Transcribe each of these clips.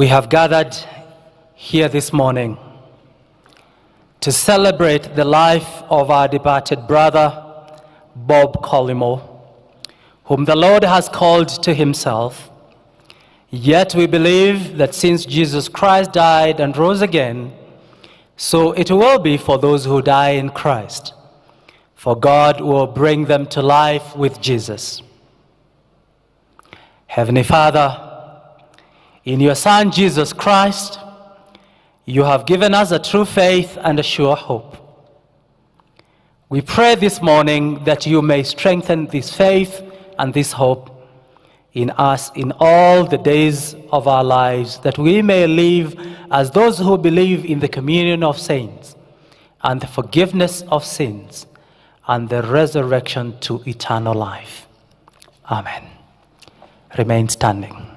We have gathered here this morning to celebrate the life of our departed brother, Bob Collymore, whom the Lord has called to himself. Yet we believe that since Jesus Christ died and rose again, so it will be for those who die in Christ, for God will bring them to life with Jesus. Heavenly Father, in your Son, Jesus Christ, you have given us a true faith and a sure hope. We pray this morning that you may strengthen this faith and this hope in us in all the days of our lives, that we may live as those who believe in the communion of saints and the forgiveness of sins and the resurrection to eternal life. Amen. Remain standing.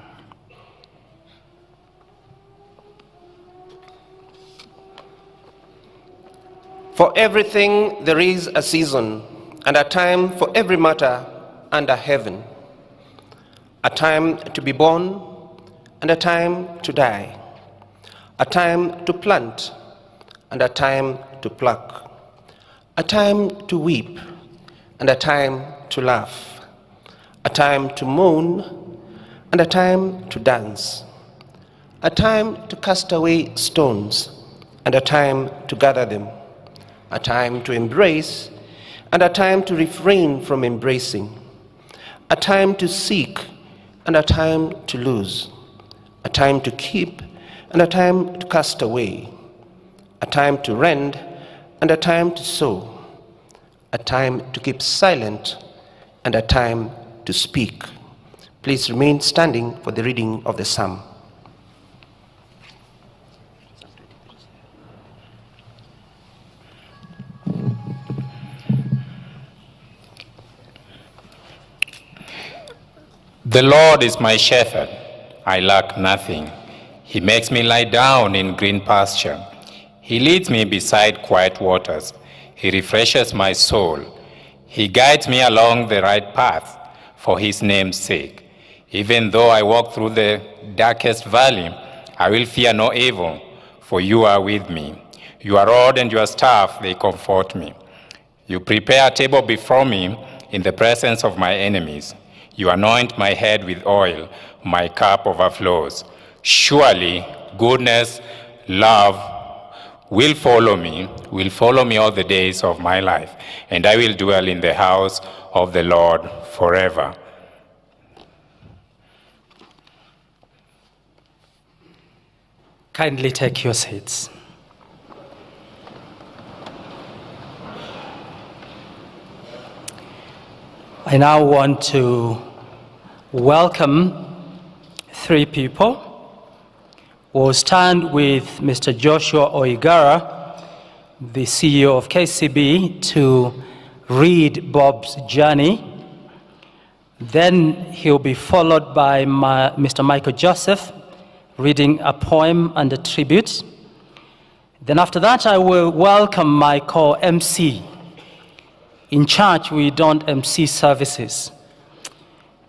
For everything there is a season, and a time for every matter under heaven. A time to be born, and a time to die. A time to plant, and a time to pluck. A time to weep, and a time to laugh. A time to mourn, and a time to dance. A time to cast away stones, and a time to gather them. A time to embrace, and a time to refrain from embracing. A time to seek, and a time to lose. A time to keep, and a time to cast away. A time to rend, and a time to sow. A time to keep silent, and a time to speak. Please remain standing for the reading of the psalm. The Lord is my shepherd, I lack nothing. He makes me lie down in green pasture. He leads me beside quiet waters. He refreshes my soul. He guides me along the right path for his name's sake. Even though I walk through the darkest valley, I will fear no evil, for you are with me. Your rod and your staff, they comfort me. You prepare a table before me in the presence of my enemies. You anoint my head with oil, my cup overflows. Surely goodness, love will follow me all the days of my life, and I will dwell in the house of the Lord forever. Kindly take your seats. I now want to welcome three people. We'll stand with Mr. Joshua Oigara, the CEO of KCB, to read Bob's journey. Then he'll be followed by Mr. Michael Joseph, reading a poem and a tribute. Then after that, I will welcome my co-MC. In church, we don't MC services,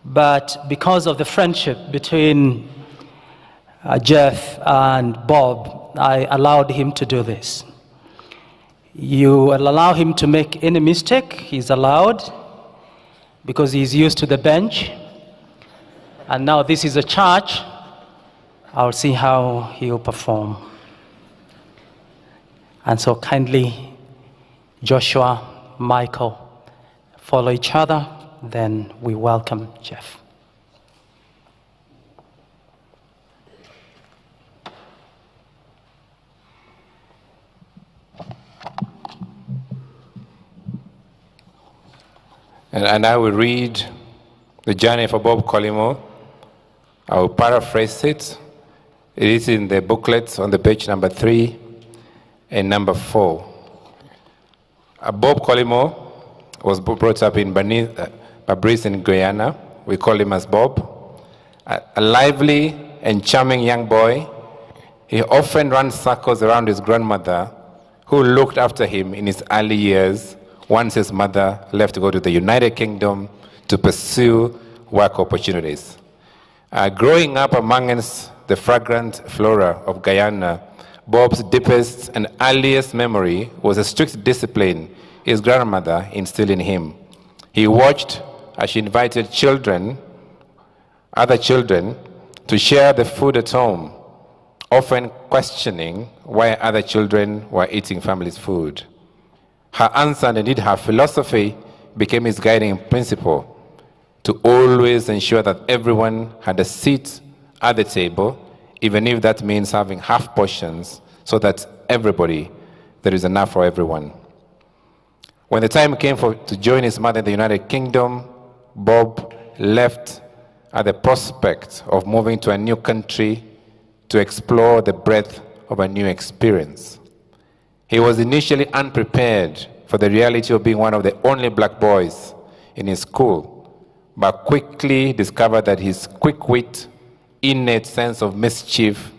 but because of the friendship between Jeff and Bob, I allowed him to do this. You will allow him to make any mistake, he's allowed, because he's used to the bench. And now this is a church, I'll see how he'll perform. And so kindly, Joshua, Michael, follow each other, then we welcome Jeff. And I will read the journey for Bob Collymore. I will paraphrase it. It is in the booklets on the page number 3 and number 4. Bob Collymore was brought up in Babris in Guyana. We call him as Bob. A lively and charming young boy, he often ran circles around his grandmother, who looked after him in his early years once his mother left to go to the United Kingdom to pursue work opportunities. Growing up amongst the fragrant flora of Guyana, Bob's deepest and earliest memory was a strict discipline his grandmother instilled in him. He watched as she invited other children, to share the food at home, often questioning why other children were eating family's food. Her answer, and indeed her philosophy, became his guiding principle to always ensure that everyone had a seat at the table, even if that means having half portions, so that there is enough for everyone. When the time came to join his mother in the United Kingdom, Bob left at the prospect of moving to a new country to explore the breadth of a new experience. He was initially unprepared for the reality of being one of the only black boys in his school, but quickly discovered that his quick wit, innate sense of mischief,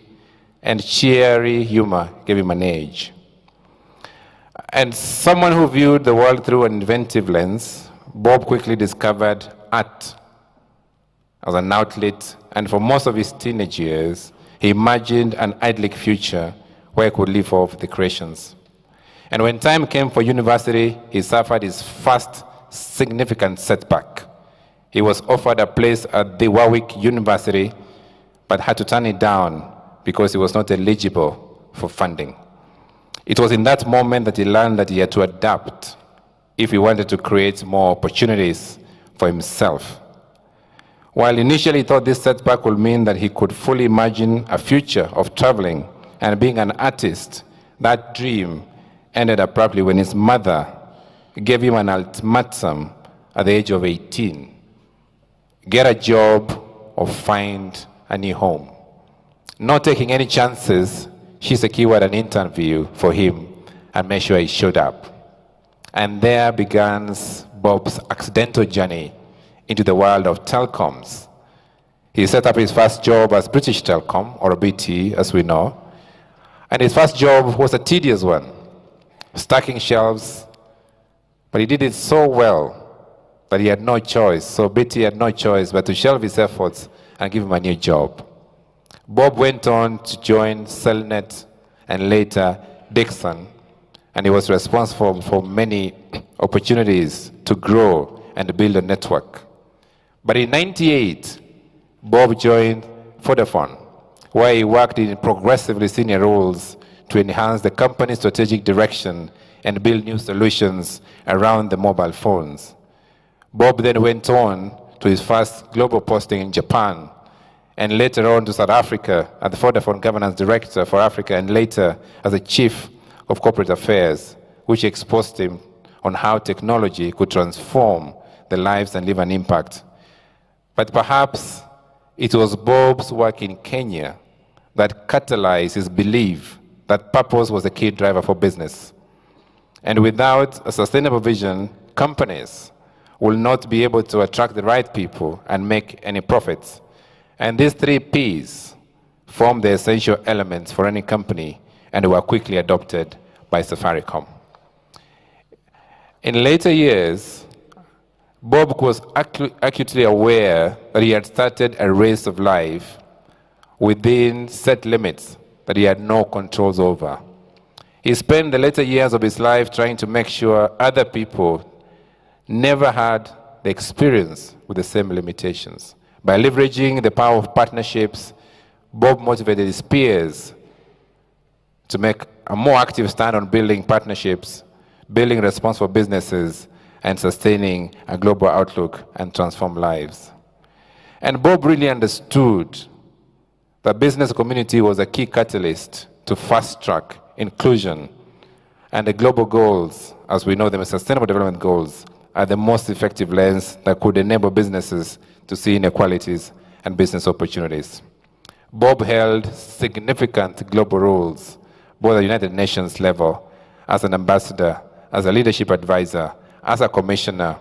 and cheery humor gave him an edge. And someone who viewed the world through an inventive lens, Bob quickly discovered art as an outlet, and for most of his teenage years, he imagined an idyllic future where he could live off the creations. And when time came for university, he suffered his first significant setback. He was offered a place at the Warwick University, but had to turn it down because he was not eligible for funding. It was in that moment that he learned that he had to adapt if he wanted to create more opportunities for himself. While initially he thought this setback would mean that he could fully imagine a future of traveling and being an artist, that dream ended abruptly when his mother gave him an ultimatum at the age of 18. Get a job or find a new home. Not taking any chances, she secured an interview for him and made sure he showed up. And there begins Bob's accidental journey into the world of telecoms. He set up his first job as British Telecom, or BT as we know. And his first job was a tedious one, stacking shelves, but he did it so well that he had no choice. So BT had no choice but to shelve his efforts and give him a new job. Bob went on to join Cellnet and later Dixon, and he was responsible for many opportunities to grow and build a network. But in '98, Bob joined Vodafone, where he worked in progressively senior roles to enhance the company's strategic direction and build new solutions around the mobile phones. Bob then went on to his first global posting in Japan, and later on to South Africa as the Vodafone Governance Director for Africa, and later as the Chief of Corporate Affairs, which exposed him on how technology could transform the lives and leave an impact. But perhaps it was Bob's work in Kenya that catalyzed his belief that purpose was a key driver for business. And without a sustainable vision, companies will not be able to attract the right people and make any profits. And these 3 Ps form the essential elements for any company, and were quickly adopted by Safaricom. In later years, Bob was acutely aware that he had started a race of life within set limits that he had no controls over. He spent the later years of his life trying to make sure other people never had the experience with the same limitations. By leveraging the power of partnerships, Bob motivated his peers to make a more active stand on building partnerships, building responsible businesses, and sustaining a global outlook and transform lives. And Bob really understood the business community was a key catalyst to fast-track inclusion, and the global goals, as we know them as Sustainable Development Goals, are the most effective lens that could enable businesses to see inequalities and business opportunities. Bob held significant global roles, both at the United Nations level, as an ambassador, as a leadership advisor, as a commissioner,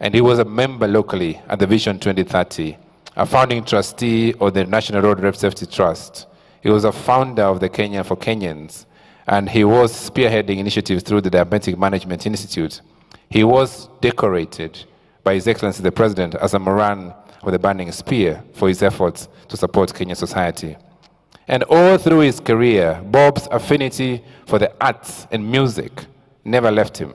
and he was a member locally at the Vision 2030, a founding trustee of the National Road Safety Trust. He was a founder of the Kenya for Kenyans, and he was spearheading initiatives through the Diabetic Management Institute. He was decorated by His Excellency the President as a Moran of the Burning Spear for his efforts to support Kenyan society. And all through his career, Bob's affinity for the arts and music never left him.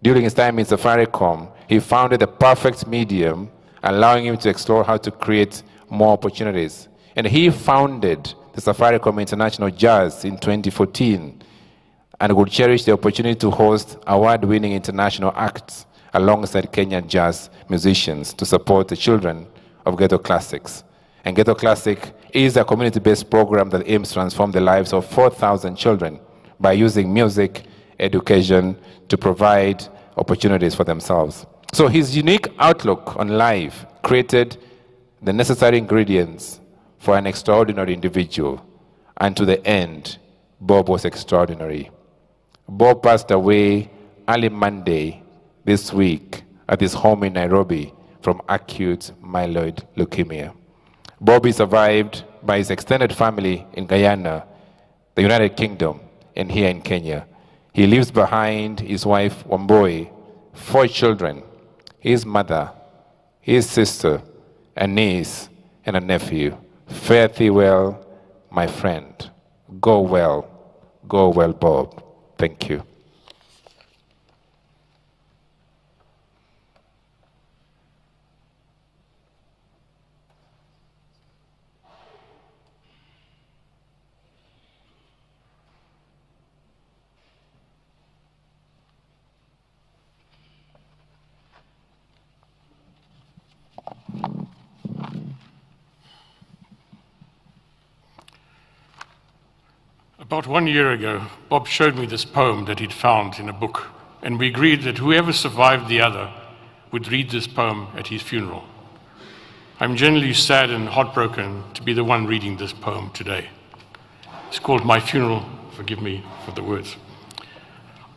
During his time in Safaricom, he found it the perfect medium, allowing him to explore how to create more opportunities. And he founded the Safaricom International Jazz in 2014 and would cherish the opportunity to host award-winning international acts alongside Kenyan jazz musicians to support the children of Ghetto Classics. And Ghetto Classic is a community-based program that aims to transform the lives of 4,000 children by using music, education to provide opportunities for themselves. So his unique outlook on life created the necessary ingredients for an extraordinary individual. And to the end, Bob was extraordinary. Bob passed away early Monday this week at his home in Nairobi from acute myeloid leukemia. Bob is survived by his extended family in Guyana, the United Kingdom, and here in Kenya. He leaves behind his wife, Wamboi, 4 children, his mother, his sister, a niece, and a nephew. Fare thee well, my friend. Go well, Bob. Thank you. About 1 year ago, Bob showed me this poem that he'd found in a book, and we agreed that whoever survived the other would read this poem at his funeral. I'm generally sad and heartbroken to be the one reading this poem today. It's called My Funeral. Forgive me for the words.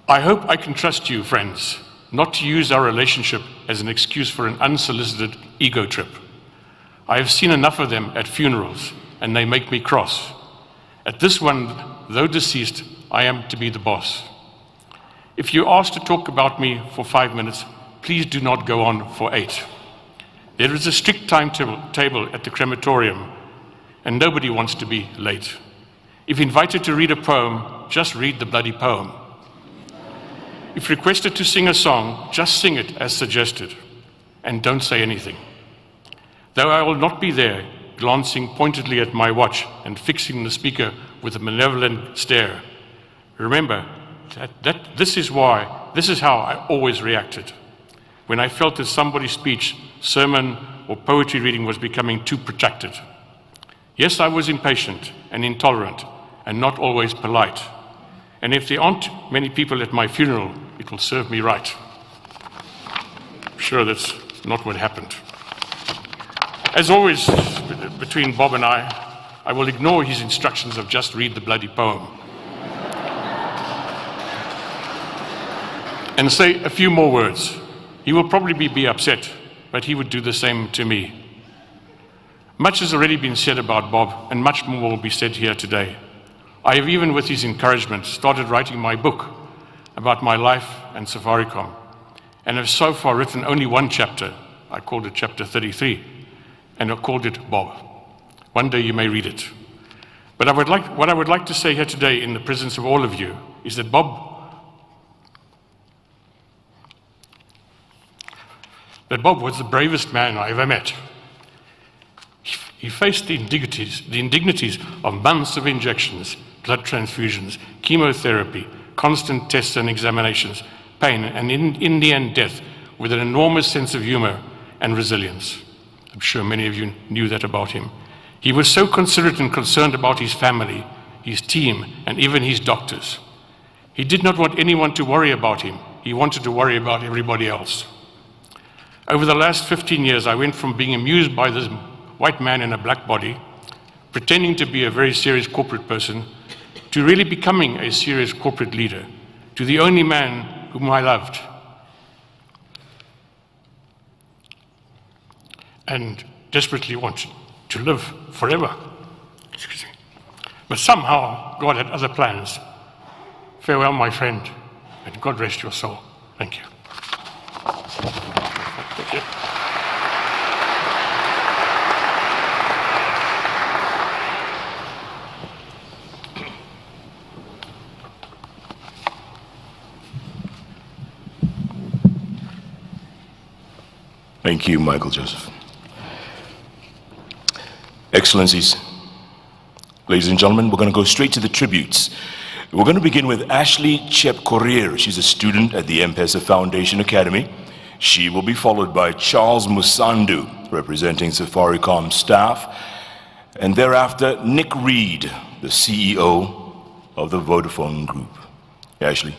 I hope I can trust you, friends, not to use our relationship as an excuse for an unsolicited ego trip. I have seen enough of them at funerals, and they make me cross. At this one, though deceased, I am to be the boss. If you're asked to talk about me for 5 minutes, please do not go on for 8. There is a strict timetable at the crematorium, and nobody wants to be late. If invited to read a poem, just read the bloody poem. If requested to sing a song, just sing it as suggested, and don't say anything. Though I will not be there, glancing pointedly at my watch and fixing the speaker with a malevolent stare. Remember that this is how I always reacted when I felt that somebody's speech, sermon, or poetry reading was becoming too protracted. Yes, I was impatient and intolerant and not always polite. And if there aren't many people at my funeral, it will serve me right. I'm sure that's not what happened. As always, between Bob and I will ignore his instructions of just read the bloody poem and say a few more words. He will probably be upset, but he would do the same to me. Much has already been said about Bob, and much more will be said here today. I have, even with his encouragement, started writing my book about my life and Safaricom, and have so far written only one chapter. I called it Chapter 33. And I called it Bob. One day you may read it. But what I would like to say here today in the presence of all of you is that Bob was the bravest man I ever met. He faced the indignities of months of injections, blood transfusions, chemotherapy, constant tests and examinations, pain, and in the end death, with an enormous sense of humor and resilience. I'm sure many of you knew that about him. He was so considerate and concerned about his family, his team, and even his doctors. He did not want anyone to worry about him. He wanted to worry about everybody else. Over the last 15 years, I went from being amused by this white man in a black body, pretending to be a very serious corporate person, to really becoming a serious corporate leader, to the only man whom I loved. And desperately wanted to live forever. Excuse me. But somehow God had other plans. Farewell, my friend, and God rest your soul. Thank you. Thank you. Thank you, Michael Joseph. Excellencies, ladies and gentlemen, we're going to go straight to the tributes. We're going to begin with Ashley Chepkorir. She's a student at the M-Pesa Foundation Academy. She will be followed by Charles Musandu, representing Safaricom staff, and thereafter Nick Reed, the CEO of the Vodafone Group. Ashley.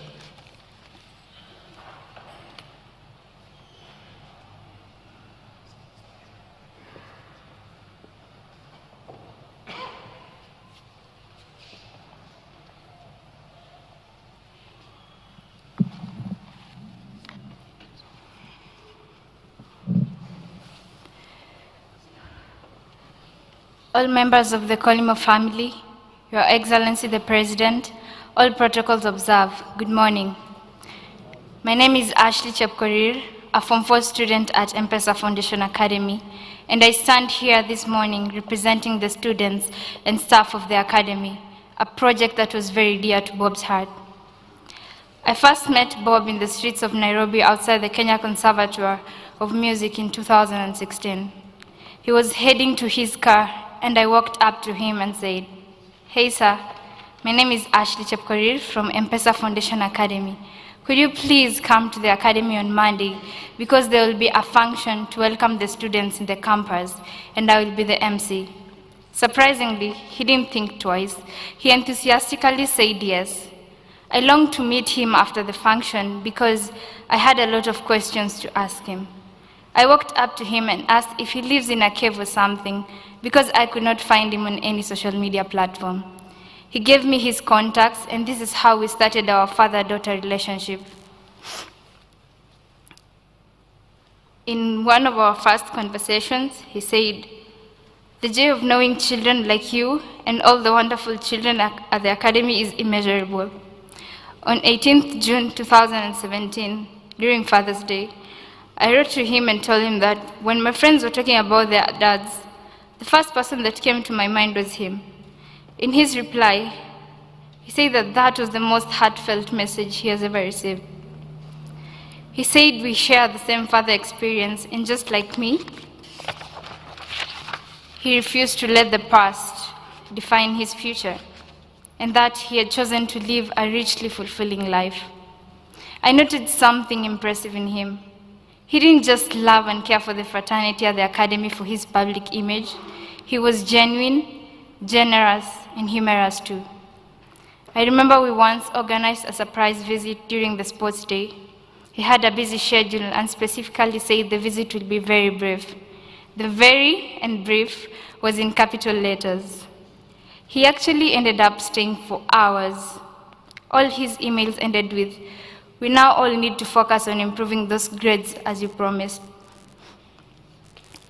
All members of the Collymore family, Your Excellency the President, all protocols observed, good morning. My name is Ashley Chepkorir, a Form 4 student at M-Pesa Foundation Academy, and I stand here this morning representing the students and staff of the Academy, a project that was very dear to Bob's heart. I first met Bob in the streets of Nairobi outside the Kenya Conservatoire of Music in 2016. He was heading to his car, and I walked up to him and said, "Hey sir, my name is Ashley Chepkorir from M-Pesa Foundation Academy. Could you please come to the Academy on Monday because there will be a function to welcome the students in the campus and I will be the MC." Surprisingly, he didn't think twice. He enthusiastically said yes. I longed to meet him after the function because I had a lot of questions to ask him. I walked up to him and asked if he lives in a cave or something because I could not find him on any social media platform. He gave me his contacts, and this is how we started our father-daughter relationship. In one of our first conversations, he said, "The joy of knowing children like you and all the wonderful children at the Academy is immeasurable." On 18th June 2017, during Father's Day, I wrote to him and told him that when my friends were talking about their dads, the first person that came to my mind was him. In his reply, he said that that was the most heartfelt message he has ever received. He said we share the same father experience, and just like me, he refused to let the past define his future, and that he had chosen to live a richly fulfilling life. I noted something impressive in him. He didn't just love and care for the fraternity at the Academy for his public image. He was genuine, generous, and humorous too. I remember we once organized a surprise visit during the sports day. He had a busy schedule and specifically said the visit would be very brief. The very and brief was in capital letters. He actually ended up staying for hours. All his emails ended with, "We now all need to focus on improving those grades as you promised."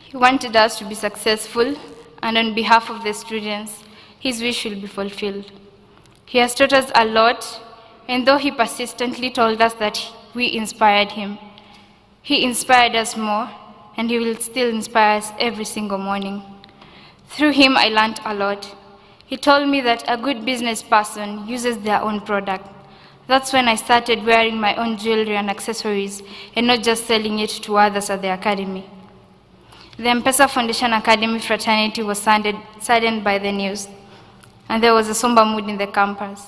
He wanted us to be successful, and on behalf of the students, his wish will be fulfilled. He has taught us a lot, and though he persistently told us that we inspired him, he inspired us more, and he will still inspire us every single morning. Through him, I learned a lot. He told me that a good business person uses their own product. That's when I started wearing my own jewelry and accessories and not just selling it to others at the Academy. The M-Pesa Foundation Academy fraternity was saddened by the news, and there was a somber mood in the campus.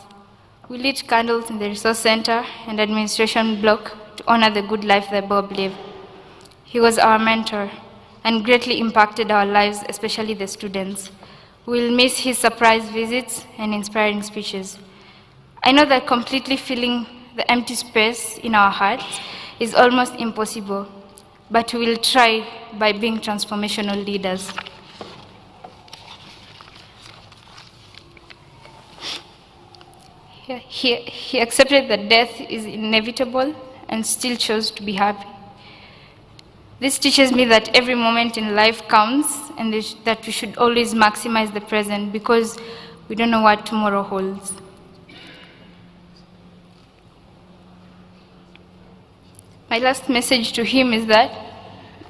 We lit candles in the resource center and administration block to honor the good life that Bob lived. He was our mentor and greatly impacted our lives, especially the students. We'll miss his surprise visits and inspiring speeches. I know that completely filling the empty space in our hearts is almost impossible, but we will try by being transformational leaders. He accepted that death is inevitable and still chose to be happy. This teaches me that every moment in life counts and that we should always maximize the present because we don't know what tomorrow holds. My last message to him is that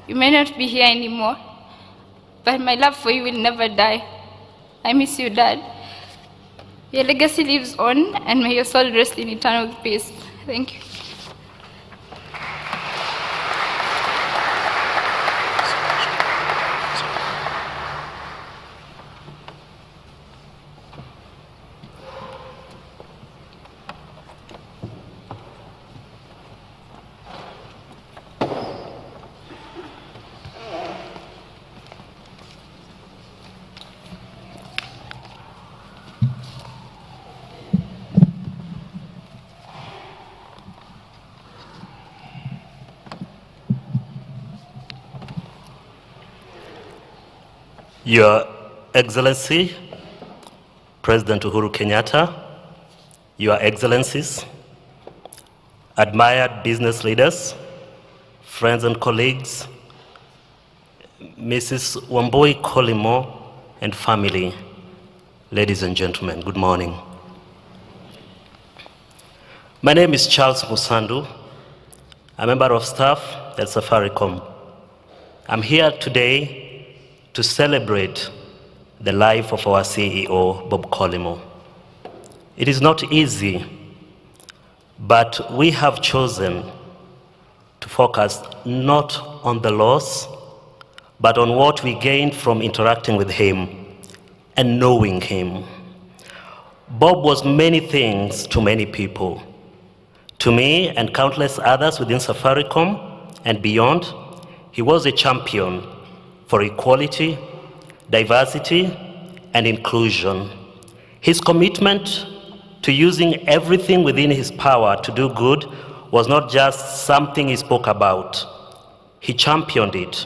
you may not be here anymore, but my love for you will never die. I miss you, Dad. Your legacy lives on, and may your soul rest in eternal peace. Thank you. Your Excellency, President Uhuru Kenyatta, Your Excellencies, admired business leaders, friends and colleagues, Mrs. Wambui Collymore and family, ladies and gentlemen, good morning. My name is Charles Musandu, a member of staff at Safaricom. I'm here today to celebrate the life of our CEO, Bob Collymore. It is not easy, but we have chosen to focus not on the loss, but on what we gained from interacting with him and knowing him. Bob was many things to many people. To me and countless others within Safaricom and beyond, he was a champion for equality, diversity, and inclusion. His commitment to using everything within his power to do good was not just something he spoke about. He championed it.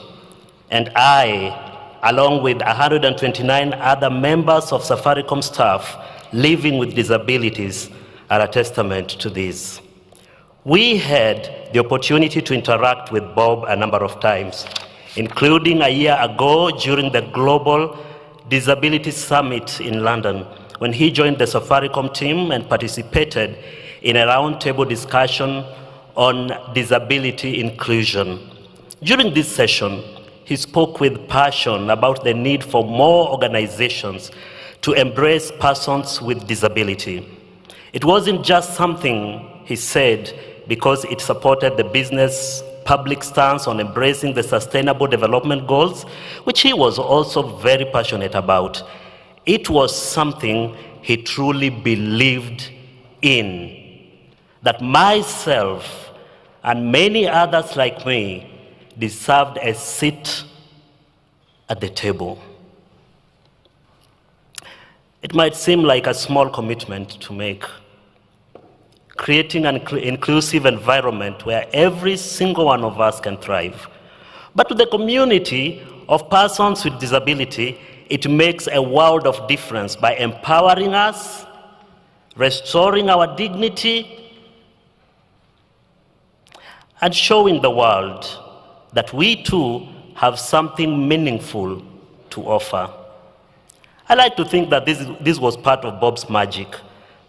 And I, along with 129 other members of Safaricom staff living with disabilities, are a testament to this. We had the opportunity to interact with Bob a number of times, including a year ago during the Global Disability Summit in London, when he joined the Safaricom team and participated in a roundtable discussion on disability inclusion. During this session, he spoke with passion about the need for more organizations to embrace persons with disability. It wasn't just something he said because it supported the business public stance on embracing the Sustainable Development Goals, which he was also very passionate about. It was something he truly believed in, that myself and many others like me deserved a seat at the table. It might seem like a small commitment to make, creating an inclusive environment where every single one of us can thrive. But to the community of persons with disability, it makes a world of difference by empowering us, restoring our dignity, and showing the world that we too have something meaningful to offer. I like to think that this was part of Bob's magic,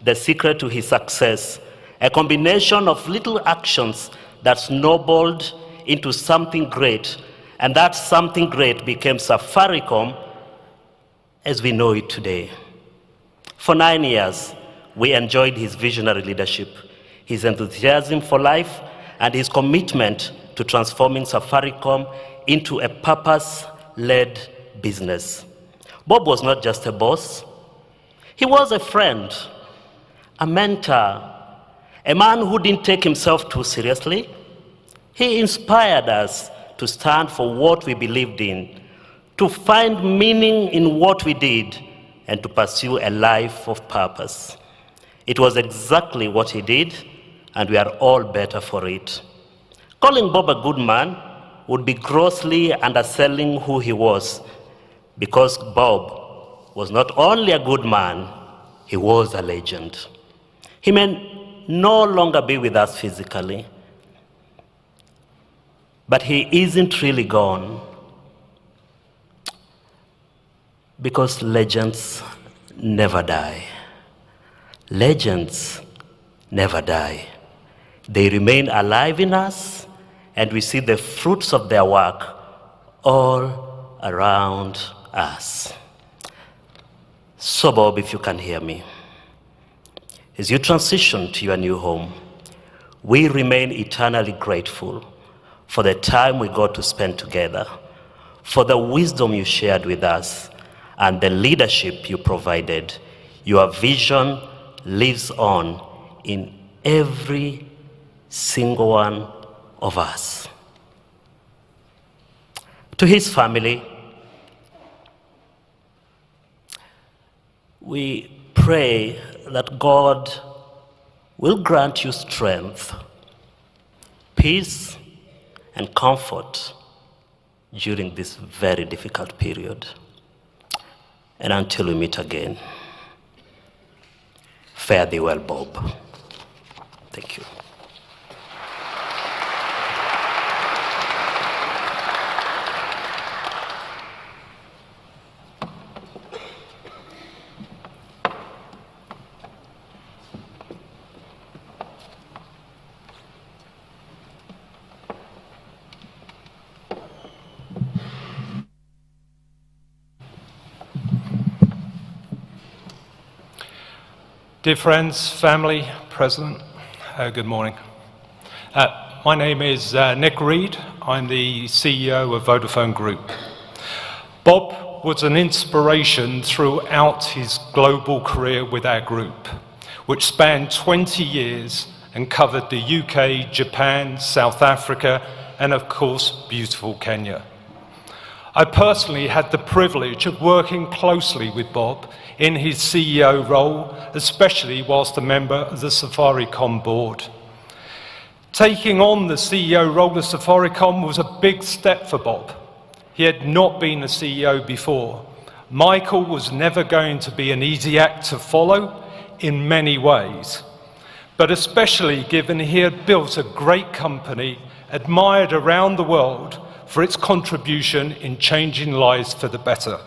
the secret to his success, a combination of little actions that snowballed into something great, and that something great became Safaricom as we know it today. For 9 years, we enjoyed his visionary leadership, his enthusiasm for life, and his commitment to transforming Safaricom into a purpose-led business. Bob was not just a boss, he was a friend, a mentor, a man who didn't take himself too seriously. He inspired us to stand for what we believed in, to find meaning in what we did, and to pursue a life of purpose. It was exactly what he did, and we are all better for it. Calling Bob a good man would be grossly underselling who he was, because Bob was not only a good man, he was a legend. He may no longer be with us physically, but he isn't really gone, because legends never die. Legends never die. They remain alive in us, and we see the fruits of their work all around us. So Bob, if you can hear me, as you transition to your new home, we remain eternally grateful for the time we got to spend together, for the wisdom you shared with us, and the leadership you provided. Your vision lives on in every single one of us. To his family, we pray that God will grant you strength, peace, and comfort during this very difficult period. And until we meet again, fare thee well, Bob. Thank you. Dear friends, family, President, good morning. My name is Nick Reed. I'm the CEO of Vodafone Group. Bob was an inspiration throughout his global career with our group, which spanned 20 years and covered the UK, Japan, South Africa, and of course, beautiful Kenya. I personally had the privilege of working closely with Bob in his CEO role, especially whilst a member of the Safaricom board. Taking on the CEO role of Safaricom was a big step for Bob. He had not been a CEO before. Michael was never going to be an easy act to follow in many ways, but especially given he had built a great company admired around the world for its contribution in changing lives for the better.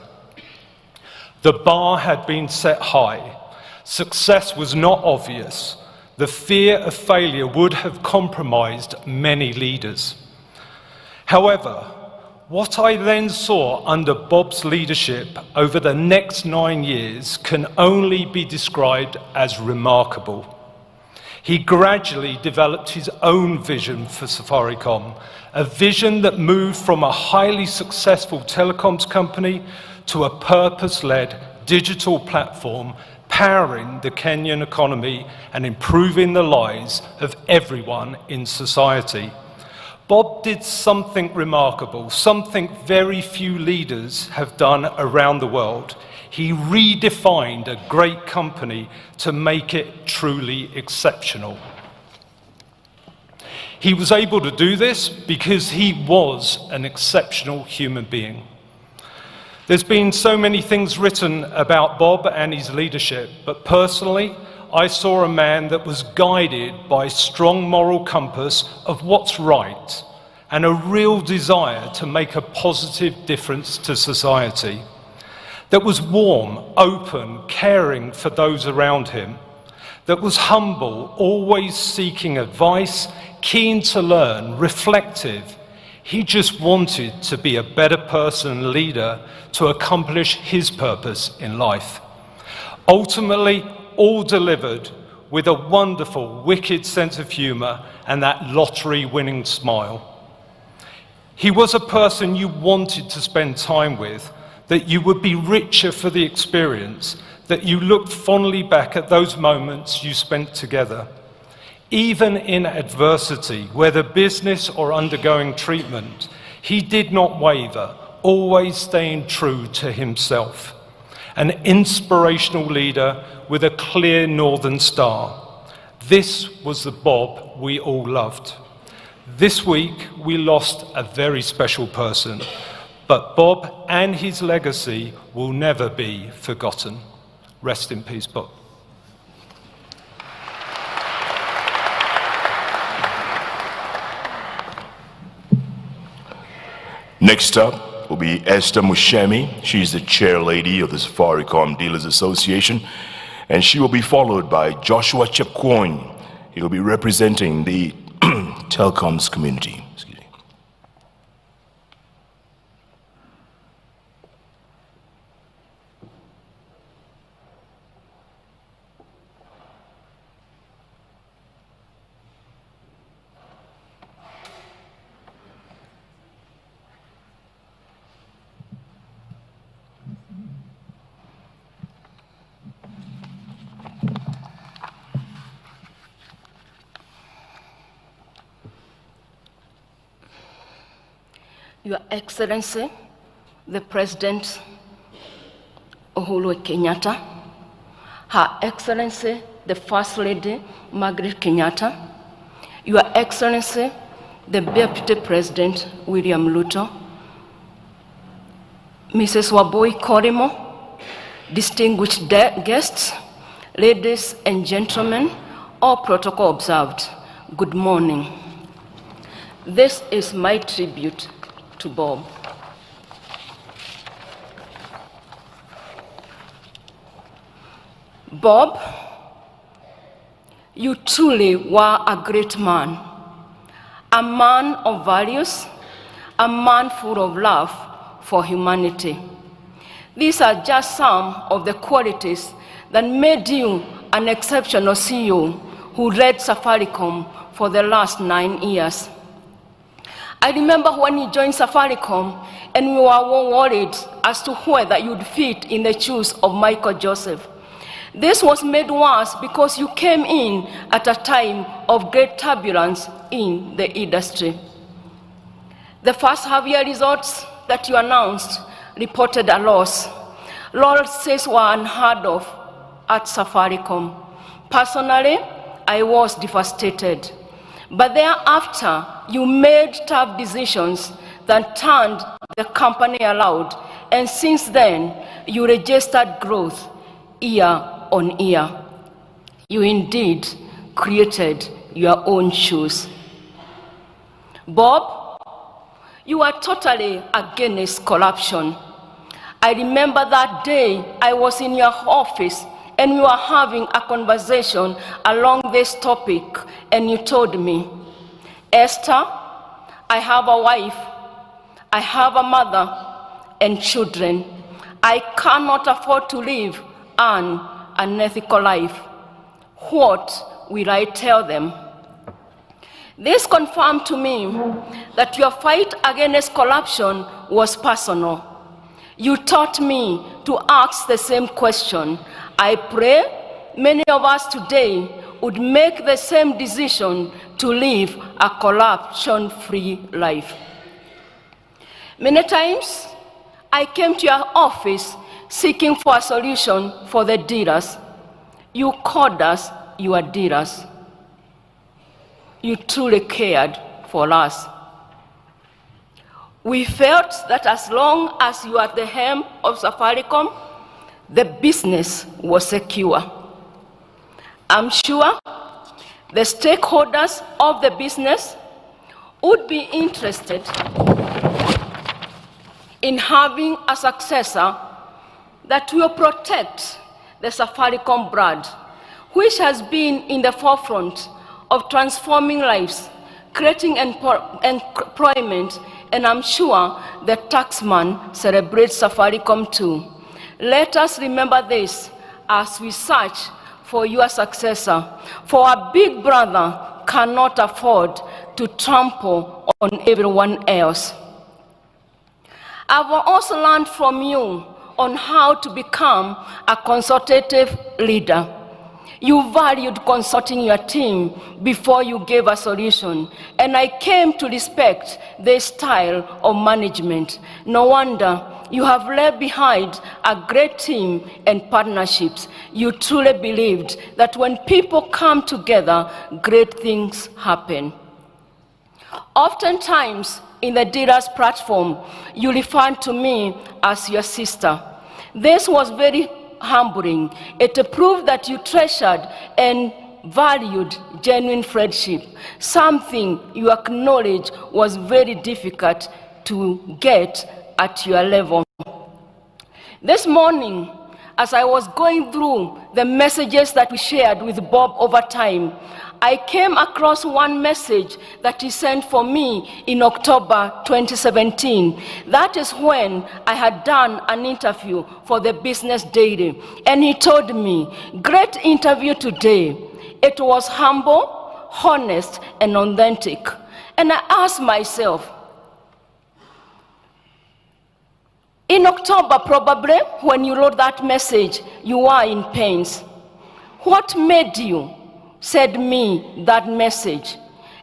The bar had been set high. Success was not obvious. The fear of failure would have compromised many leaders. However, what I then saw under Bob's leadership over the next 9 years can only be described as remarkable. He gradually developed his own vision for Safaricom, a vision that moved from a highly successful telecoms company to a purpose-led digital platform powering the Kenyan economy and improving the lives of everyone in society. Bob did something remarkable, something very few leaders have done around the world. He redefined a great company to make it truly exceptional. He was able to do this because he was an exceptional human being. There's been so many things written about Bob and his leadership, but personally, I saw a man that was guided by a strong moral compass of what's right and a real desire to make a positive difference to society. That was warm, open, caring for those around him. That was humble, always seeking advice, keen to learn, reflective. He just wanted to be a better person and leader to accomplish his purpose in life. Ultimately, all delivered with a wonderful, wicked sense of humor and that lottery-winning smile. He was a person you wanted to spend time with, that you would be richer for the experience, that you looked fondly back at those moments you spent together. Even in adversity, whether business or undergoing treatment, he did not waver, always staying true to himself. An inspirational leader with a clear northern star. This was the Bob we all loved. This week, we lost a very special person, but Bob and his legacy will never be forgotten. Rest in peace, Bob. Next up will be Esther Mushemi. She's the chair lady of the Safaricom Dealers Association, and she will be followed by Joshua Chepkwony. He will be representing the telecoms community. Your Excellency, the President Uhuru Kenyatta, Her Excellency, the First Lady Margaret Kenyatta, Your Excellency, the Deputy President William Ruto, Mrs. Waboi Collymore, distinguished guests, ladies and gentlemen, all protocol observed, good morning. This is my tribute to Bob. Bob, you truly were a great man of values, a man full of love for humanity. These are just some of the qualities that made you an exceptional CEO who led Safaricom for the last 9 years. I remember when you joined Safaricom and we were worried as to whether you'd fit in the shoes of Michael Joseph. This was made worse because you came in at a time of great turbulence in the industry. The first half-year results that you announced reported a loss. Losses were unheard of at Safaricom. Personally, I was devastated. But thereafter, you made tough decisions that turned the company around, and since then, you registered growth year on year. You indeed created your own shoes. Bob, you are totally against corruption. I remember that day I was in your office and we were having a conversation along this topic, and you told me, Esther, I have a wife, I have a mother and children. I cannot afford to live an unethical life. What will I tell them? This confirmed to me that your fight against corruption was personal. You taught me to ask the same question. I pray many of us today would make the same decision to live a corruption-free life. Many times, I came to your office seeking for a solution for the dealers. You called us your dealers. You truly cared for us. We felt that as long as you are at the helm of Safaricom, the business was secure. I'm sure the stakeholders of the business would be interested in having a successor that will protect the Safaricom brand, which has been in the forefront of transforming lives, creating employment, and I'm sure the taxman celebrates Safaricom too. Let us remember this as we search for your successor, for our big brother cannot afford to trample on everyone else. I've also learned from you on how to become a consultative leader. You valued consulting your team before you gave a solution, and I came to respect this style of management. No wonder you have left behind a great team and partnerships. You truly believed that when people come together, great things happen. Oftentimes, in the dealer's platform, you referred to me as your sister. This was very humbling. It proved that you treasured and valued genuine friendship, something you acknowledge was very difficult to get at your level. This morning, as I was going through the messages that we shared with Bob over time, I came across one message that he sent for me in October 2017. That is when I had done an interview for the Business Daily. And he told me, great interview today. It was humble, honest, and authentic. And I asked myself, in October probably, when you wrote that message, you were in pains. What made you send me that message?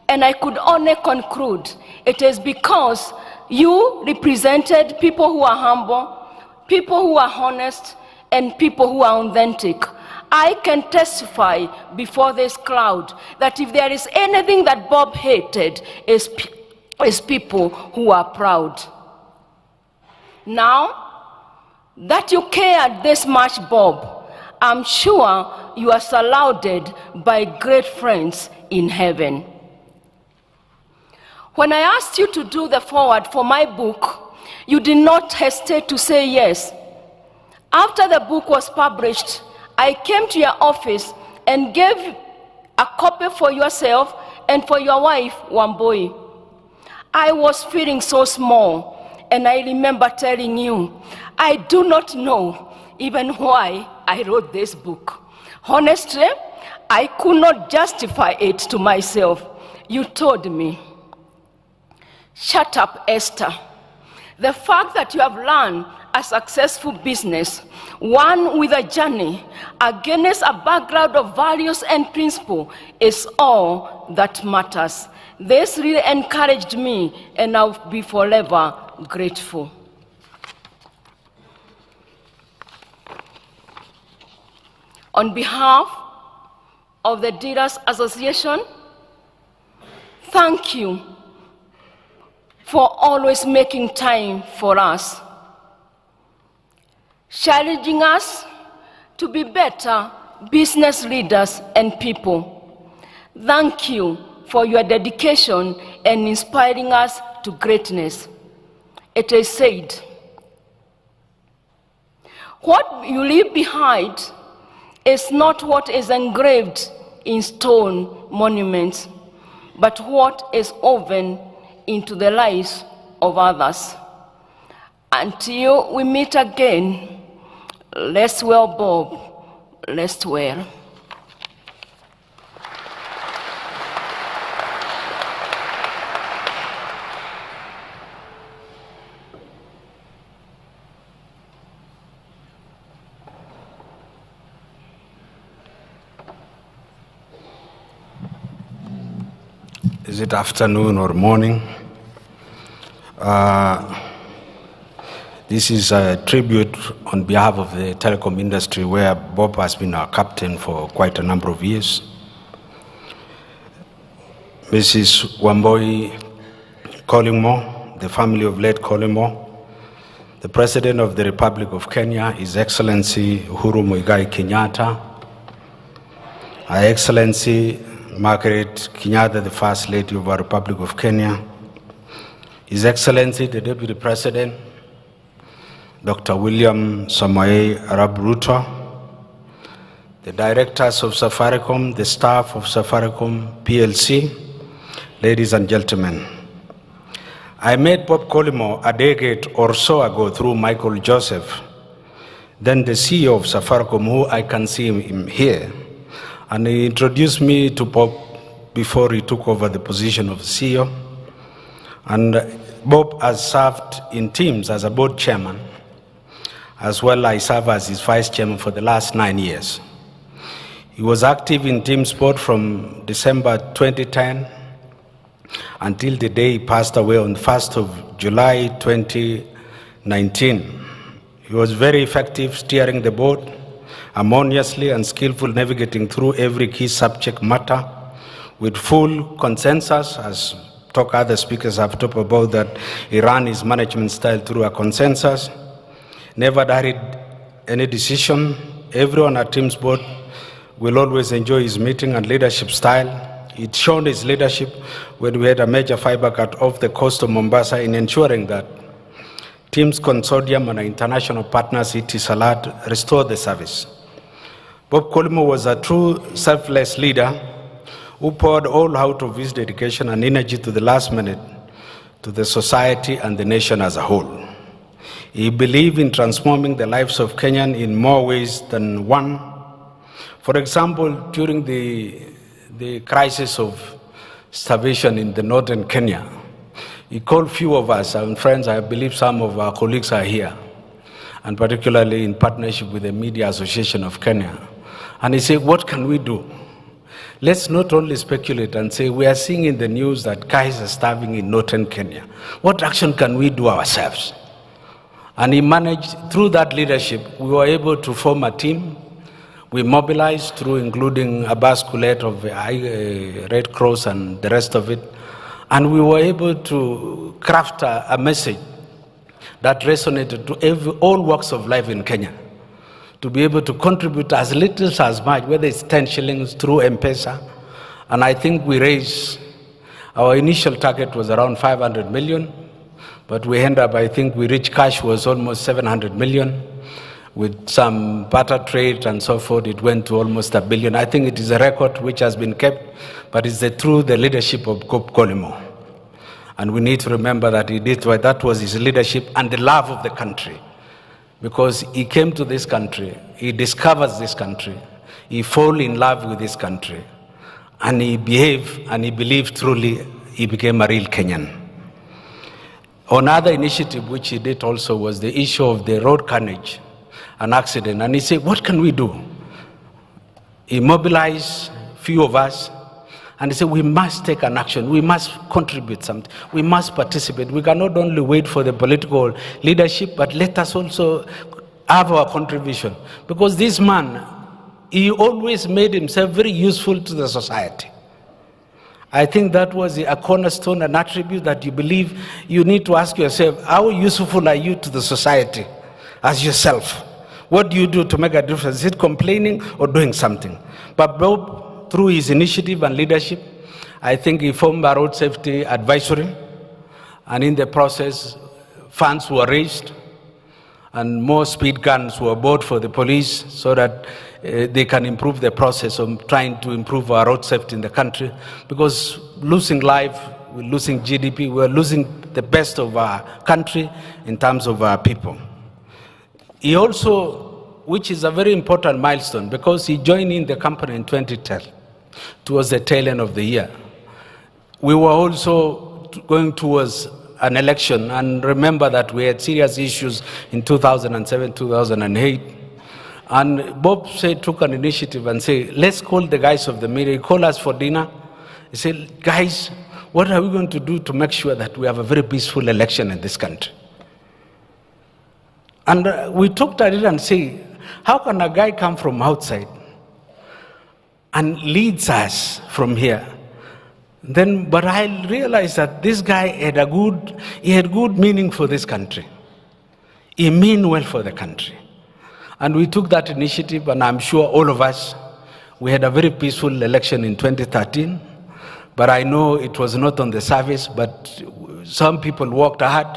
And I could only conclude it is because you represented people who are humble, people who are honest, and people who are authentic. I can testify before this crowd that if there is anything that Bob hated, is people who are proud. Now, That you cared this much, Bob, I'm sure you are surrounded by great friends in heaven. When I asked you to do the foreword for my book, you did not hesitate to say yes. After the book was published, I came to your office and gave a copy for yourself and for your wife, Wambui. I was feeling so small, and I remember telling you, I do not know even why I wrote this book. Honestly, I could not justify it to myself. You told me, shut up, Esther. The fact that you have run a successful business, one with a journey against a background of values and principle, is all that matters. This really encouraged me, and I'll be forever grateful. On behalf of the Dealers Association, thank you for always making time for us, challenging us to be better business leaders and people. Thank you for your dedication and inspiring us to greatness. It is said, what you leave behind is not what is engraved in stone monuments, but what is woven into the lives of others. Until we meet again, rest well, Bob, rest well. Is it afternoon or morning? This is a tribute on behalf of the telecom industry, where Bob has been our captain for quite a number of years. Mrs. Wambui Collymore, the family of late Collymore, the President of the Republic of Kenya, His Excellency Uhuru Muigai Kenyatta, Her Excellency Margaret Kenyatta, the First Lady of our Republic of Kenya, His Excellency the Deputy President, Dr. William Samoei Arap Ruto, the directors of Safaricom, the staff of Safaricom PLC, ladies and gentlemen. I met Bob Collymore a decade or so ago through Michael Joseph, then the CEO of Safaricom, who I can see him here. And he introduced me to Bob before he took over the position of CEO. And Bob has served in teams as a board chairman, as well I serve as his vice chairman for the last 9 years. He was active in team sport from December 2010 until the day he passed away on the 1st of July 2019. He was very effective steering the board, harmoniously and skillful navigating through every key subject matter with full consensus, as other speakers have talked about that he ran his management style through a consensus, never hurried any decision. Everyone at Team's board will always enjoy his meeting and leadership style. It showed his leadership when we had a major fiber cut off the coast of Mombasa in ensuring that Team's consortium and our international partners, ET Salad, restored the service. Bob Collymore was a true selfless leader who poured all out of his dedication and energy to the last minute to the society and the nation as a whole. He believed in transforming the lives of Kenyans in more ways than one. For example, during the crisis of starvation in the northern Kenya, he called few of us, and friends, I believe some of our colleagues are here, and particularly in partnership with the Media Association of Kenya. And he said, what can we do? Let's not only speculate and say, we are seeing in the news that guys are starving in northern Kenya. What action can we do ourselves? And he managed, through that leadership, we were able to form a team. We mobilized through including a basculate of Red Cross and the rest of it. And we were able to craft a message that resonated to all walks of life in Kenya, to be able to contribute as little as much, whether it's 10 shillings through M-Pesa. And I think we raised, our initial target was around 500 million, but we end up, I think we reached cash was almost 700 million. With some barter trade and so forth, it went to almost $1 billion. I think it is a record which has been kept, but it's through the leadership of Collymore. And we need to remember that that was his leadership and the love of the country. Because he came to this country, he discovers this country, he fall in love with this country, and he behaved and he believed truly he became a real Kenyan. Another initiative which he did also was the issue of the road carnage, an accident, and he said, what can we do? He mobilized a few of us, and he said, we must take an action, we must contribute something, we must participate. We cannot only wait for the political leadership, but let us also have our contribution. Because this man, he always made himself very useful to the society. I think that was a cornerstone, an attribute that you believe you need to ask yourself, how useful are you to the society as yourself? What do you do to make a difference? Is it complaining or doing something? But Bob, through his initiative and leadership, I think he formed a road safety advisory, and in the process, funds were raised, and more speed guns were bought for the police so that they can improve the process of trying to improve our road safety in the country. Because losing life, we're losing GDP, we're losing the best of our country in terms of our people. He also, which is a very important milestone, because he joined in the company in 2010, towards the tail end of the year. We were also going towards an election, and remember that we had serious issues in 2007, 2008. And Bob took an initiative and said, let's call the guys of the media. He called us for dinner. He said, guys, what are we going to do to make sure that we have a very peaceful election in this country? And we talked at it and said, how can a guy come from outside and leads us from here? But I realized that this guy had good meaning for this country. He meant well for the country. And we took that initiative, and I'm sure all of us, we had a very peaceful election in 2013. But I know it was not on the surface, but some people worked hard.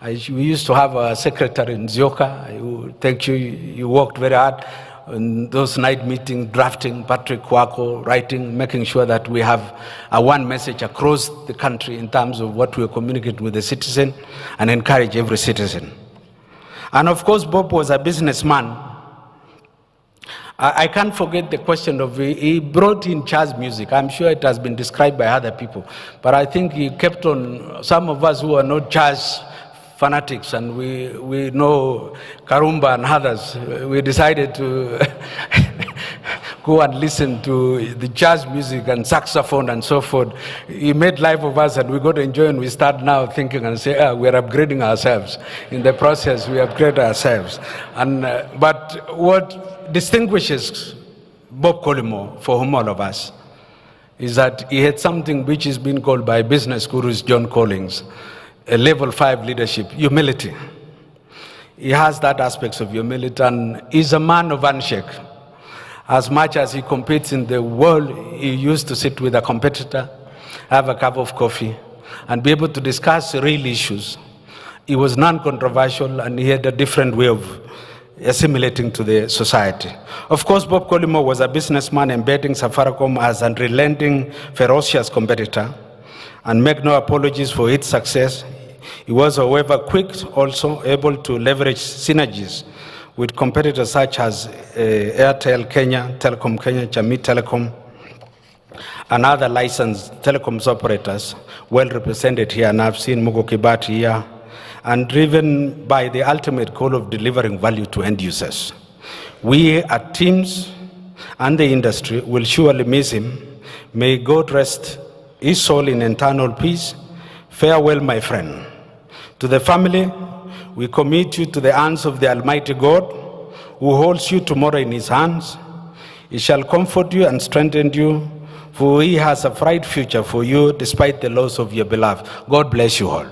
We used to have a secretary in Zioka. Thank you, you worked very hard in those night meetings, drafting, Patrick Kwako, writing, making sure that we have a one message across the country in terms of what we communicate with the citizen and encourage every citizen. And of course, Bob was a businessman. I can't forget the question of, he brought in jazz music. I'm sure it has been described by other people, but I think he kept on, some of us who are not jazz fanatics, and we know Karumba and others, we decided to go and listen to the jazz music and saxophone and so forth. He made life of us, and we got to enjoy, and we start now thinking and say, we're upgrading ourselves. In the process, we upgrade ourselves. And but what distinguishes Bob Collymore from all of us is that he had something which is being called by business gurus John Collins, a level 5 leadership, humility. He has that aspect of humility, and he's a man of handshake. As much as he competes in the world, he used to sit with a competitor, have a cup of coffee, and be able to discuss real issues. He was non-controversial, and he had a different way of assimilating to the society. Of course, Bob Collymore was a businessman embedding Safaricom as an unrelenting, ferocious competitor, and make no apologies for its success. He was, however, quick, also able to leverage synergies with competitors such as Airtel Kenya, Telecom Kenya, Jamii Telecom, and other licensed telecoms operators, well represented here, and I've seen Mugo Kibati here, and driven by the ultimate goal of delivering value to end users. We at Teams and the industry will surely miss him. May God rest his soul in eternal peace. Farewell, my friend. To the family, we commit you to the hands of the Almighty God, who holds you tomorrow in his hands. He shall comfort you and strengthen you, for he has a bright future for you despite the loss of your beloved. God bless you all.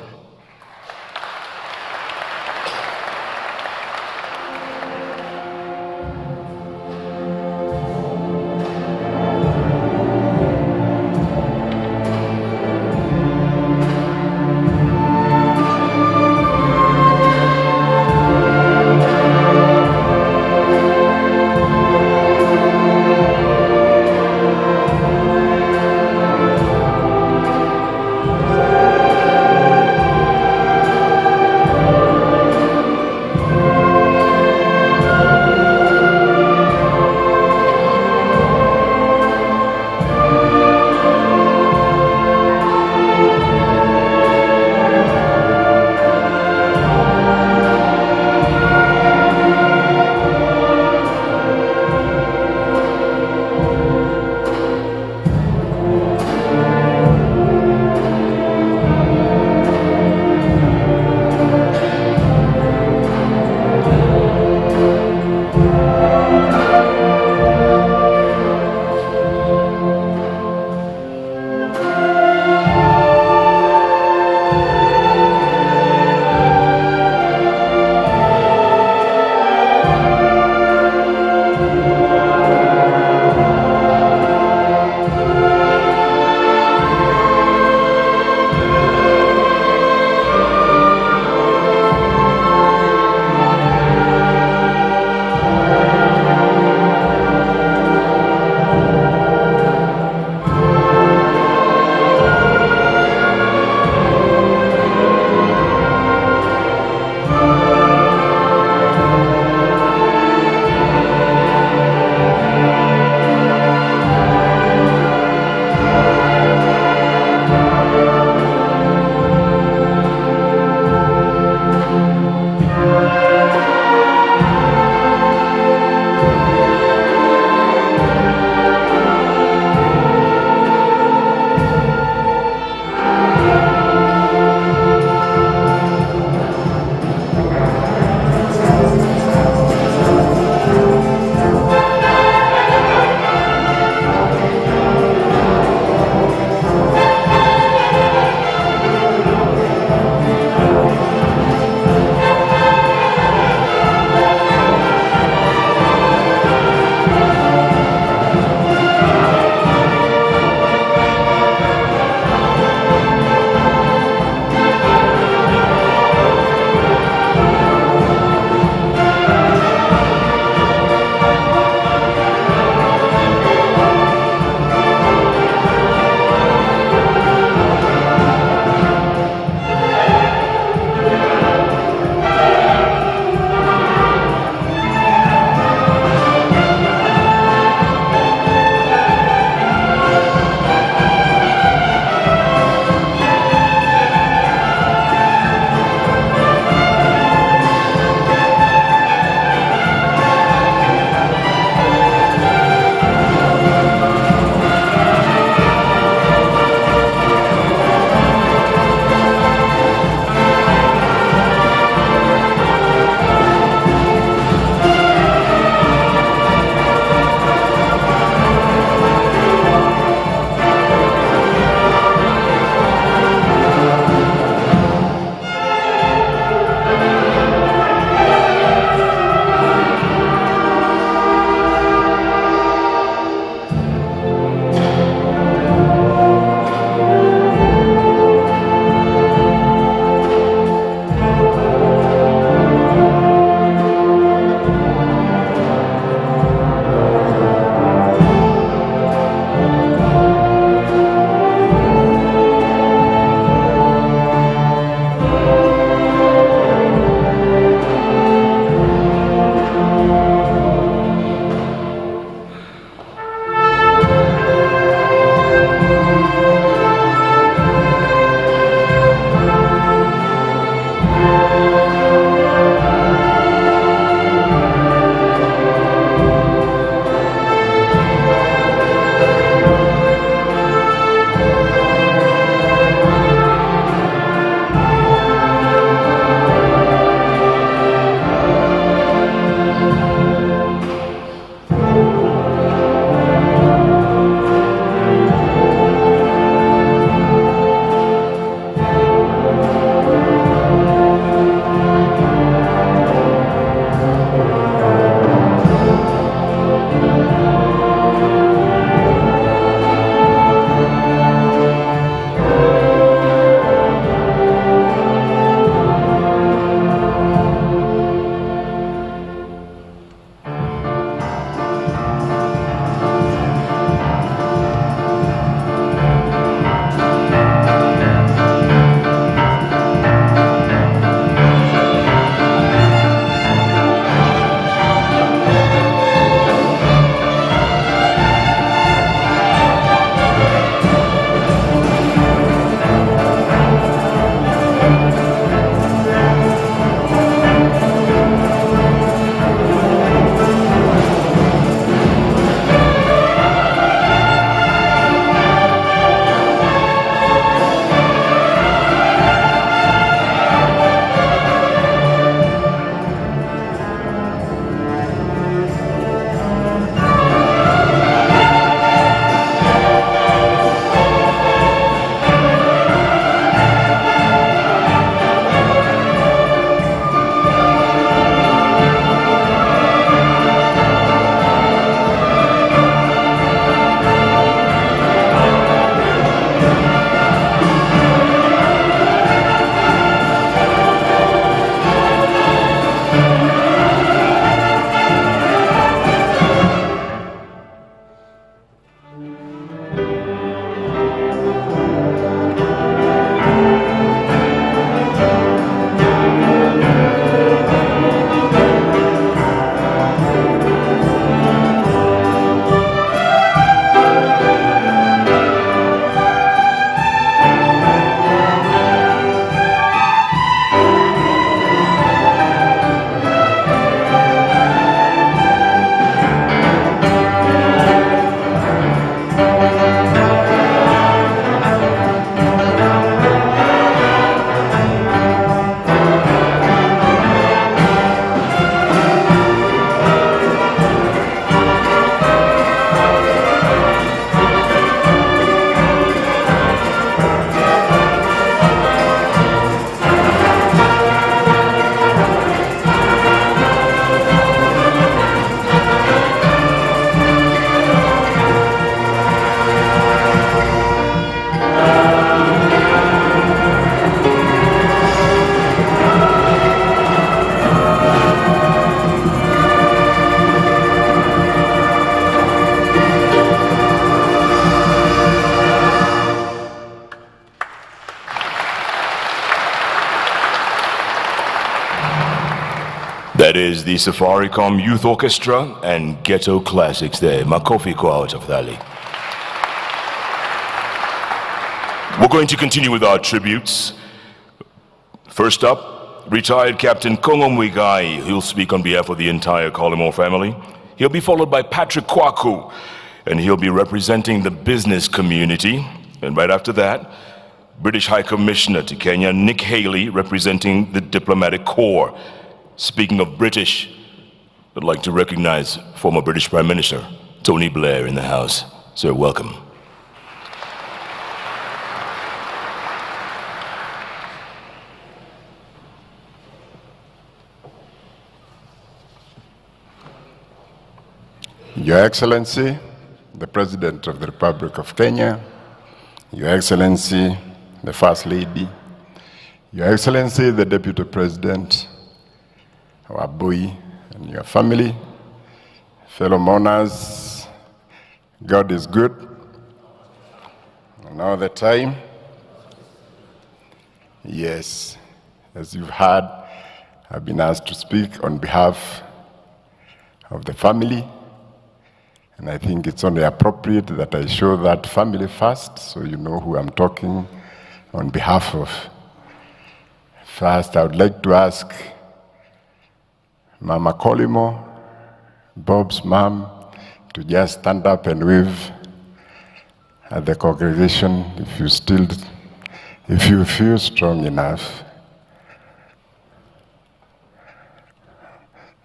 That is the Safaricom Youth Orchestra and Ghetto Classics there. Makofi kwa tafadhali. We're going to continue with our tributes. First up, retired Captain Kongo Mwigai. He'll speak on behalf of the entire Collymore family. He'll be followed by Patrick Kwaku, and he'll be representing the business community. And right after that, British High Commissioner to Kenya, Nick Haley, representing the Diplomatic Corps. Speaking of British, I'd like to recognize former British Prime Minister Tony Blair in the house. Sir, welcome. Your Excellency, the President of the Republic of Kenya, Your Excellency, the First Lady, Your Excellency, the Deputy President, our boy and your family, fellow mourners, God is good. And all the time, yes, as you've heard, I've been asked to speak on behalf of the family. And I think it's only appropriate that I show that family first, so you know who I'm talking on behalf of. First, I would like to ask Mama Collymore, Bob's mom, to just stand up and wave at the congregation if you feel strong enough.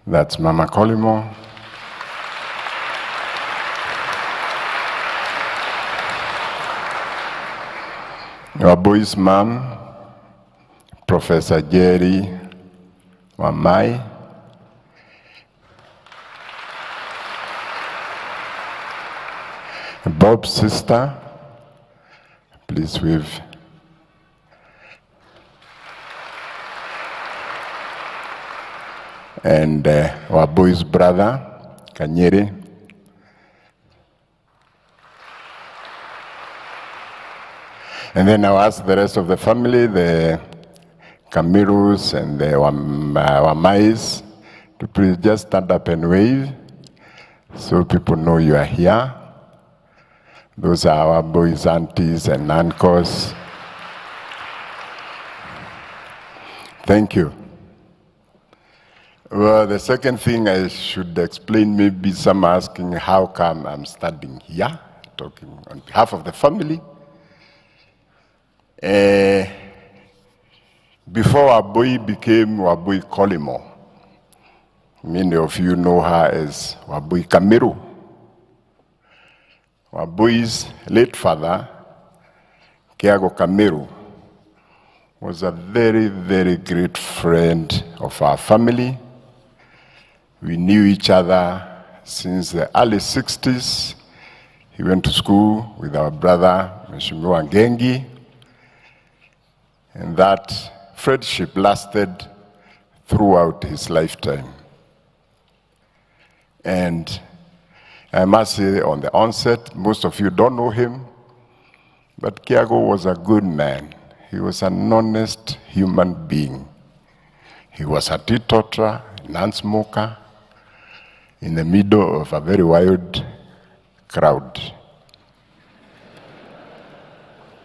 That's Mama Collymore. Our boy's mom, Professor Jerry Wamai. Bob's sister, please wave. And our boy's brother, Kanyere. And then I'll ask the rest of the family, the Kamirus and the Wamais, to please just stand up and wave so people know you are here. Those are our boys, aunties, and uncles. Thank you. Well, the second thing I should explain, maybe some asking how come I'm standing here, talking on behalf of the family. Before Wabui became Wabui Collymore, many of you know her as Wabui Kamiru. Wabui's late father, Kiago Kamiru, was a very, very great friend of our family. We knew each other since the early 60s. He went to school with our brother, Mheshimiwa Ngengi, and that friendship lasted throughout his lifetime. And I must say on the onset, most of you don't know him, but Kiago was a good man. He was an honest human being. He was a teetotaler, non-smoker, in the middle of a very wild crowd.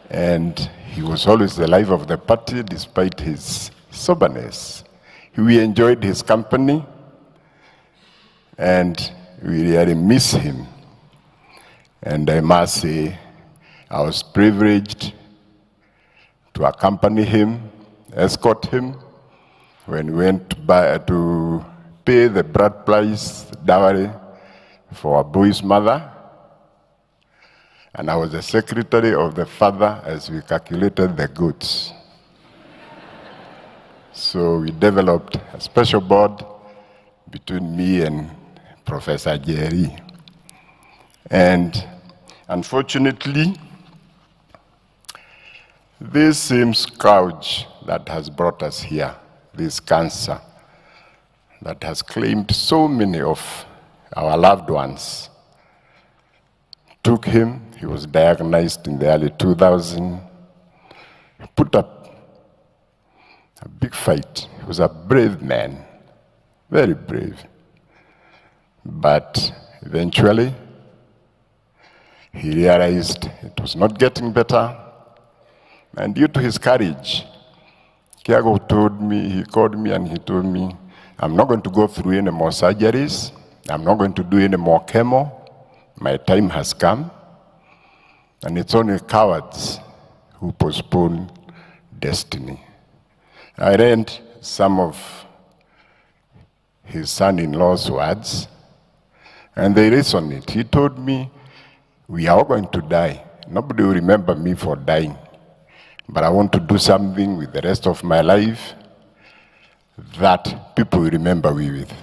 And he was always the life of the party despite his soberness. We enjoyed his company, and we really miss him. And I must say, I was privileged to accompany him, escort him, when we went to pay the bride price dowry for our boy's mother. And I was the secretary of the father as we calculated the goods. So we developed a special bond between me and Professor Jerry. And unfortunately, this same scourge that has brought us here, this cancer that has claimed so many of our loved ones, took him. He was diagnosed in the early 2000s. He put up a big fight. He was a brave man, very brave. But eventually, he realized it was not getting better, and due to his courage, Kiago he called me and he told me, I'm not going to go through any more surgeries, I'm not going to do any more chemo, my time has come, and it's only cowards who postpone destiny. I read some of his son-in-law's words, and they resonate. He told me, we are all going to die. Nobody will remember me for dying. But I want to do something with the rest of my life that people will remember me with.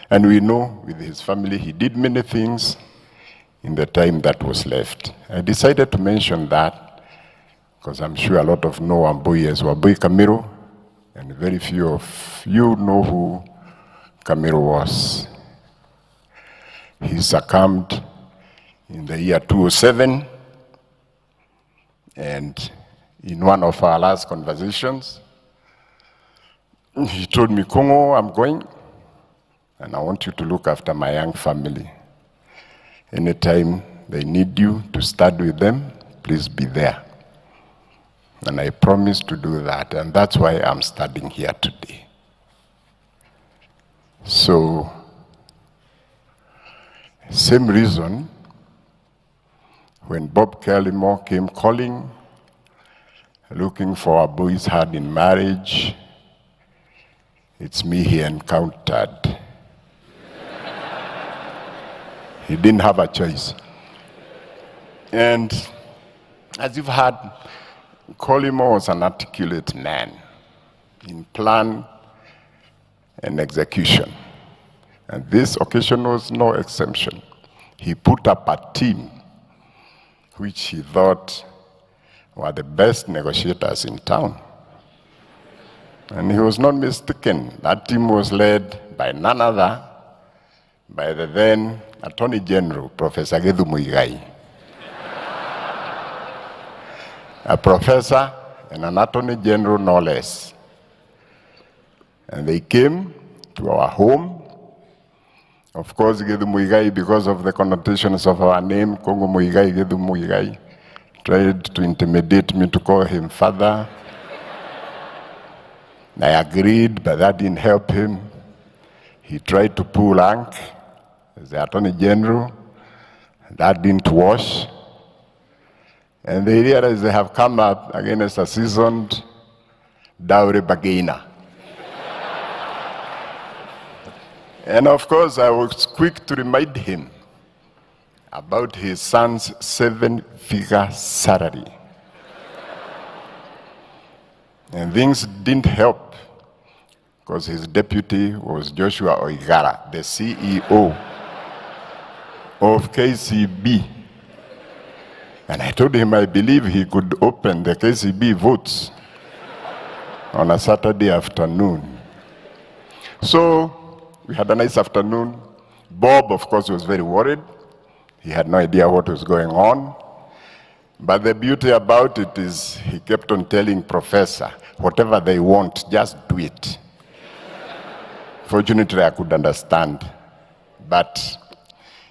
And we know with his family, he did many things in the time that was left. I decided to mention that because I'm sure a lot of know Wambui as Wambui Kamiru, and very few of you know who Kamiru was. He succumbed in the year 2007, and in one of our last conversations, he told me, Kongo, I'm going, and I want you to look after my young family. Anytime they need you to study with them, please be there. And I promised to do that, and that's why I'm studying here today. So, same reason, when Bob Collymore came calling, looking for a boy's hand in marriage, it's me he encountered. He didn't have a choice. And as you've heard, Collymore was an articulate man in plan and execution. And this occasion was no exception. He put up a team which he thought were the best negotiators in town. And he was not mistaken. That team was led by none other by the then Attorney General, Professor Gethu Muigai. A professor and an Attorney General, no less. And they came to our home. Of course, Gethu Muigai, because of the connotations of our name, Kongo Muigai, Gethu Muigai, tried to intimidate me to call him father. I agreed, but that didn't help him. He tried to pull rank as the Attorney General. That didn't wash. And they realized they have come up against a seasoned dowry bargainer. And of course, I was quick to remind him about his son's 7-figure salary. And things didn't help because his deputy was Joshua Oigara, the CEO of KCB. And I told him I believe he could open the KCB votes on a Saturday afternoon. So we had a nice afternoon. Bob, of course, was very worried. He had no idea what was going on. But the beauty about it is he kept on telling Professor, whatever they want, just do it. Fortunately, I could understand. But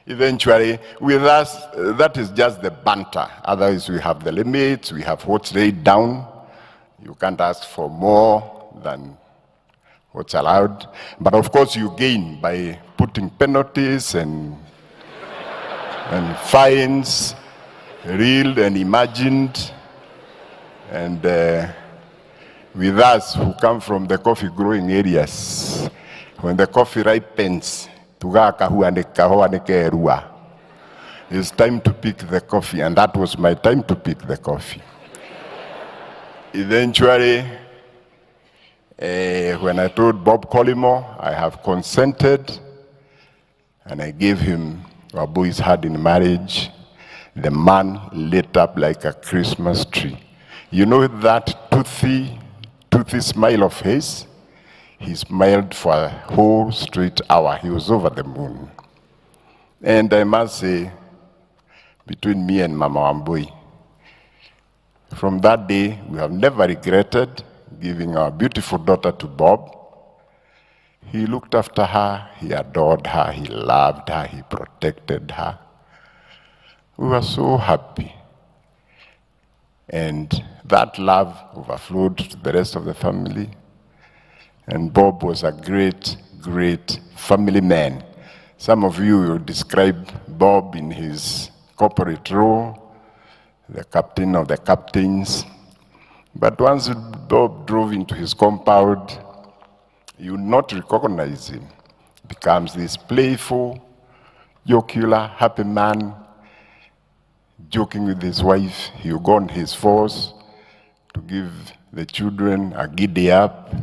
eventually, with us, that is just the banter. Otherwise, we have the limits, we have what's laid down. You can't ask for more than what's allowed. But of course, you gain by putting penalties and fines, real and imagined. And with us who come from the coffee growing areas, when the coffee ripens, it's time to pick the coffee, and that was my time to pick the coffee. Eventually, when I told Bob Collymore, I have consented, and I gave him Wabui's hand in marriage, the man lit up like a Christmas tree. You know that toothy smile of his? He smiled for a whole straight hour. He was over the moon. And I must say, between me and Mama Wambui, from that day, we have never regretted giving our beautiful daughter to Bob. He looked after her, he adored her, he loved her, he protected her. We were so happy. And that love overflowed to the rest of the family. And Bob was a great, great family man. Some of you will describe Bob in his corporate role, the captain of the captains. But once Bob drove into his compound, you would not recognize him. He becomes this playful, jocular, happy man, joking with his wife. He would go on his force to give the children a giddy up.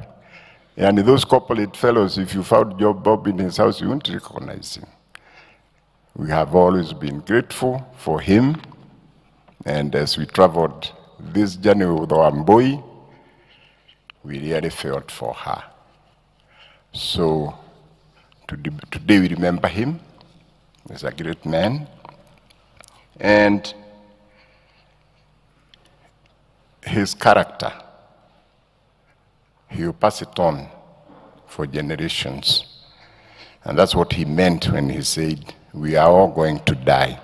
And those corporate fellows, if you found Bob in his house, you wouldn't recognize him. We have always been grateful for him. And as we traveled this journey with our boy, we really felt for her. So today we remember him as a great man. And his character, he will pass it on for generations. And that's what he meant when he said, we are all going to die.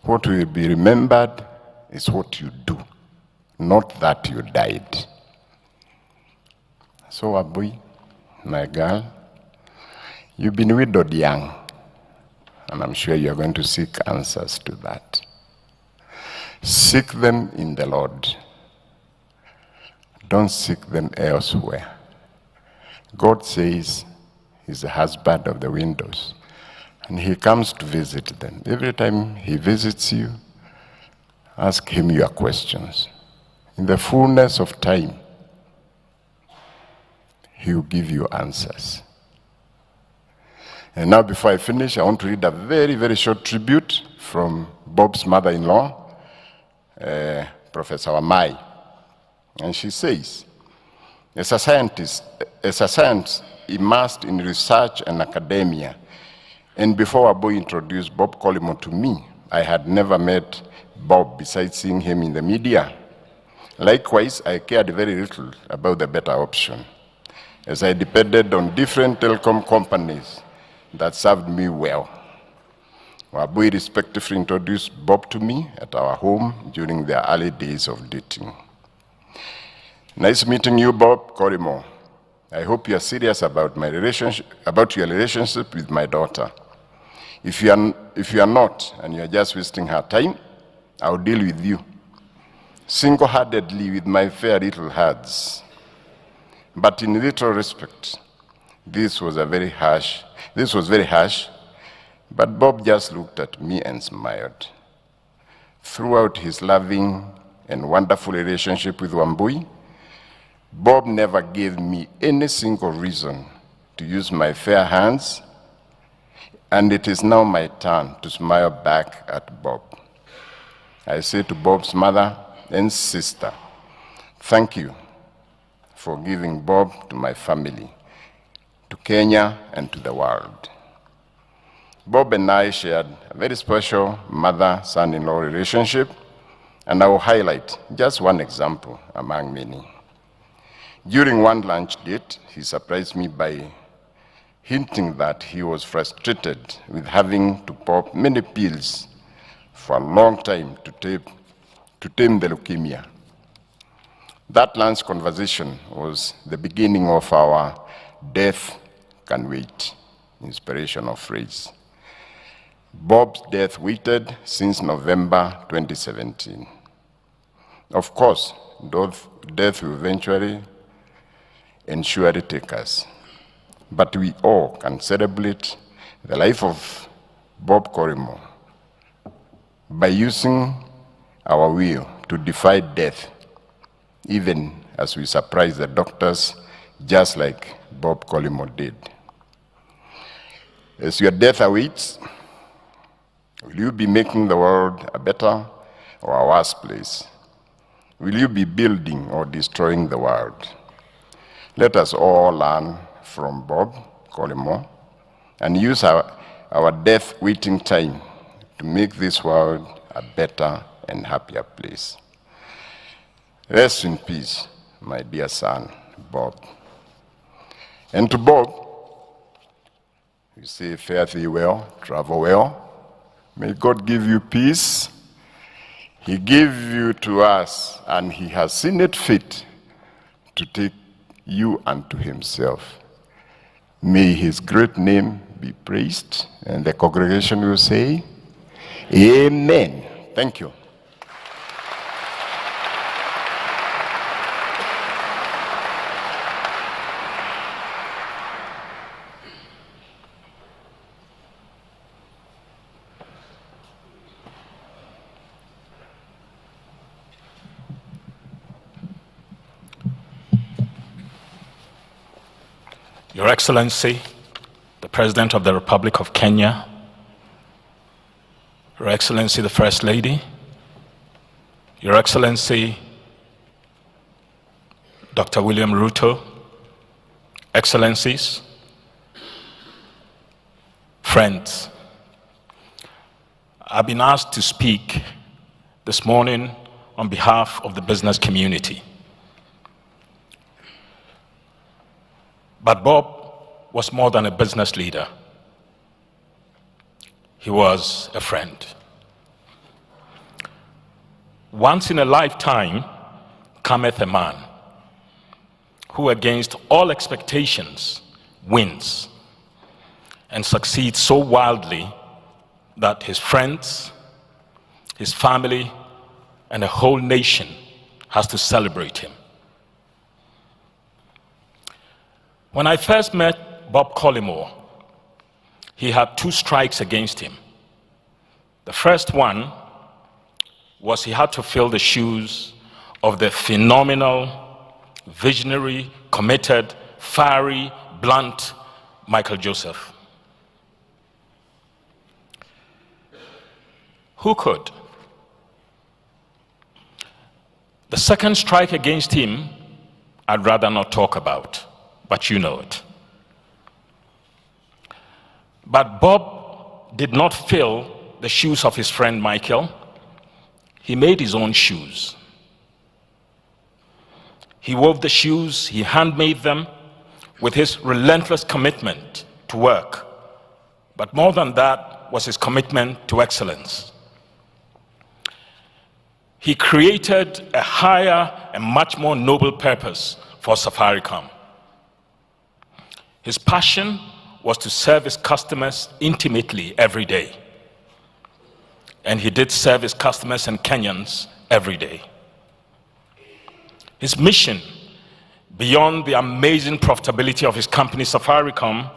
What will be remembered is what you do, not that you died. So, Abui, my girl, you've been widowed young, and I'm sure you're going to seek answers to that. Seek them in the Lord. Don't seek them elsewhere. God says he's the husband of the widows, and he comes to visit them. Every time he visits you, ask him your questions. In the fullness of time, he will give you answers. And now before I finish, I want to read a very, very short tribute from Bob's mother-in-law, Professor Wamai. And she says, as a scientist immersed in research and academia, and before Abui introduced Bob Collymore to me, I had never met Bob besides seeing him in the media. Likewise, I cared very little about the better option, as I depended on different telecom companies that served me well. Abui respectively introduced Bob to me at our home during the early days of dating. Nice meeting you, Bob Collymore. I hope you are serious about your relationship with my daughter. If you are not, and you are just wasting her time, I'll deal with you single-handedly with my fair little hands. But in little respect, this was very harsh, but Bob just looked at me and smiled. Throughout his loving and wonderful relationship with Wambui, Bob never gave me any single reason to use my fair hands, and it is now my turn to smile back at Bob. I say to Bob's mother and sister, thank you for giving Bob to my family, to Kenya, and to the world. Bob and I shared a very special mother-son-in-law relationship, and I will highlight just one example among many. During one lunch date, he surprised me by hinting that he was frustrated with having to pop many pills for a long time to tame the leukemia. That lunch conversation was the beginning of our death can wait inspirational phrase. Bob's death waited since November 2017. Of course, death will eventually and surely take us. But we all can celebrate the life of Bob Collymore by using our will to defy death, even as we surprise the doctors, just like Bob Collymore did. As your death awaits, will you be making the world a better or a worse place? Will you be building or destroying the world? Let us all learn from Bob Collymore and use our death waiting time to make this world a better and happier place. Rest in peace, my dear son, Bob. And to Bob, We say, fare thee well, travel well. May God give you peace. He gave you to us, and he has seen it fit to take you unto himself. May his great name be praised. And the congregation will say, Amen. Thank you. Your Excellency, the President of the Republic of Kenya, Your Excellency, the First Lady, Your Excellency, Dr. William Ruto, Excellencies, friends, I've been asked to speak this morning on behalf of the business community. But Bob was more than a business leader. He was a friend. Once in a lifetime cometh a man who against all expectations wins and succeeds so wildly that his friends, his family, and a whole nation has to celebrate him. When I first met Bob Collymore, he had 2 strikes against him. The first one was he had to fill the shoes of the phenomenal, visionary, committed, fiery, blunt Michael Joseph. Who could? The second strike against him, I'd rather not talk about, but you know it. But Bob did not fill the shoes of his friend Michael. He made his own shoes. He wove the shoes, he handmade them with his relentless commitment to work. But more than that was his commitment to excellence. He created a higher and much more noble purpose for Safaricom. His passion was to serve his customers intimately every day. And he did serve his customers and Kenyans every day. His mission, beyond the amazing profitability of his company Safaricom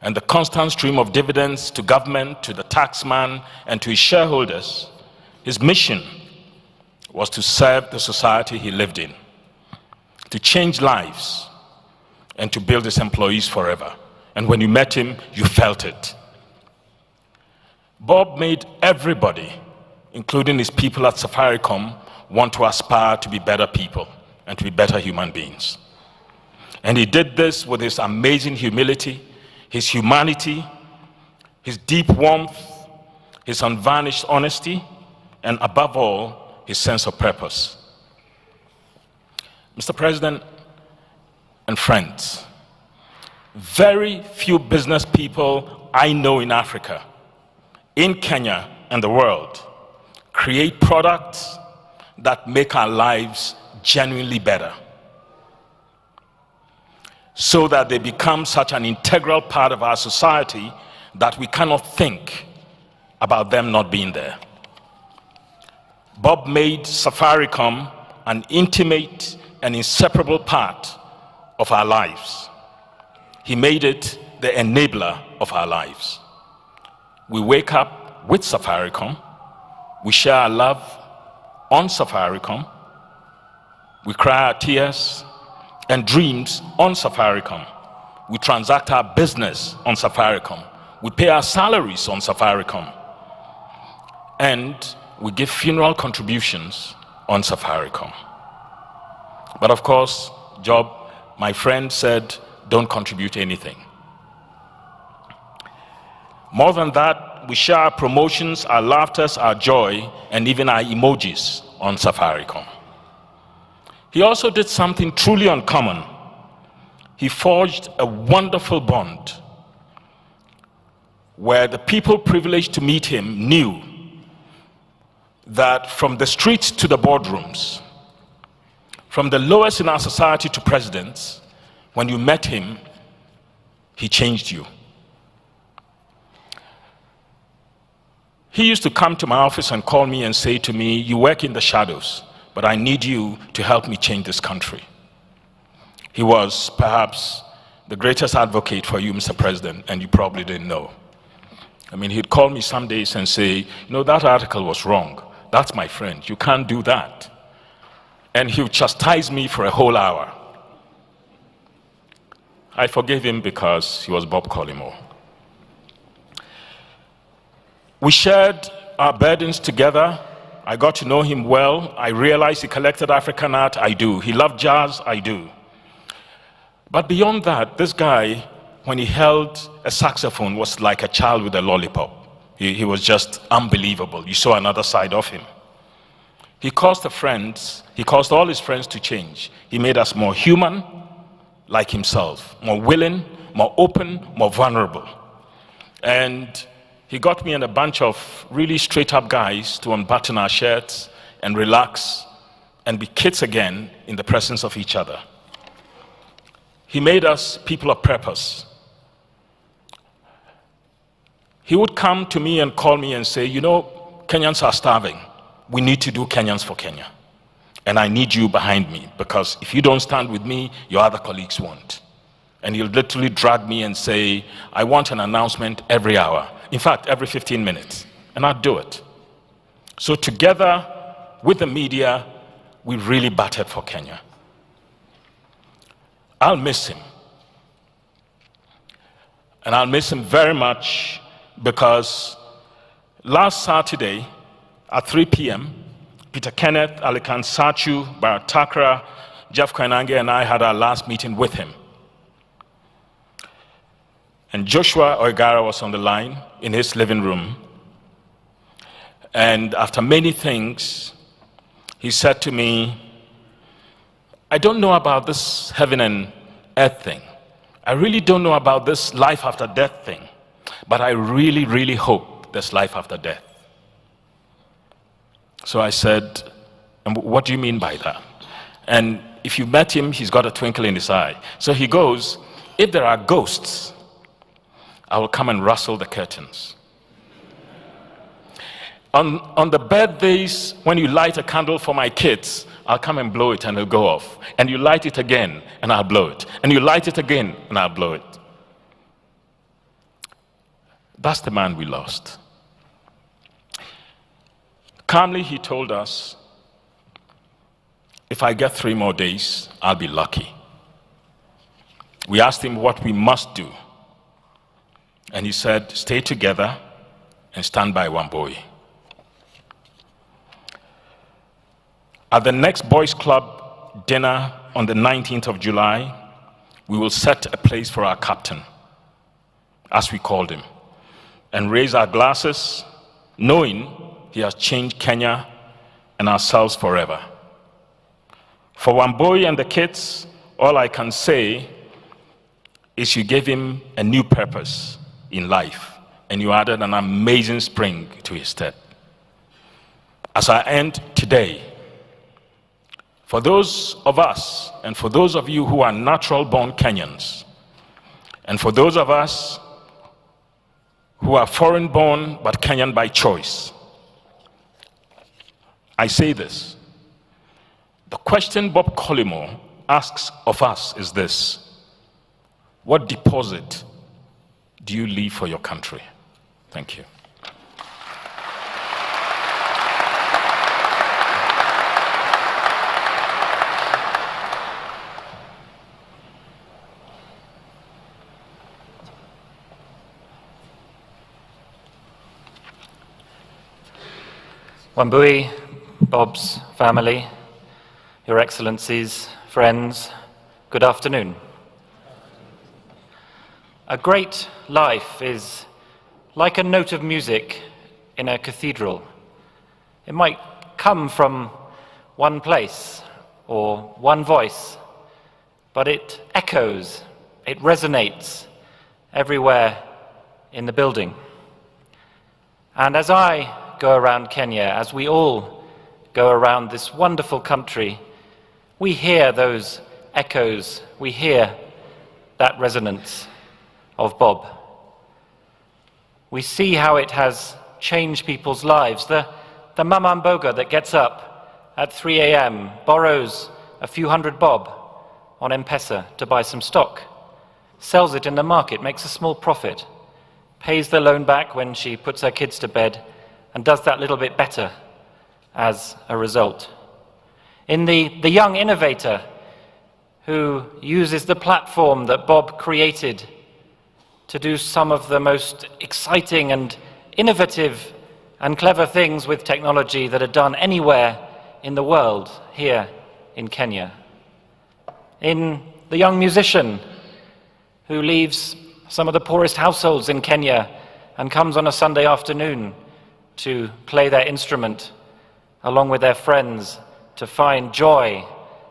and the constant stream of dividends to government, to the taxman, and to his shareholders, his mission was to serve the society he lived in, to change lives, and to build his employees forever. And when you met him, you felt it. Bob made everybody, including his people at Safaricom, want to aspire to be better people and to be better human beings. And he did this with his amazing humility, his humanity, his deep warmth, his unvarnished honesty, and above all, his sense of purpose. Mr. President and friends, very few business people I know in Africa, in Kenya and the world, create products that make our lives genuinely better, so that they become such an integral part of our society that we cannot think about them not being there. Bob made Safaricom an intimate and inseparable part of our lives. He made it the enabler of our lives. We wake up with Safaricom. We share our love on Safaricom. We cry our tears and dreams on Safaricom. We transact our business on Safaricom. We pay our salaries on Safaricom. And we give funeral contributions on Safaricom. But of course, Job, my friend, said, don't contribute anything. More than that, we share our promotions, our laughters, our joy, and even our emojis on Safaricom. He also did something truly uncommon. He forged a wonderful bond where the people privileged to meet him knew that from the streets to the boardrooms, from the lowest in our society to presidents, when you met him, he changed you. He used to come to my office and call me and say to me, "You work in the shadows, but I need you to help me change this country." He was perhaps the greatest advocate for you, Mr. President, and you probably didn't know. I mean, he'd call me some days and say, "You know, that article was wrong. That's my friend. You can't do that." And he would chastise me for a whole hour. I forgave him because he was Bob Collymore. We shared our burdens together. I got to know him well. I realized he collected African art. I do. He loved jazz. I do. But beyond that, this guy, when he held a saxophone, was like a child with a lollipop. He was just unbelievable. You saw another side of him. He caused all his friends to change. He made us more human, like himself, more willing, more open, more vulnerable. And he got me and a bunch of really straight-up guys to unbutton our shirts and relax and be kids again in the presence of each other. He made us people of purpose. He would come to me and call me and say, "You know, Kenyans are starving. We need to do Kenyans for Kenya. And I need you behind me, because if you don't stand with me, your other colleagues won't." And he'll literally drag me and say, "I want an announcement every hour. In fact, every 15 minutes. And I'd do it. So together with the media, we really battled for Kenya. I'll miss him. And I'll miss him very much, because last Saturday at 3 p.m., Peter Kenneth, Alikan Sachu, Barat Takra, Jeff Koinange, and I had our last meeting with him. And Joshua Oigara was on the line in his living room. And after many things, he said to me, "I don't know about this heaven and earth thing. I really don't know about this life after death thing. But I really, really hope there's life after death." So I said, "And what do you mean by that?" And if you met him, he's got a twinkle in his eye. So he goes, "If there are ghosts, I will come and rustle the curtains. On the birthdays, when you light a candle for my kids, I'll come and blow it and it'll go off. And you light it again and I'll blow it. And you light it again and I'll blow it." That's the man we lost. Calmly, he told us, "If I get 3 more days, I'll be lucky." We asked him what we must do. And he said, "Stay together and stand by Wambui." At the next Boys Club dinner on the 19th of July, we will set a place for our captain, as we called him, and raise our glasses, knowing he has changed Kenya and ourselves forever. For Wambui and the kids, all I can say is you gave him a new purpose in life, and you added an amazing spring to his step. As I end today, for those of us and for those of you who are natural-born Kenyans, and for those of us who are foreign-born but Kenyan by choice, I say this: the question Bob Collymore asks of us is this: what deposit do you leave for your country? Thank you. Wambui, Bob's family, Your Excellencies, friends, good afternoon. A great life is like a note of music in a cathedral. It might come from one place or one voice, but it echoes, it resonates everywhere in the building. And as I go around Kenya, as we all go around this wonderful country, we hear those echoes, we hear that resonance of Bob. We see how it has changed people's lives. The mama mboga that gets up at 3 a.m., borrows a few hundred bob on M-Pesa to buy some stock, sells it in the market, makes a small profit, pays the loan back when she puts her kids to bed, and does that little bit better as a result. In the young innovator who uses the platform that Bob created to do some of the most exciting and innovative and clever things with technology that are done anywhere in the world, here in Kenya. In the young musician who leaves some of the poorest households in Kenya and comes on a Sunday afternoon to play their instrument along with their friends to find joy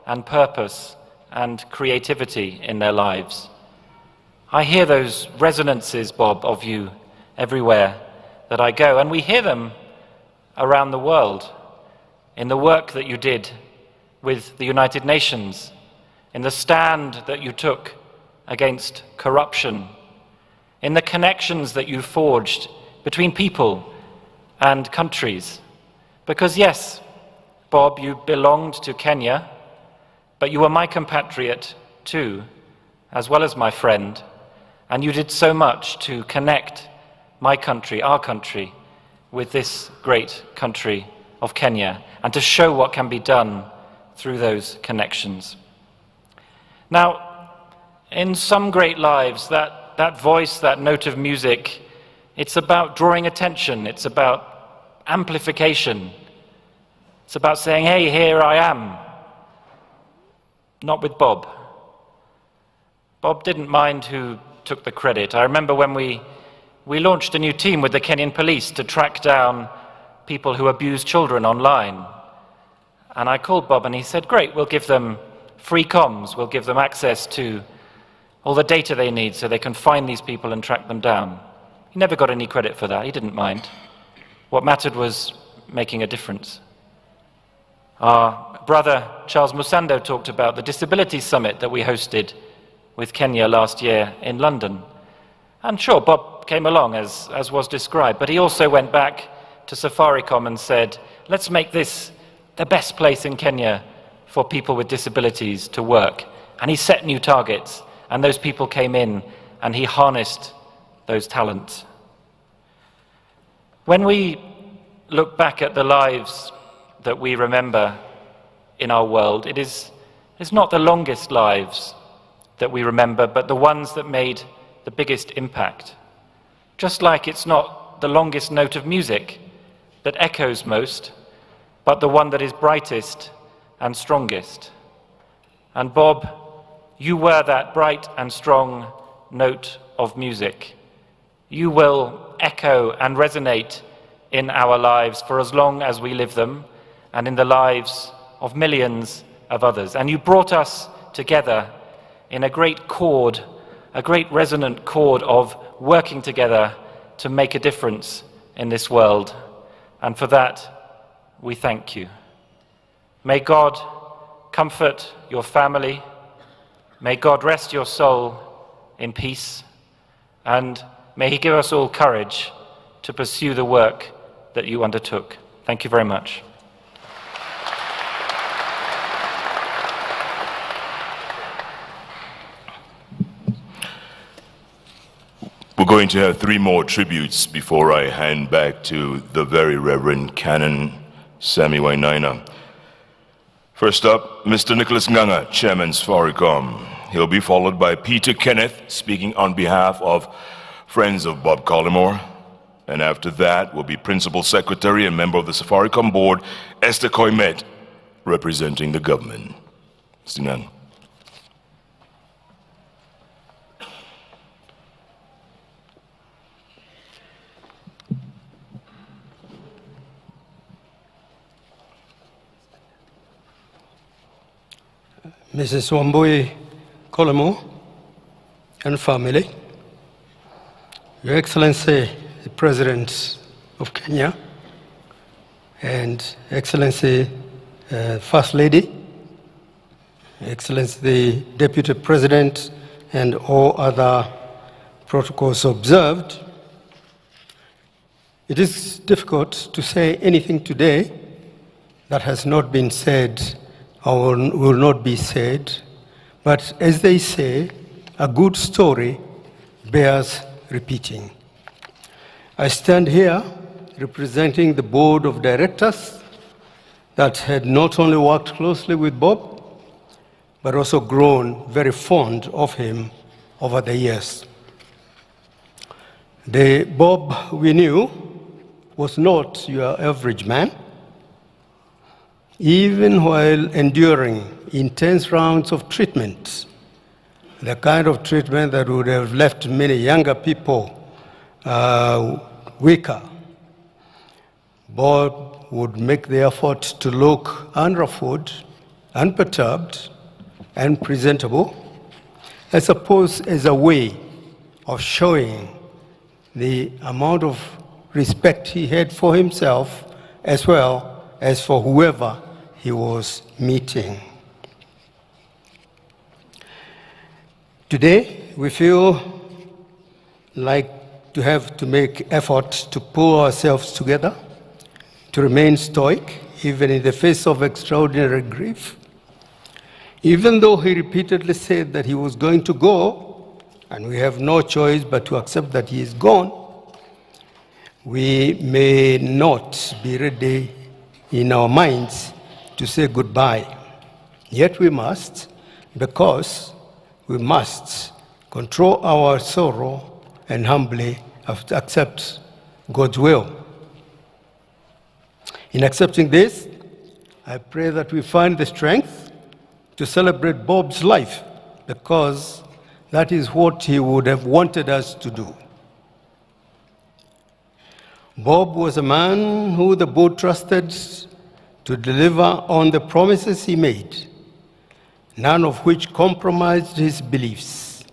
and purpose and creativity in their lives. I hear those resonances, Bob, of you everywhere that I go, and we hear them around the world in the work that you did with the United Nations, in the stand that you took against corruption, in the connections that you forged between people and countries. Because yes, Bob, you belonged to Kenya, but you were my compatriot too, as well as my friend, and you did so much to connect my country, our country, with this great country of Kenya, and to show what can be done through those connections. Now, in some great lives, that voice, that note of music, it's about drawing attention, it's about amplification, it's about saying, hey, here I am. Not with Bob. Bob didn't mind who took the credit. I remember when we launched a new team with the Kenyan police to track down people who abuse children online. And I called Bob and he said, great, we'll give them free comms, we'll give them access to all the data they need so they can find these people and track them down. He never got any credit for that, he didn't mind. What mattered was making a difference. Our brother Charles Musando talked about the Disability Summit that we hosted with Kenya last year in London. And sure, Bob came along as was described, but he also went back to Safaricom and said, let's make this the best place in Kenya for people with disabilities to work. And he set new targets, and those people came in, and he harnessed those talents. When we look back at the lives that we remember in our world, it's not the longest lives that we remember, but the ones that made the biggest impact. Just like it's not the longest note of music that echoes most, but the one that is brightest and strongest. And Bob, you were that bright and strong note of music. You will echo and resonate in our lives for as long as we live them, and in the lives of millions of others. And you brought us together in a great chord, a great resonant chord of working together to make a difference in this world. And for that, we thank you. May God comfort your family. May God rest your soul in peace. And may He give us all courage to pursue the work that you undertook. Thank you very much. We're going to have 3 more tributes before I hand back to the very Reverend Canon Sammy Wainaina. First up, Mr. Nicholas Nganga, Chairman Safaricom. He'll be followed by Peter Kenneth, speaking on behalf of Friends of Bob Collymore. And after that will be Principal Secretary and member of the Safaricom Board, Esther Koimet, representing the government. Mr. Nganga. Mrs. Wambui Collymore and family, Your Excellency, the President of Kenya, and Excellency, First Lady, Excellency, the Deputy President, and all other protocols observed, it is difficult to say anything today that has not been said or will not be said, but as they say, a good story bears repeating. I stand here representing the board of directors that had not only worked closely with Bob, but also grown very fond of him over the years. The Bob we knew was not your average man. Even while enduring intense rounds of treatment, the kind of treatment that would have left many younger people weaker, Bob would make the effort to look unruffled, unperturbed, and presentable, I suppose as a way of showing the amount of respect he had for himself as well as for whoever he was meeting. Today, we feel like to have to make effort to pull ourselves together, to remain stoic, even in the face of extraordinary grief. Even though he repeatedly said that he was going to go, and we have no choice but to accept that he is gone, we may not be ready in our minds to say goodbye. Yet we must, because we must control our sorrow and humbly accept God's will. In accepting this, I pray that we find the strength to celebrate Bob's life, because that is what he would have wanted us to do. Bob was a man who the board trusted to deliver on the promises he made, none of which compromised his beliefs.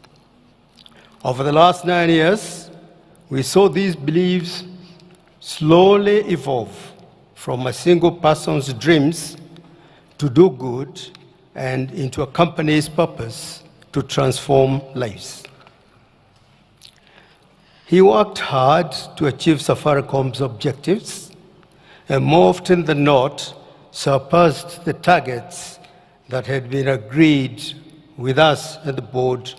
Over the last 9 years, we saw these beliefs slowly evolve from a single person's dreams to do good and into a company's purpose to transform lives. He worked hard to achieve Safaricom's objectives, and more often than not, surpassed the targets that had been agreed with us at the board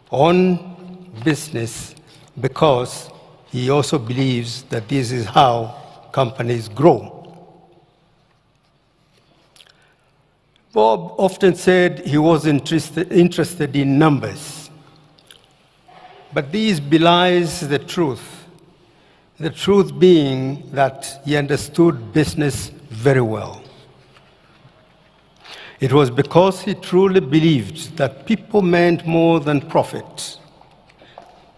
on business, because he also believes that this is how companies grow. Bob often said he was interested in numbers, but this belies the truth being that he understood business very well. It was because he truly believed that people meant more than profit,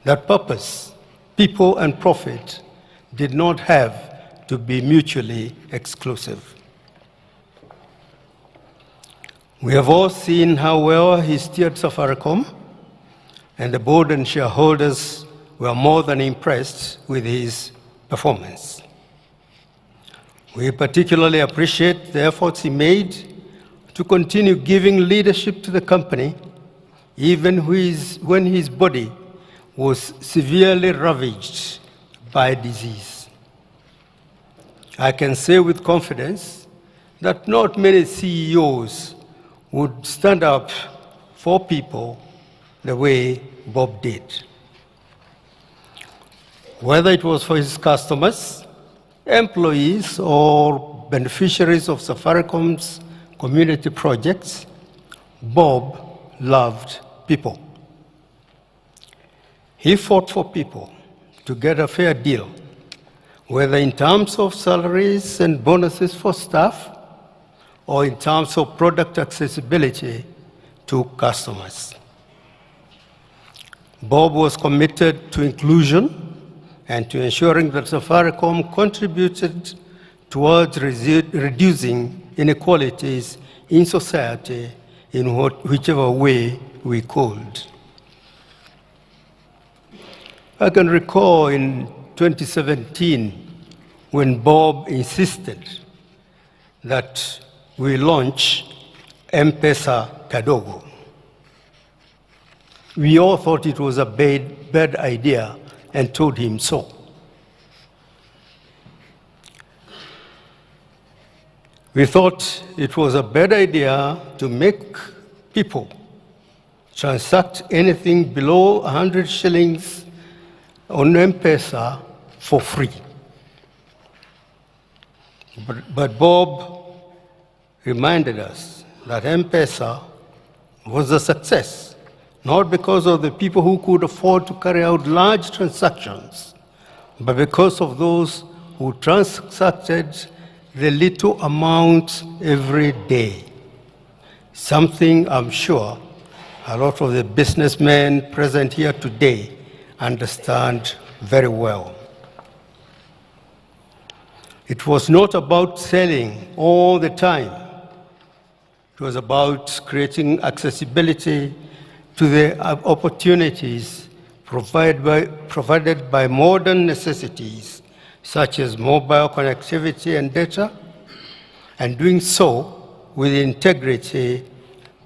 that purpose, people and profit did not have to be mutually exclusive. We have all seen how well he steered Safaricom, and the board and shareholders were more than impressed with his performance. We particularly appreciate the efforts he made to continue giving leadership to the company, even when his body was severely ravaged by disease. I can say with confidence that not many CEOs would stand up for people the way Bob did. Whether it was for his customers, employees, or beneficiaries of Safaricom's community projects, Bob loved people. He fought for people to get a fair deal, whether in terms of salaries and bonuses for staff, or in terms of product accessibility to customers. Bob was committed to inclusion and to ensuring that Safaricom contributed towards reducing inequalities in society in whichever way we could. I can recall in 2017 when Bob insisted that we launch M-Pesa Kadogo. We all thought it was a bad idea and told him so. We thought it was a bad idea to make people transact anything below 100 shillings on M-Pesa for free. But Bob reminded us that M-Pesa was a success, not because of the people who could afford to carry out large transactions, but because of those who transacted the little amount every day. Something I'm sure a lot of the businessmen present here today understand very well. It was not about selling all the time. It was about creating accessibility to the opportunities provided by modern necessities, such as mobile connectivity and data, and doing so with integrity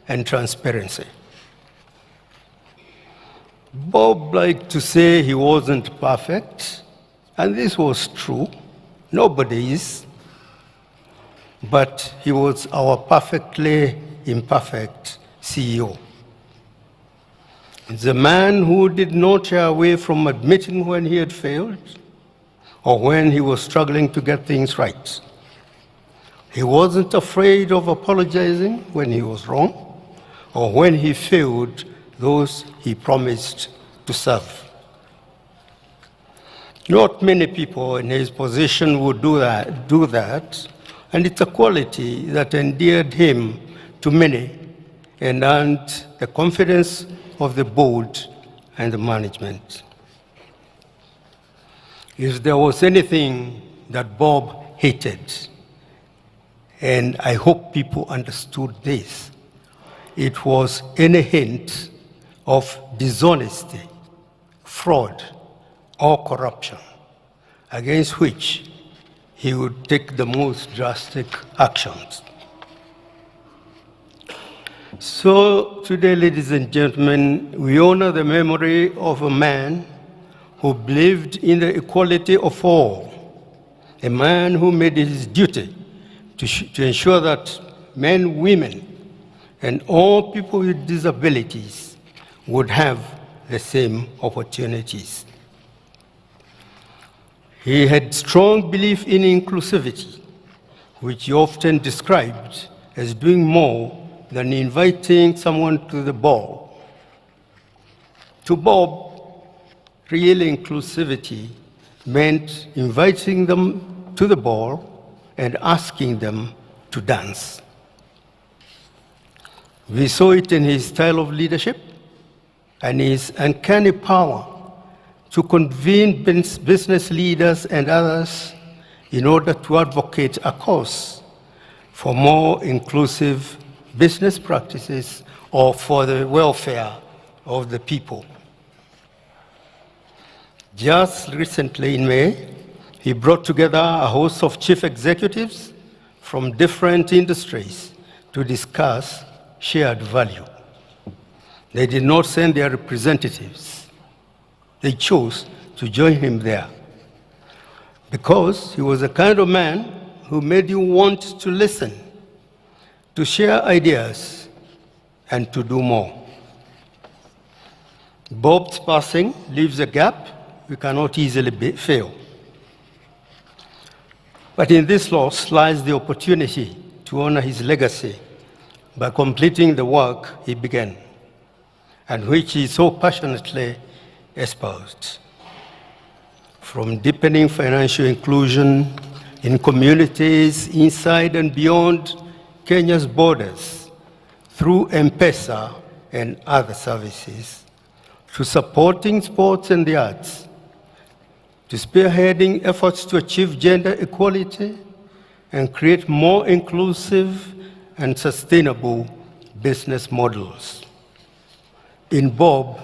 and transparency. Bob liked to say he wasn't perfect, and this was true. Nobody is. But he was our perfectly imperfect CEO. It's a man who did not shy away from admitting when he had failed or when he was struggling to get things right. He wasn't afraid of apologizing when he was wrong or when he failed those he promised to serve. Not many people in his position would do that, and it's a quality that endeared him to many and earned the confidence of the board and the management. If there was anything that Bob hated, and I hope people understood this, it was any hint of dishonesty, fraud, or corruption, against which he would take the most drastic actions. So today, ladies and gentlemen, we honor the memory of a man who believed in the equality of all, a man who made it his duty to ensure that men, women, and all people with disabilities would have the same opportunities. He had strong belief in inclusivity, which he often described as doing more than inviting someone to the ball. To Bob, real inclusivity meant inviting them to the ball and asking them to dance. We saw it in his style of leadership and his uncanny power to convene business leaders and others in order to advocate a cause for more inclusive business practices or for the welfare of the people. Just recently in May, he brought together a host of chief executives from different industries to discuss shared value. They did not send their representatives. They chose to join him there because he was the kind of man who made you want to listen, to share ideas, and to do more. Bob's passing leaves a gap we cannot easily fill. But in this loss lies the opportunity to honor his legacy by completing the work he began, and which he so passionately espoused. From deepening financial inclusion in communities inside and beyond Kenya's borders through M-Pesa and other services, to supporting sports and the arts, to spearheading efforts to achieve gender equality and create more inclusive and sustainable business models. In Bob,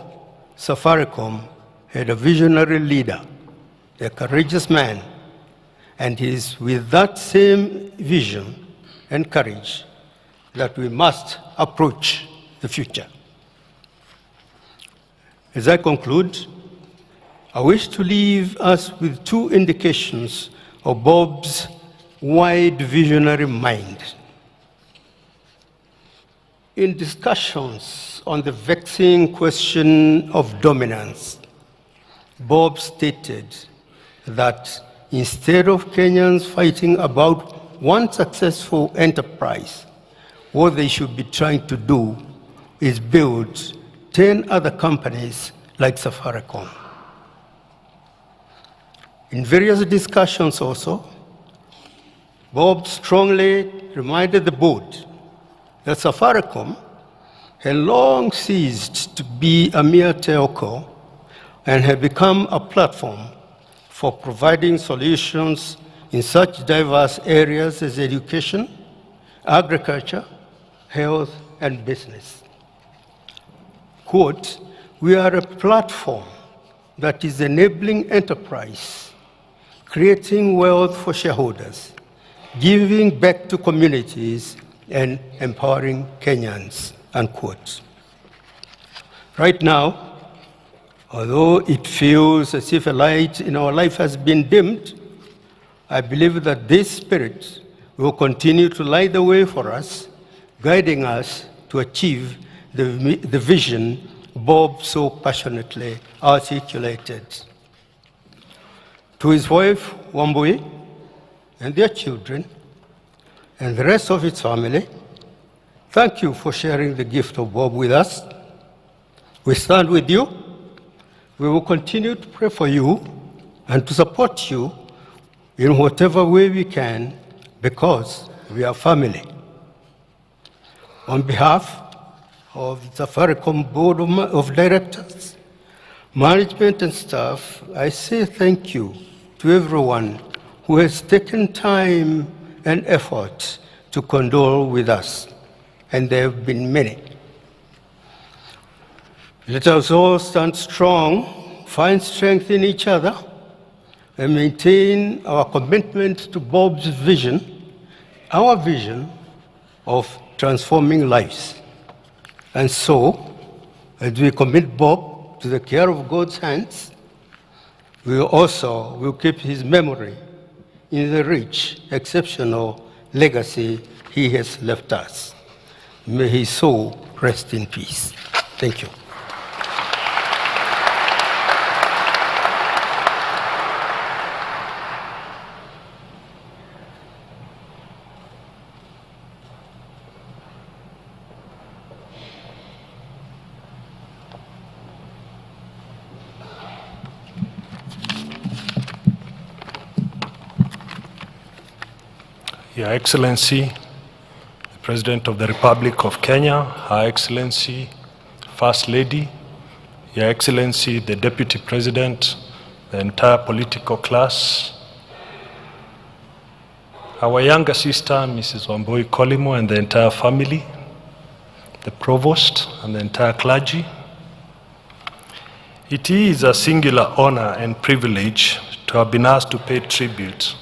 Safaricom had a visionary leader, a courageous man, and it is with that same vision and courage that we must approach the future. As I conclude, I wish to leave us with two indications of Bob's wide visionary mind. In discussions on the vexing question of dominance, Bob stated that instead of Kenyans fighting about one successful enterprise, what they should be trying to do is build 10 other companies like Safaricom. In various discussions also, Bob strongly reminded the board that Safaricom had long ceased to be a mere telco and had become a platform for providing solutions in such diverse areas as education, agriculture, health, and business. Quote, "We are a platform that is enabling enterprise, creating wealth for shareholders, giving back to communities, and empowering Kenyans," unquote. Right now, although it feels as if a light in our life has been dimmed, I believe that this spirit will continue to light the way for us, guiding us to achieve the vision Bob so passionately articulated. To his wife, Wambui, and their children, and the rest of his family, thank you for sharing the gift of Bob with us. We stand with you. We will continue to pray for you and to support you in whatever way we can, because we are family. On behalf of the Safaricom Board of Directors, management and staff, I say thank you to everyone who has taken time and effort to condole with us, and there have been many. Let us all stand strong, find strength in each other, and maintain our commitment to Bob's vision, our vision of transforming lives. And so, as we commit Bob to the care of God's hands, we also will keep his memory in the rich, exceptional legacy he has left us. May his soul rest in peace. Thank you. Your Excellency, the President of the Republic of Kenya, Her Excellency, First Lady, Your Excellency, the Deputy President, the entire political class, our younger sister, Mrs. Wambui Collymore, and the entire family, the Provost, and the entire clergy. It is a singular honor and privilege to have been asked to pay tribute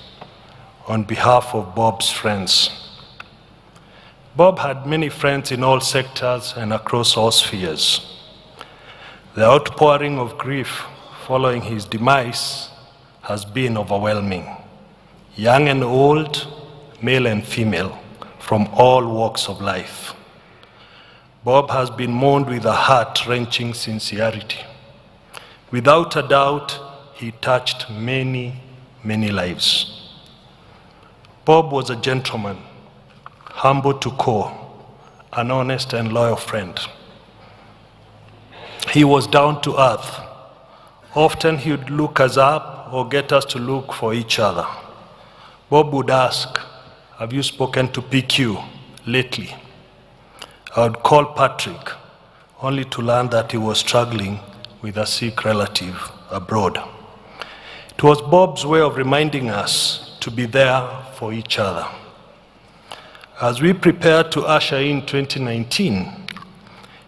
on behalf of Bob's friends. Bob had many friends in all sectors and across all spheres. The outpouring of grief following his demise has been overwhelming. Young and old, male and female, from all walks of life. Bob has been mourned with a heart-wrenching sincerity. Without a doubt, he touched many, many lives. Bob was a gentleman, humble to core, an honest and loyal friend. He was down to earth. Often he would look us up or get us to look for each other. Bob would ask, "Have you spoken to PQ lately?" I would call Patrick, only to learn that he was struggling with a sick relative abroad. It was Bob's way of reminding us to be there for each other. As we prepared to usher in 2019,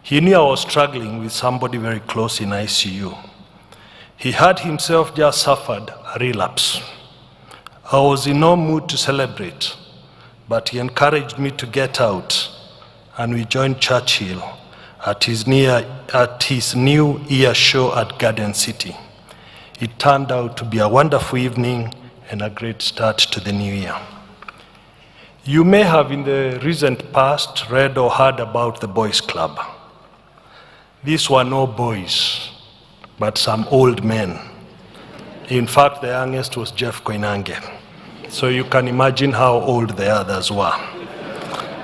he knew I was struggling with somebody very close in ICU. He had himself just suffered a relapse. I was in no mood to celebrate, but he encouraged me to get out, and we joined Churchill at his New Year show at Garden City. It turned out to be a wonderful evening and a great start to the new year. You may have in the recent past read or heard about the Boys Club. These were no boys, but some old men. In fact, the youngest was Jeff Koinange. So you can imagine how old the others were.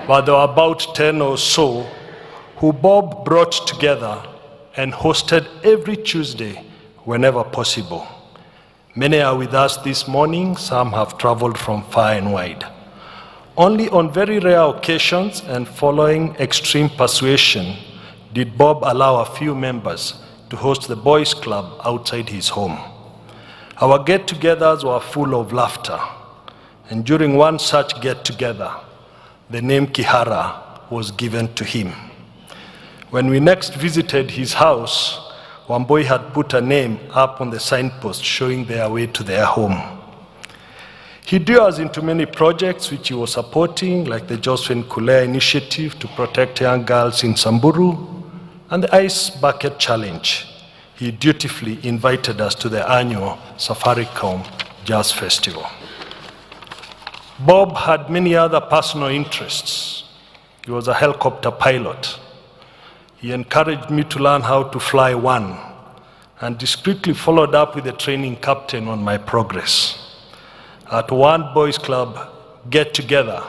But there were about 10 or so who Bob brought together and hosted every Tuesday whenever possible. Many are with us this morning, some have traveled from far and wide. Only on very rare occasions and following extreme persuasion did Bob allow a few members to host the Boys Club outside his home. Our get-togethers were full of laughter, and during one such get-together, the name Kihara was given to him. When we next visited his house, Wambui had put a name up on the signpost showing their way to their home. He drew us into many projects which he was supporting, like the Josephine Kulea initiative to protect young girls in Samburu and the Ice Bucket Challenge. He dutifully invited us to the annual Safaricom Jazz Festival. Bob had many other personal interests. He was a helicopter pilot. He encouraged me to learn how to fly one and discreetly followed up with a training captain on my progress. At one Boys Club get-together,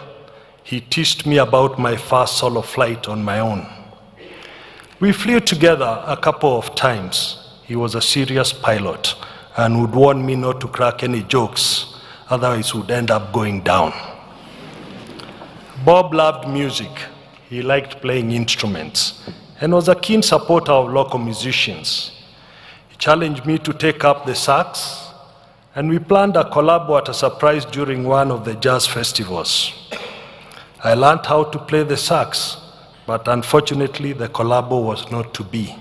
he teased me about my first solo flight on my own. We flew together a couple of times. He was a serious pilot and would warn me not to crack any jokes, otherwise would end up going down. Bob loved music. He liked playing instruments and was a keen supporter of local musicians. He challenged me to take up the sax, and we planned a collabo at a surprise during one of the jazz festivals. I learned how to play the sax, but unfortunately the collabo was not to be.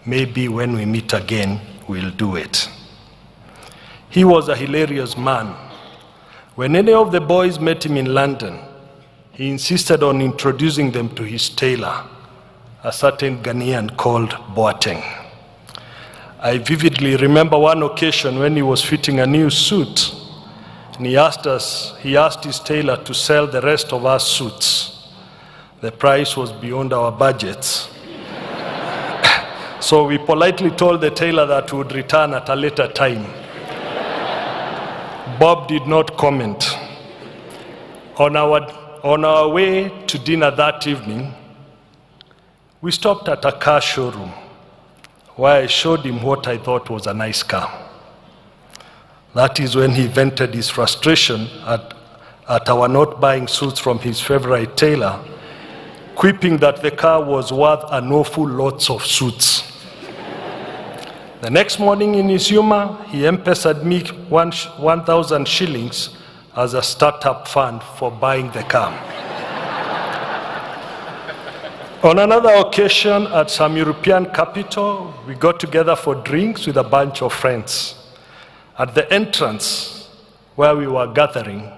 Maybe when we meet again, we'll do it. He was a hilarious man. When any of the boys met him in London, he insisted on introducing them to his tailor, a certain Ghanaian called Boateng. I vividly remember one occasion when he was fitting a new suit, and he asked his tailor to sell the rest of our suits. The price was beyond our budgets. So we politely told the tailor that we would return at a later time. Bob did not comment. On our way to dinner that evening, we stopped at a car showroom where I showed him what I thought was a nice car. That is when he vented his frustration at our not buying suits from his favorite tailor, quipping that the car was worth an awful lot of suits. The next morning in his humor, he M-Pesa'd me 1,000 shillings as a startup fund for buying the car. On another occasion at some European capital, we got together for drinks with a bunch of friends. At the entrance where we were gathering,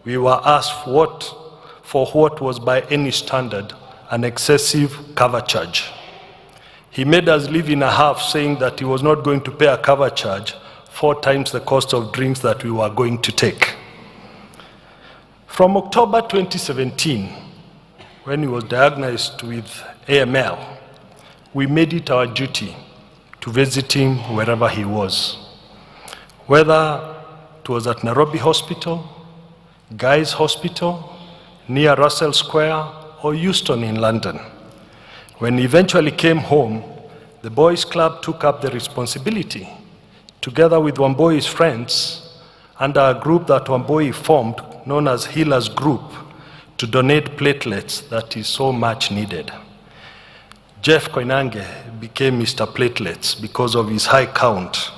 we were asked for what was by any standard an excessive cover charge. He made us live in a half, saying that he was not going to pay a cover charge 4 times the cost of drinks that we were going to take. From October 2017, when he was diagnosed with AML, we made it our duty to visit him wherever he was. Whether it was at Nairobi Hospital, Guy's Hospital, near Russell Square, or Euston in London. When he eventually came home, the Boys Club took up the responsibility, together with Wamboi's friends, under a group that Wamboi formed, known as Healers Group, to donate platelets that is so much needed. Jeff Koinange became Mr. Platelets because of his high count,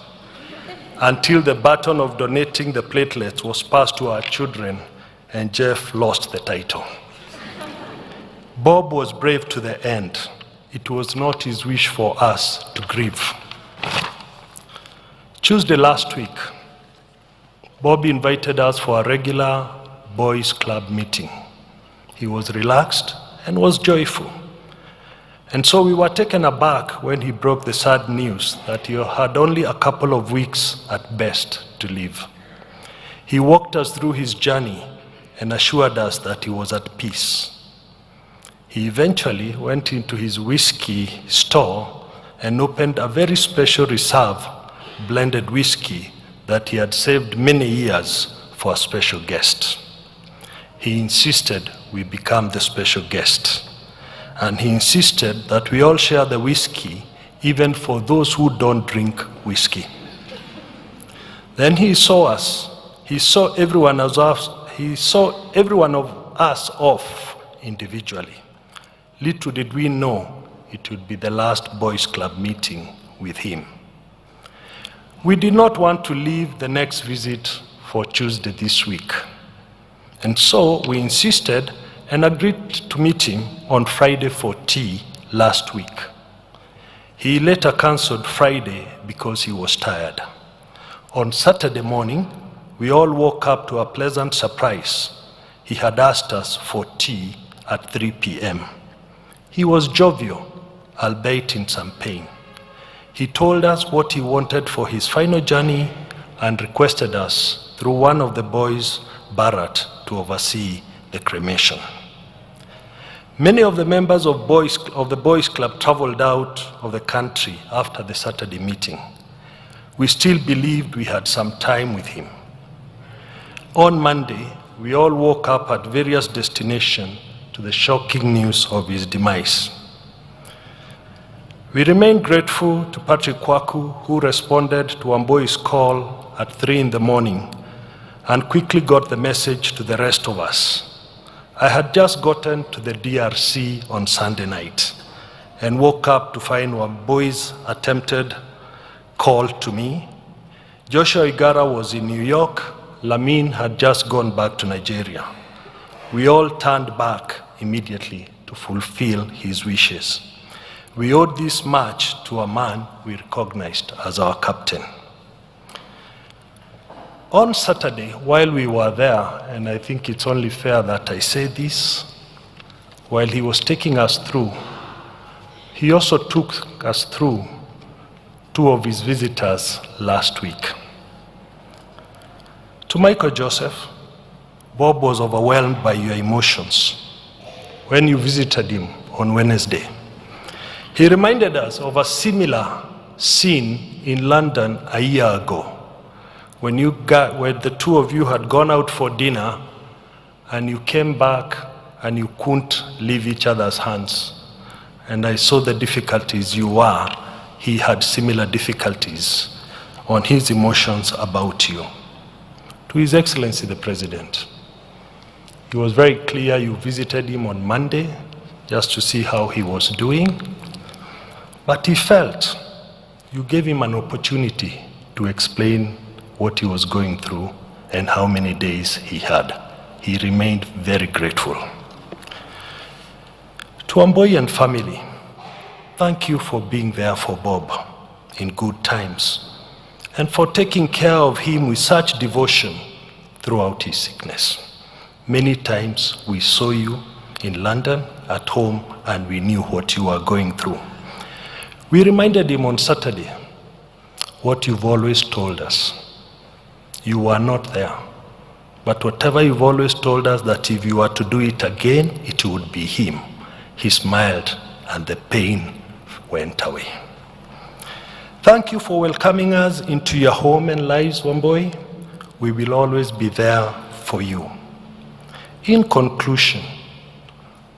until the baton of donating the platelets was passed to our children, and Jeff lost the title. Bob was brave to the end. It was not his wish for us to grieve. Tuesday last week, Bob invited us for a regular boys' club meeting. He was relaxed and was joyful. And so we were taken aback when he broke the sad news that he had only a couple of weeks at best to live. He walked us through his journey and assured us that he was at peace. He eventually went into his whiskey store and opened a very special reserve blended whiskey that he had saved many years for a special guest. He insisted we become the special guest. And he insisted that we all share the whiskey, even for those who don't drink whiskey. Then he saw us. He saw every one of us off individually. Little did we know it would be the last boys' club meeting with him. We did not want to leave the next visit for Tuesday this week. And so we insisted and agreed to meet him on Friday for tea last week. He later cancelled Friday because he was tired. On Saturday morning, we all woke up to a pleasant surprise. He had asked us for tea at 3 p.m. He was jovial, albeit in some pain. He told us what he wanted for his final journey and requested us, through one of the boys, Bharat, to oversee the cremation. Many of the members of the Boys Club traveled out of the country after the Saturday meeting. We still believed we had some time with him. On Monday, we all woke up at various destinations to the shocking news of his demise. We remain grateful to Patrick Kwaku, who responded to Wamboi's call at 3 in the morning and quickly got the message to the rest of us. I had just gotten to the DRC on Sunday night and woke up to find Wamboi's attempted call to me. Joshua Igara was in New York. Lamin had just gone back to Nigeria. We all turned back immediately to fulfill his wishes. We owed this much to a man we recognized as our captain. On Saturday, while we were there, and I think it's only fair that I say this, while he was taking us through, he also took us through two of his visitors last week. To Michael Joseph, Bob was overwhelmed by your emotions when you visited him on Wednesday. He reminded us of a similar scene in London a year ago when the two of you had gone out for dinner and you came back and you couldn't leave each other's hands. And I saw the difficulties you were. He had similar difficulties on his emotions about you. To His Excellency the President, he was very clear you visited him on Monday just to see how he was doing. But he felt you gave him an opportunity to explain what he was going through and how many days he had. He remained very grateful. To Wamboi and family, thank you for being there for Bob in good times and for taking care of him with such devotion throughout his sickness. Many times we saw you in London, at home, and we knew what you were going through. We reminded him on Saturday what you've always told us. You were not there, but whatever you've always told us, that if you were to do it again, it would be him. He smiled and the pain went away. Thank you for welcoming us into your home and lives, Wamboi. We will always be there for you. In conclusion,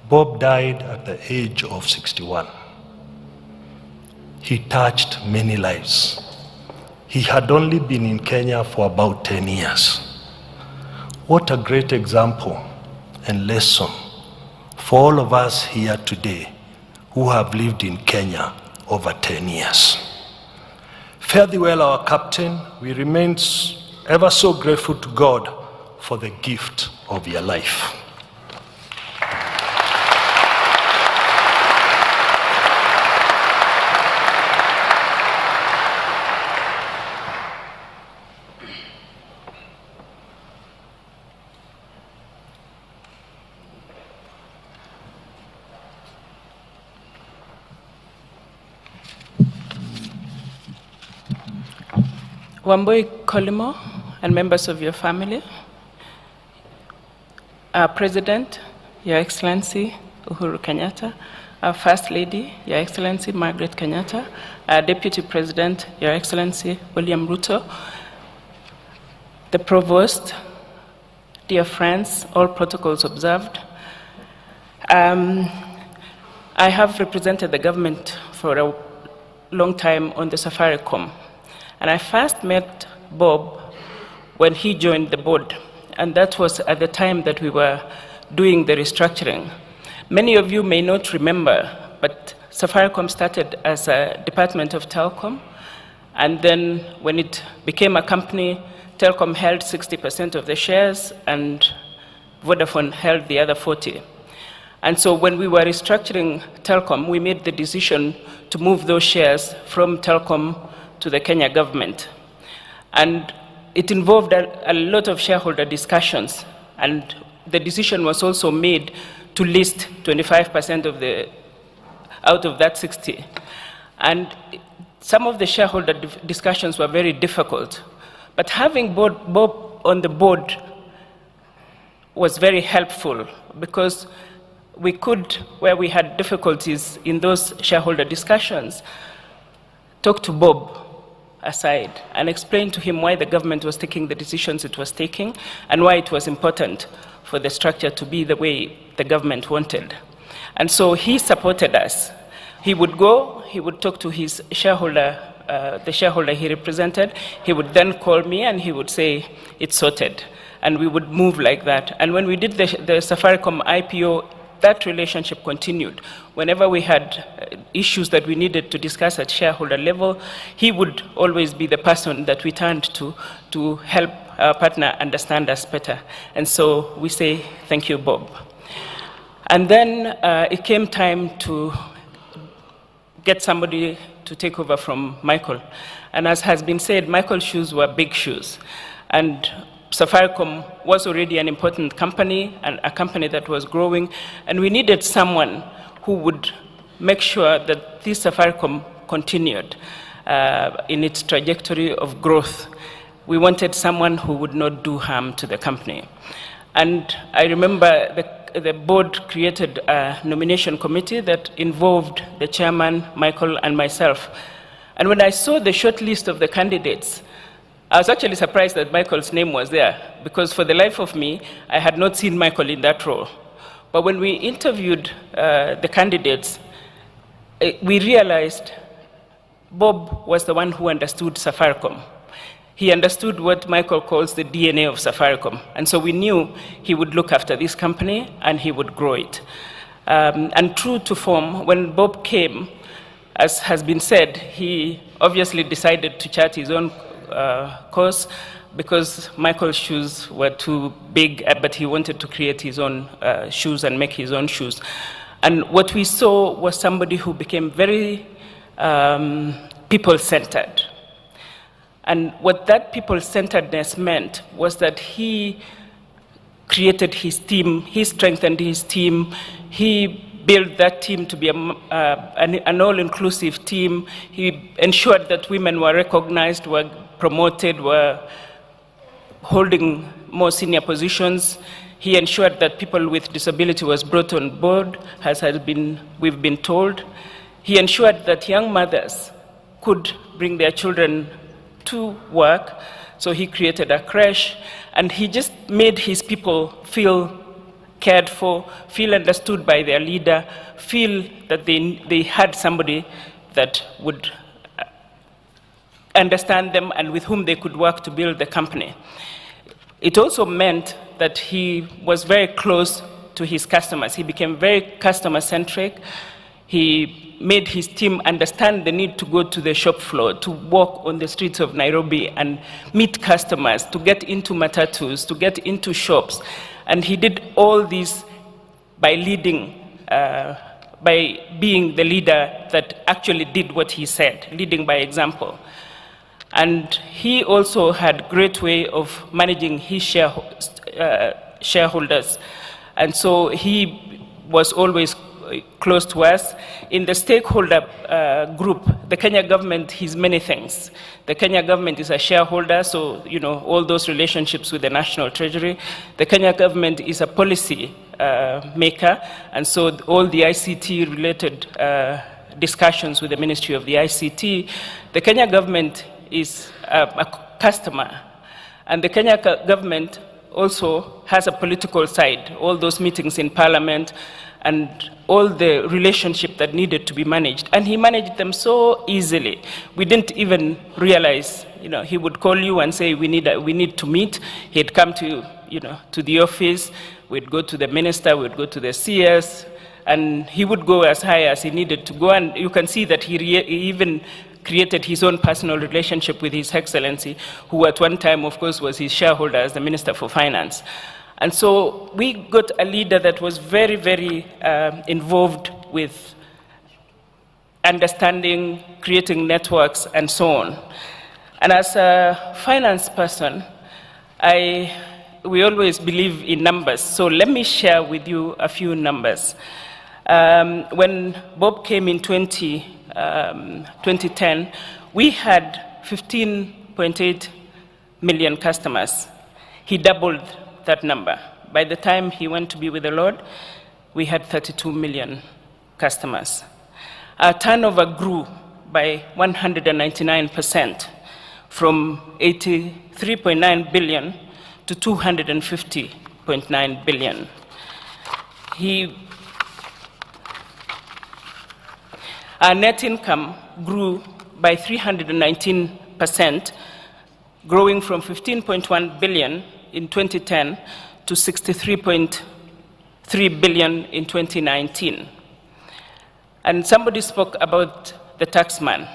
Bob died at the age of 61. He touched many lives. He had only been in Kenya for about 10 years. What a great example and lesson for all of us here today who have lived in Kenya over 10 years. Fare thee well, our captain. We remain ever so grateful to God for the gift of your life. Wambui Collymore and members of your family, our President, Your Excellency Uhuru Kenyatta, our First Lady, Your Excellency Margaret Kenyatta, our Deputy President, Your Excellency William Ruto, the Provost, dear friends, all protocols observed. I have represented the government for a long time on the Safaricom, and I first met Bob when he joined the board, and that was at the time that we were doing the restructuring. Many of you may not remember, but Safaricom started as a department of Telcom, and then when it became a company, Telcom held 60% of the shares and Vodafone held the other 40%. And so when we were restructuring Telcom, we made the decision to move those shares from Telcom to the Kenya government. And it involved a lot of shareholder discussions, and the decision was also made to list 25% out of that 60. And some of the shareholder discussions were very difficult, but having Bob on the board was very helpful, because we could, where we had difficulties in those shareholder discussions, talk to Bob aside and explain to him why the government was taking the decisions it was taking and why it was important for the structure to be the way the government wanted. And so he supported us. He would go, he would talk to his shareholder, the shareholder he represented. He would then call me and he would say, it's sorted. And we would move like that. And when we did the Safaricom IPO, that relationship continued. Whenever we had issues that we needed to discuss at shareholder level, he would always be the person that we turned to help our partner understand us better. And so we say, thank you, Bob. And then it came time to get somebody to take over from Michael. And as has been said, Michael's shoes were big shoes. And Safaricom was already an important company, and a company that was growing, and we needed someone who would make sure that this Safaricom continued in its trajectory of growth. We wanted someone who would not do harm to the company. And I remember the board created a nomination committee that involved the chairman, Michael, and myself. And when I saw the short list of the candidates, I was actually surprised that Michael's name was there, because for the life of me, I had not seen Michael in that role. But when we interviewed the candidates, we realized Bob was the one who understood Safaricom. He understood what Michael calls the DNA of Safaricom. And so we knew he would look after this company and he would grow it. And true to form, when Bob came, as has been said, he obviously decided to chart his own course, because Michael's shoes were too big, but he wanted to create his own shoes and make his own shoes. And what we saw was somebody who became very people-centered. And what that people-centeredness meant was that he created his team, he strengthened his team, he built that team to be an all-inclusive team. He ensured that women were recognized, were promoted, were holding more senior positions. He ensured that people with disability was brought on board, as we've been told. He ensured that young mothers could bring their children to work, so he created a creche, and he just made his people feel cared for, feel understood by their leader, feel that they had somebody that would understand them and with whom they could work to build the company. It also meant that he was very close to his customers. He became very customer-centric. He made his team understand the need to go to the shop floor, to walk on the streets of Nairobi and meet customers, to get into matatus, to get into shops. And he did all this by leading, by being the leader that actually did what he said, leading by example. And he also had a great way of managing his shareholders. And so he was always close to us. In the stakeholder group, the Kenya government is many things. The Kenya government is a shareholder, so all those relationships with the National Treasury. The Kenya government is a policy maker, and so all the ICT-related discussions with the Ministry of the ICT. The Kenya government is a customer, and the Kenya government also has a political side, all those meetings in Parliament and all the relationship that needed to be managed. And he managed them so easily. We didn't even realize, he would call you and say, we need to meet. He'd come to, to the office. We'd go to the minister, we'd go to the CS, and he would go as high as he needed to go. And you can see that he even created his own personal relationship with His Excellency, who at one time, of course, was his shareholder as the Minister for Finance. And so we got a leader that was very, very involved with understanding, creating networks, and so on. And as a finance person, we always believe in numbers. So let me share with you a few numbers. When Bob came in 2010, we had 15.8 million customers. He doubled that number. By the time he went to be with the Lord, we had 32 million customers. Our turnover grew by 199%, from 83.9 billion to 250.9 billion. Our net income grew by 319%, growing from 15.1 billion in 2010 to 63.3 billion in 2019. And somebody spoke about the taxman.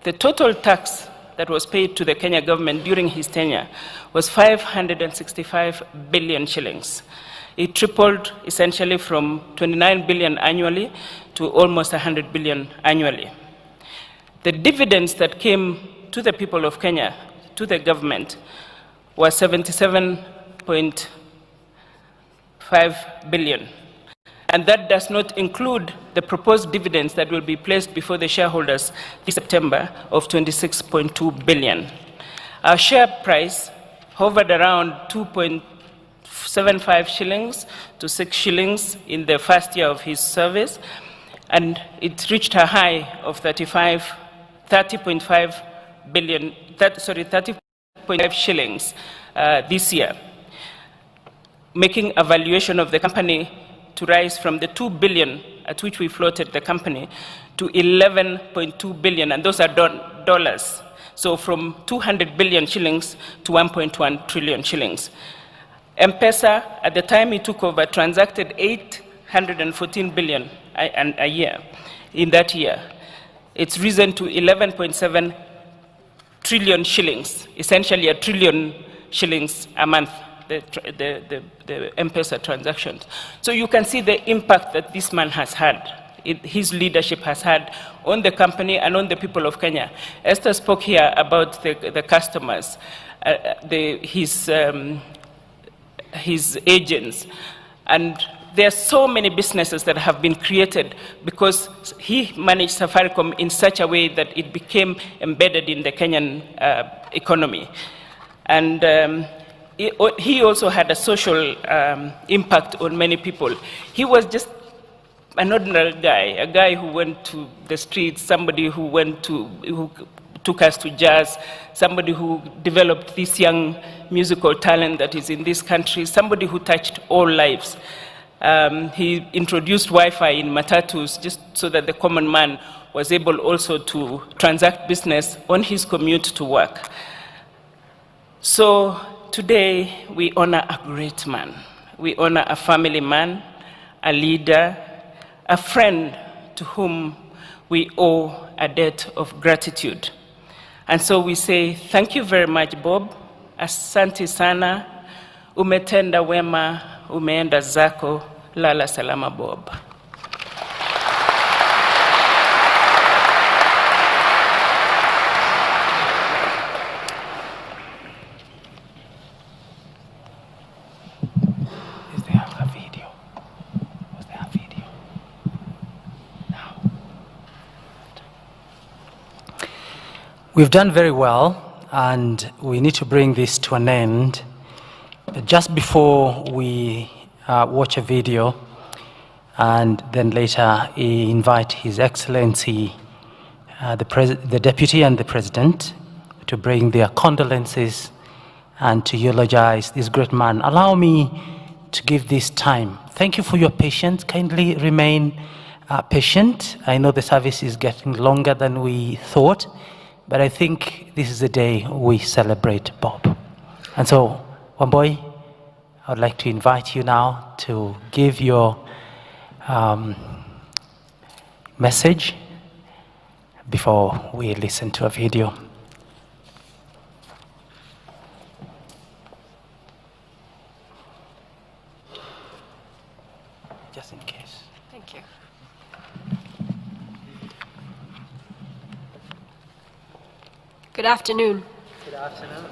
The total tax that was paid to the Kenya government during his tenure was 565 billion shillings. It tripled essentially from 29 billion annually to almost 100 billion annually. The dividends that came to the people of Kenya, to the government, was 77.5 billion. And that does not include the proposed dividends that will be placed before the shareholders this September of 26.2 billion. Our share price hovered around 2.75 shillings to 6 shillings in the first year of his service, and it reached a high of 30.5 shillings this year, making a valuation of the company to rise from the 2 billion at which we floated the company to 11.2 billion, and those are dollars. So from 200 billion shillings to 1.1 trillion shillings. M-Pesa, at the time he took over, transacted 814 billion a year in that year. It's risen to 11.7 trillion shillings, essentially $1 trillion shillings a month, the M-Pesa transactions. So you can see the impact that this man has had, his leadership has had on the company and on the people of Kenya. Esther spoke here about the customers, his agents, and there are so many businesses that have been created because he managed Safaricom in such a way that it became embedded in the Kenyan economy. And he also had a social impact on many people. He was just an ordinary guy, a guy who went to the streets, somebody who took us to jazz, somebody who developed this young musical talent that is in this country, somebody who touched all lives. He introduced Wi-Fi in matatus just so that the common man was able also to transact business on his commute to work. So today we honor a great man. We honor a family man, a leader, a friend to whom we owe a debt of gratitude. And so we say, thank you very much, Bob. Asante sana, umetenda wema, umeenda zako, lala salama, Bob. Is there a video? Was there a video? We've done very well, and we need to bring this to an end. But just before we watch a video, and then later invite His Excellency, the Deputy and the President, to bring their condolences and to eulogize this great man, allow me to give this time. Thank you for your patience. Kindly remain patient. I know the service is getting longer than we thought, but I think this is the day we celebrate Bob. And so, Wamboi, I would like to invite you now to give your message before we listen to a video. Just in case. Thank you. Good afternoon. Good afternoon.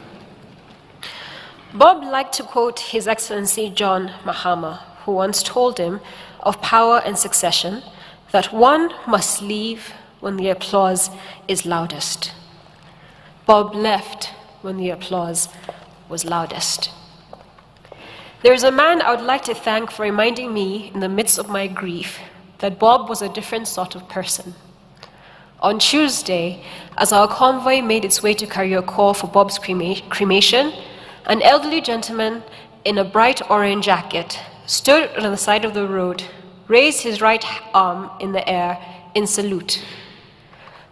Bob liked to quote His Excellency John Mahama, who once told him of power and succession that one must leave when the applause is loudest. Bob left when the applause was loudest. There is a man I would like to thank for reminding me in the midst of my grief that Bob was a different sort of person. On Tuesday, as our convoy made its way to Kariokor for Bob's cremation, an elderly gentleman in a bright orange jacket stood on the side of the road, raised his right arm in the air in salute.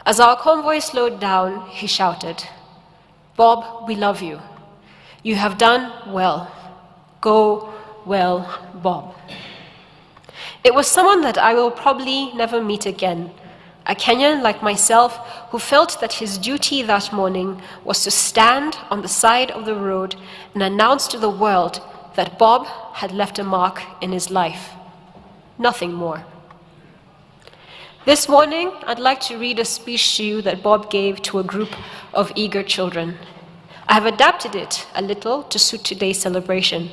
As our convoy slowed down, he shouted, "Bob, we love you. You have done well. Go well, Bob." It was someone that I will probably never meet again, a Kenyan like myself who felt that his duty that morning was to stand on the side of the road and announce to the world that Bob had left a mark in his life. Nothing more. This morning, I'd like to read a speech to you that Bob gave to a group of eager children. I have adapted it a little to suit today's celebration.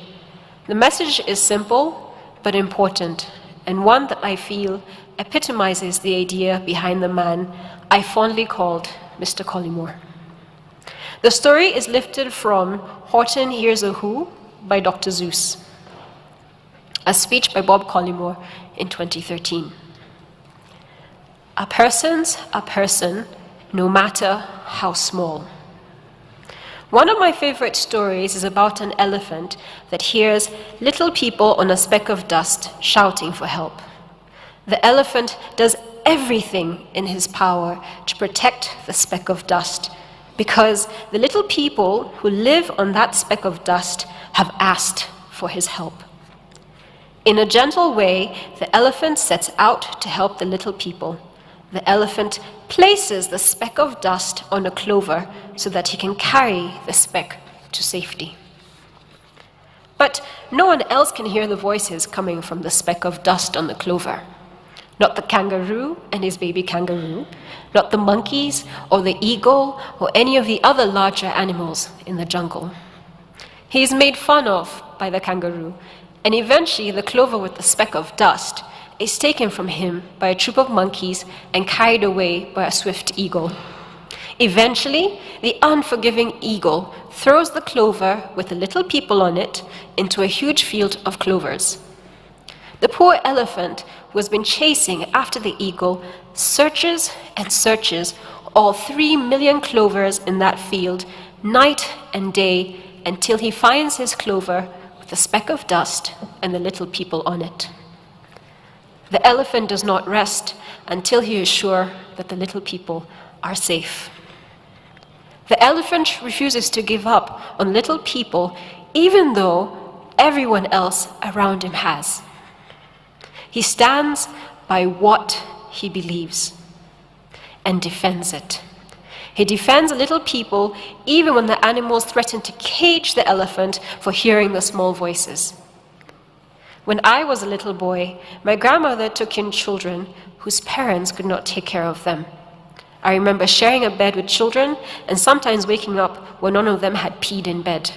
The message is simple but important, and one that I feel epitomizes the idea behind the man I fondly called Mr. Collymore. The story is lifted from Horton Hears a Who by Dr. Zeus, a speech by Bob Collymore in 2013. A person's a person, no matter how small. One of my favorite stories is about an elephant that hears little people on a speck of dust shouting for help. The elephant does everything in his power to protect the speck of dust because the little people who live on that speck of dust have asked for his help. In a gentle way, the elephant sets out to help the little people. The elephant places the speck of dust on a clover so that he can carry the speck to safety. But no one else can hear the voices coming from the speck of dust on the clover. Not the kangaroo and his baby kangaroo, not the monkeys or the eagle or any of the other larger animals in the jungle. He is made fun of by the kangaroo, and eventually the clover with the speck of dust is taken from him by a troop of monkeys and carried away by a swift eagle. Eventually, the unforgiving eagle throws the clover with the little people on it into a huge field of clovers. The poor elephant, who has been chasing after the eagle, searches and searches all 3 million clovers in that field, night and day, until he finds his clover with the speck of dust and the little people on it. The elephant does not rest until he is sure that the little people are safe. The elephant refuses to give up on little people, even though everyone else around him has. He stands by what he believes and defends it. He defends the little people even when the animals threaten to cage the elephant for hearing the small voices. When I was a little boy, my grandmother took in children whose parents could not take care of them. I remember sharing a bed with children and sometimes waking up when none of them had peed in bed.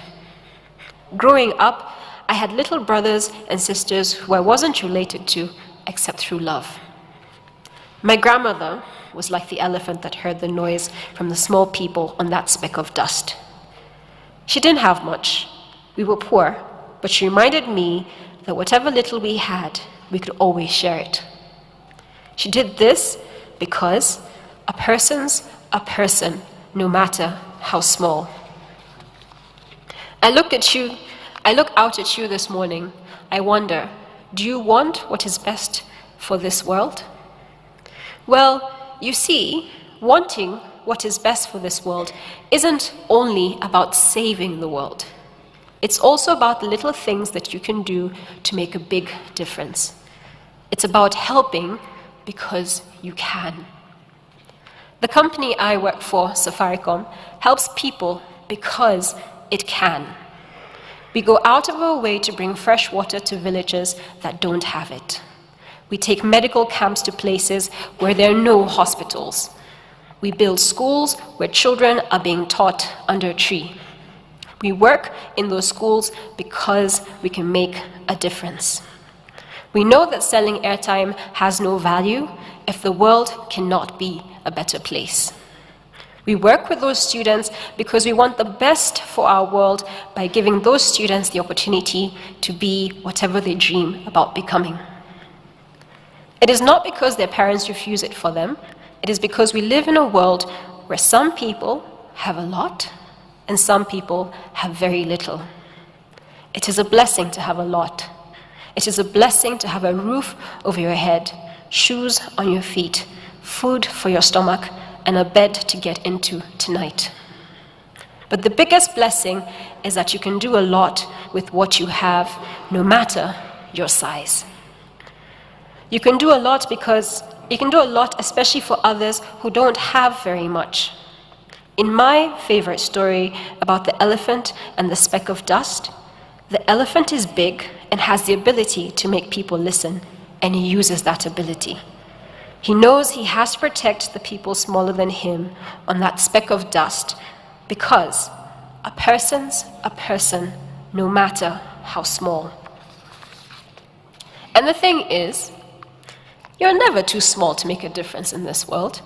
Growing up, I had little brothers and sisters who I wasn't related to except through love. My grandmother, was like the elephant that heard the noise from the small people on that speck of dust. She didn't have much. We were poor, but she reminded me that whatever little we had, we could always share it. She did this because a person's a person, no matter how small. I look out at you this morning. I wonder, do you want what is best for this world? Well, you see, wanting what is best for this world isn't only about saving the world. It's also about the little things that you can do to make a big difference. It's about helping because you can. The company I work for, Safaricom, helps people because it can. We go out of our way to bring fresh water to villages that don't have it. We take medical camps to places where there are no hospitals. We build schools where children are being taught under a tree. We work in those schools because we can make a difference. We know that selling airtime has no value if the world cannot be a better place. We work with those students because we want the best for our world by giving those students the opportunity to be whatever they dream about becoming. It is not because their parents refuse it for them. It is because we live in a world where some people have a lot and some people have very little. It is a blessing to have a lot. It is a blessing to have a roof over your head, shoes on your feet, food for your stomach, and a bed to get into tonight. But the biggest blessing is that you can do a lot with what you have, no matter your size. You can do a lot especially for others who don't have very much. In my favorite story about the elephant and the speck of dust, the elephant is big and has the ability to make people listen, and he uses that ability. He knows he has to protect the people smaller than him on that speck of dust because a person's a person, no matter how small. And the thing is, you're never too small to make a difference in this world.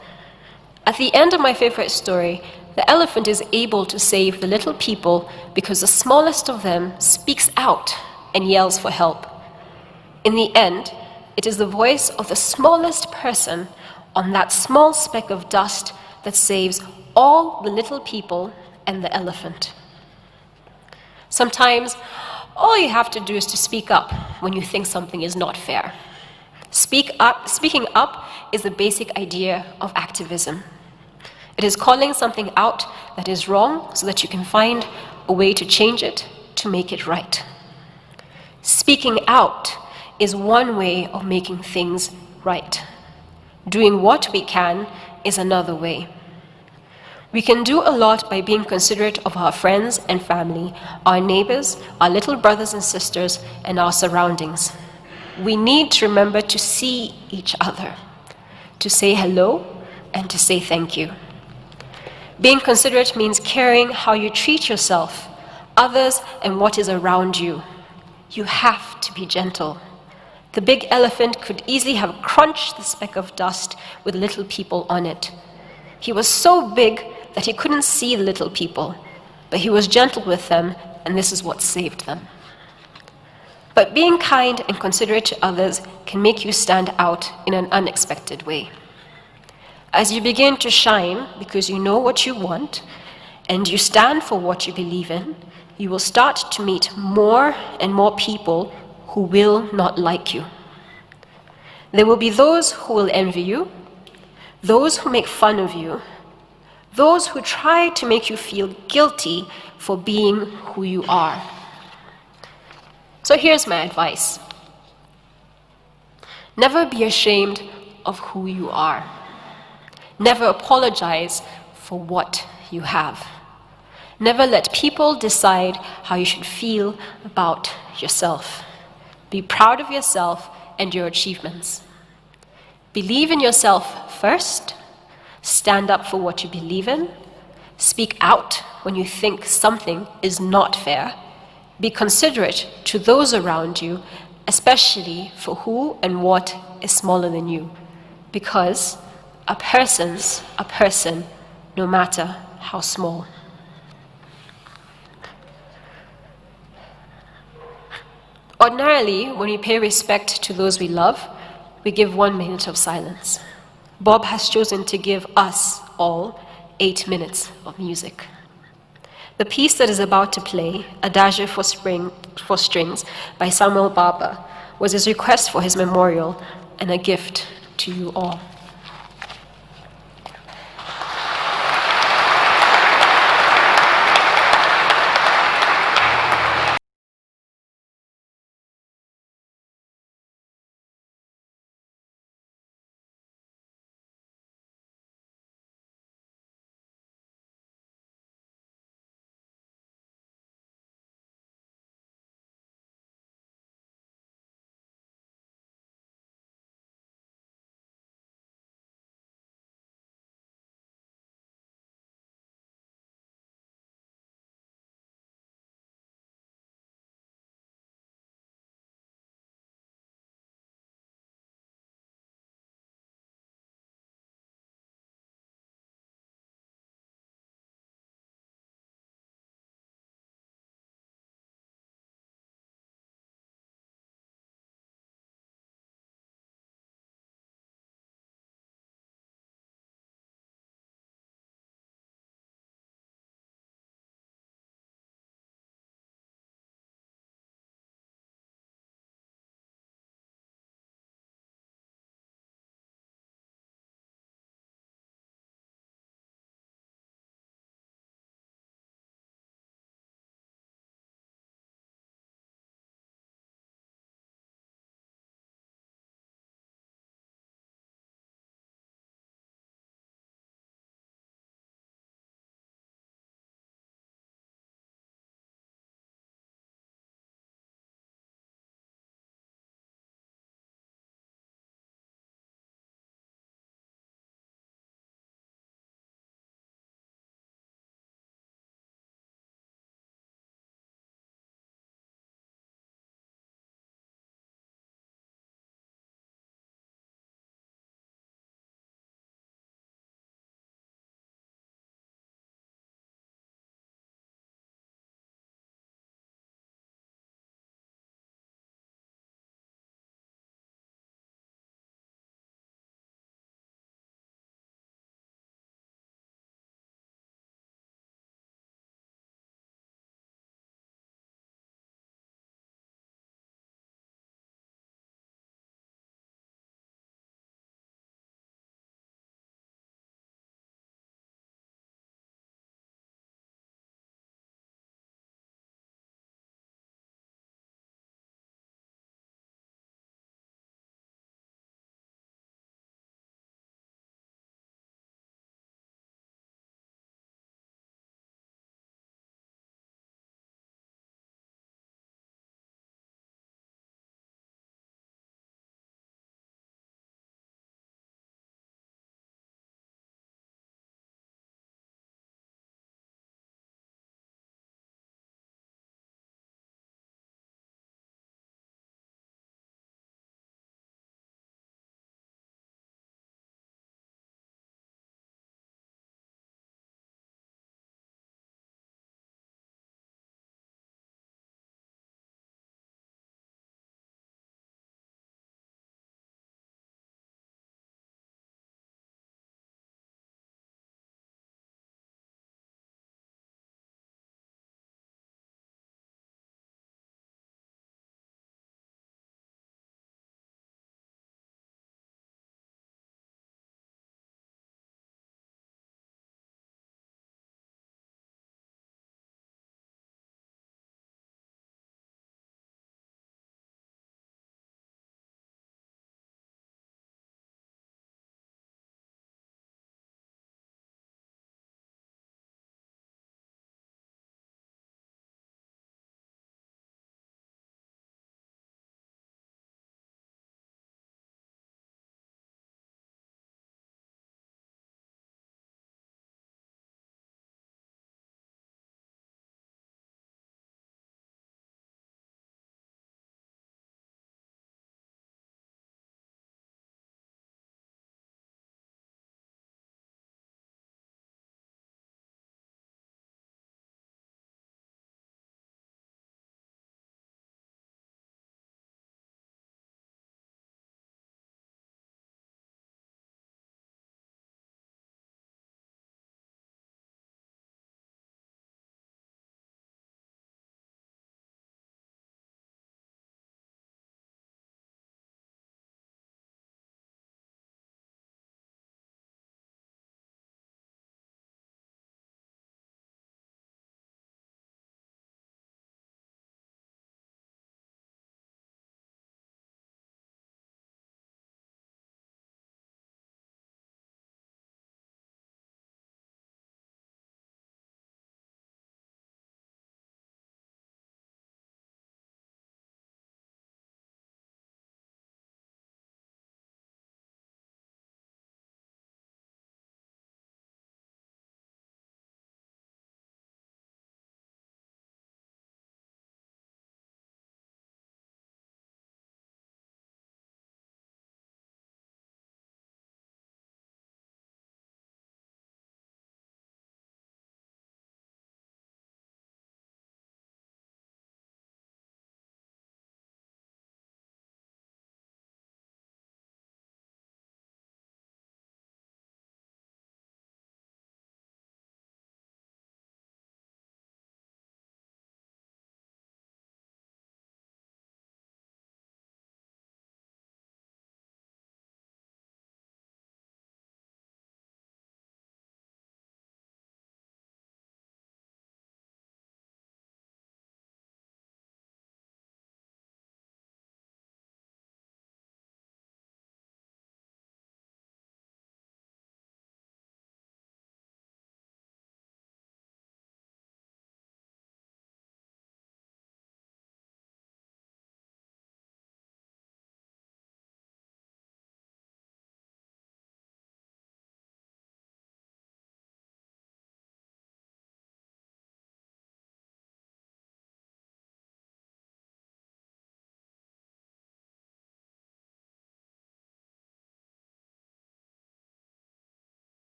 At the end of my favorite story, the elephant is able to save the little people because the smallest of them speaks out and yells for help. In the end, it is the voice of the smallest person on that small speck of dust that saves all the little people and the elephant. Sometimes, all you have to do is to speak up when you think something is not fair. Speaking up is the basic idea of activism. It is calling something out that is wrong so that you can find a way to change it, to make it right. Speaking out is one way of making things right. Doing what we can is another way. We can do a lot by being considerate of our friends and family, our neighbors, our little brothers and sisters, and our surroundings. We need to remember to see each other, to say hello, and to say thank you. Being considerate means caring how you treat yourself, others, and what is around you. You have to be gentle. The big elephant could easily have crunched the speck of dust with little people on it. He was so big that he couldn't see the little people, but he was gentle with them, and this is what saved them. But being kind and considerate to others can make you stand out in an unexpected way. As you begin to shine because you know what you want and you stand for what you believe in, you will start to meet more and more people who will not like you. There will be those who will envy you, those who make fun of you, those who try to make you feel guilty for being who you are. So here's my advice. Never be ashamed of who you are. Never apologize for what you have. Never let people decide how you should feel about yourself. Be proud of yourself and your achievements. Believe in yourself first. Stand up for what you believe in. Speak out when you think something is not fair. Be considerate to those around you, especially for who and what is smaller than you, because A person's a person, no matter how small. Ordinarily, when we pay respect to those we love, we give 1 minute of silence. Bob has chosen to give us all 8 minutes of music. The piece that is about to play, Adagio for Strings by Samuel Barber, was his request for his memorial and a gift to you all.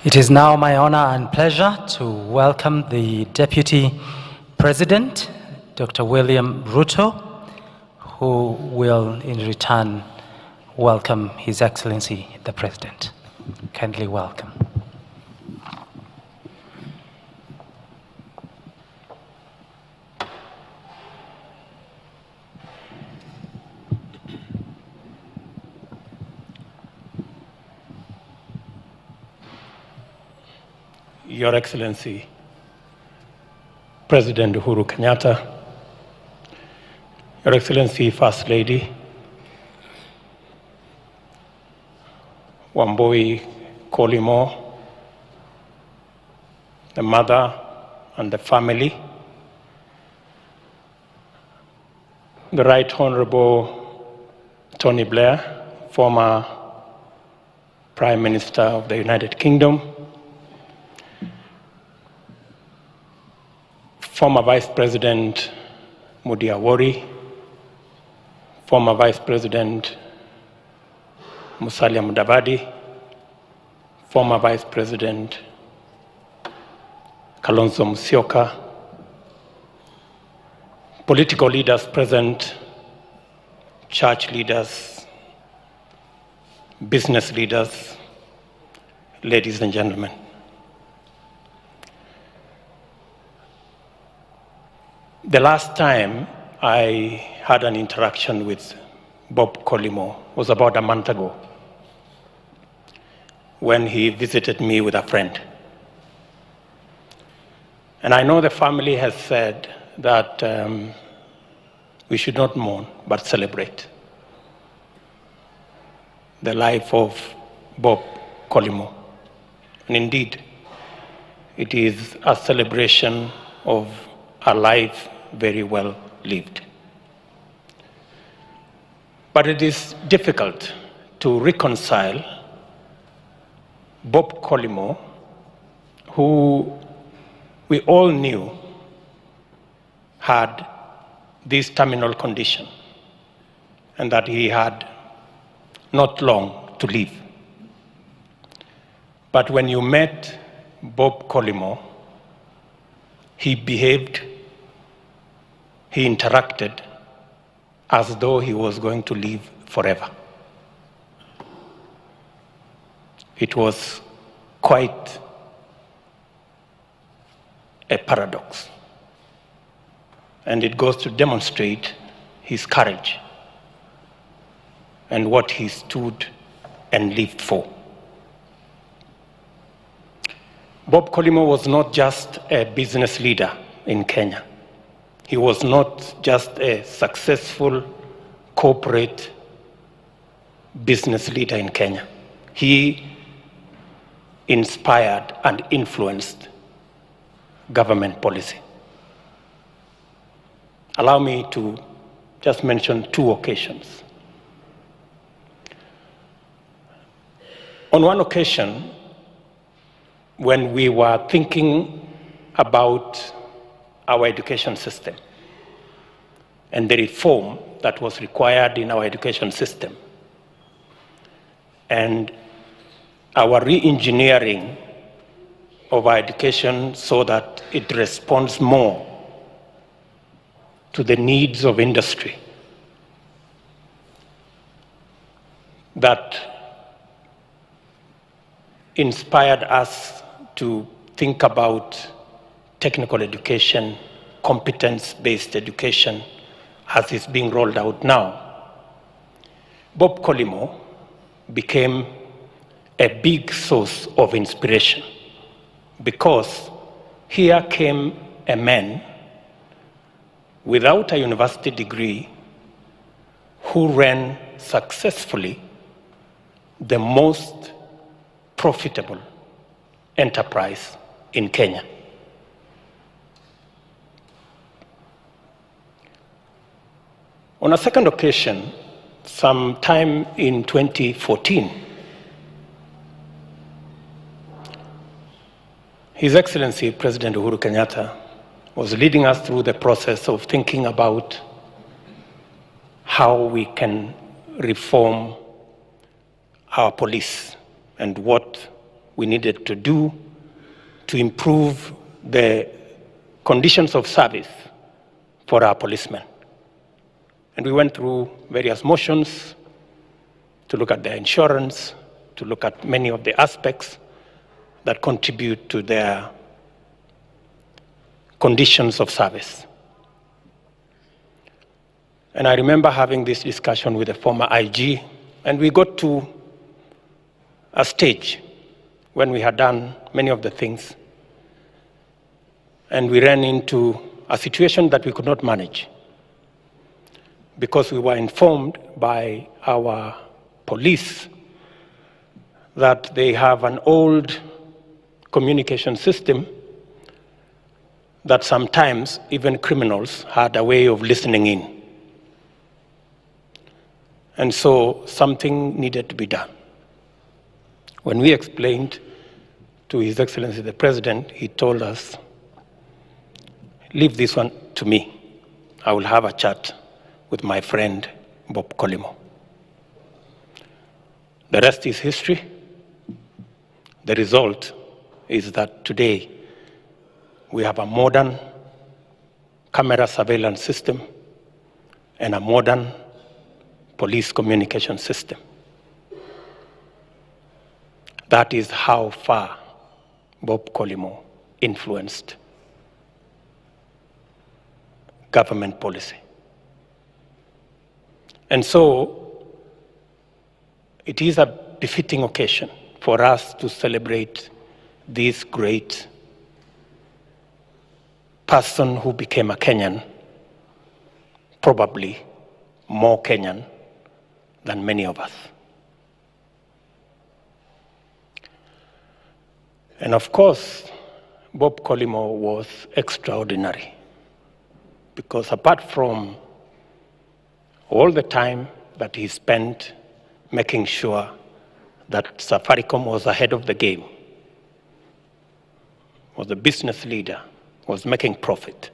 It is now my honor and pleasure to welcome the Deputy President, Dr. William Ruto, who will in return welcome His Excellency the President. Kindly welcome. Your Excellency, President Uhuru Kenyatta, Your Excellency, First Lady, Wambui Collymore, the mother and the family, the Right Honorable Tony Blair, former Prime Minister of the United Kingdom, former Vice President Mudi Awori, former Vice President Musalia Mudavadi, former Vice President Kalonzo Musyoka, political leaders present, church leaders, business leaders, ladies and gentlemen. The last time I had an interaction with Bob Collymore was about a month ago when he visited me with a friend. And I know the family has said that we should not mourn, but celebrate the life of Bob Collymore. And indeed, it is a celebration of a life very well lived. But it is difficult to reconcile Bob Collymore, who we all knew had this terminal condition and that he had not long to live. But when you met Bob Collymore, he behaved, he interacted as though he was going to live forever. It was quite a paradox. And it goes to demonstrate his courage and what he stood and lived for. Bob Collymore was not just a business leader in Kenya. He was not just a successful corporate business leader in Kenya. He inspired and influenced government policy. Allow me to just mention two occasions. On one occasion, when we were thinking about our education system and the reform that was required in our education system, and our re-engineering of our education so that it responds more to the needs of industry, that inspired us to think about technical education, competence-based education, as is being rolled out now. Bob Collymore became a big source of inspiration because here came a man without a university degree who ran successfully the most profitable enterprise in Kenya. On a second occasion, sometime in 2014, His Excellency President Uhuru Kenyatta was leading us through the process of thinking about how we can reform our police and what we needed to do to improve the conditions of service for our policemen. And we went through various motions to look at their insurance, to look at many of the aspects that contribute to their conditions of service. And I remember having this discussion with the former IG, and we got to a stage when we had done many of the things, and we ran into a situation that we could not manage because we were informed by our police that they have an old communication system that sometimes even criminals had a way of listening in. And so something needed to be done. When we explained to His Excellency the President, he told us, leave this one to me. I will have a chat with my friend Bob Collymore. The rest is history. The result is that today we have a modern camera surveillance system and a modern police communication system. That is how far Bob Collymore influenced government policy. And so it is a befitting occasion for us to celebrate this great person who became a Kenyan, probably more Kenyan than many of us. And of course, Bob Collymore was extraordinary because apart from all the time that he spent making sure that Safaricom was ahead of the game, was a business leader, was making profit,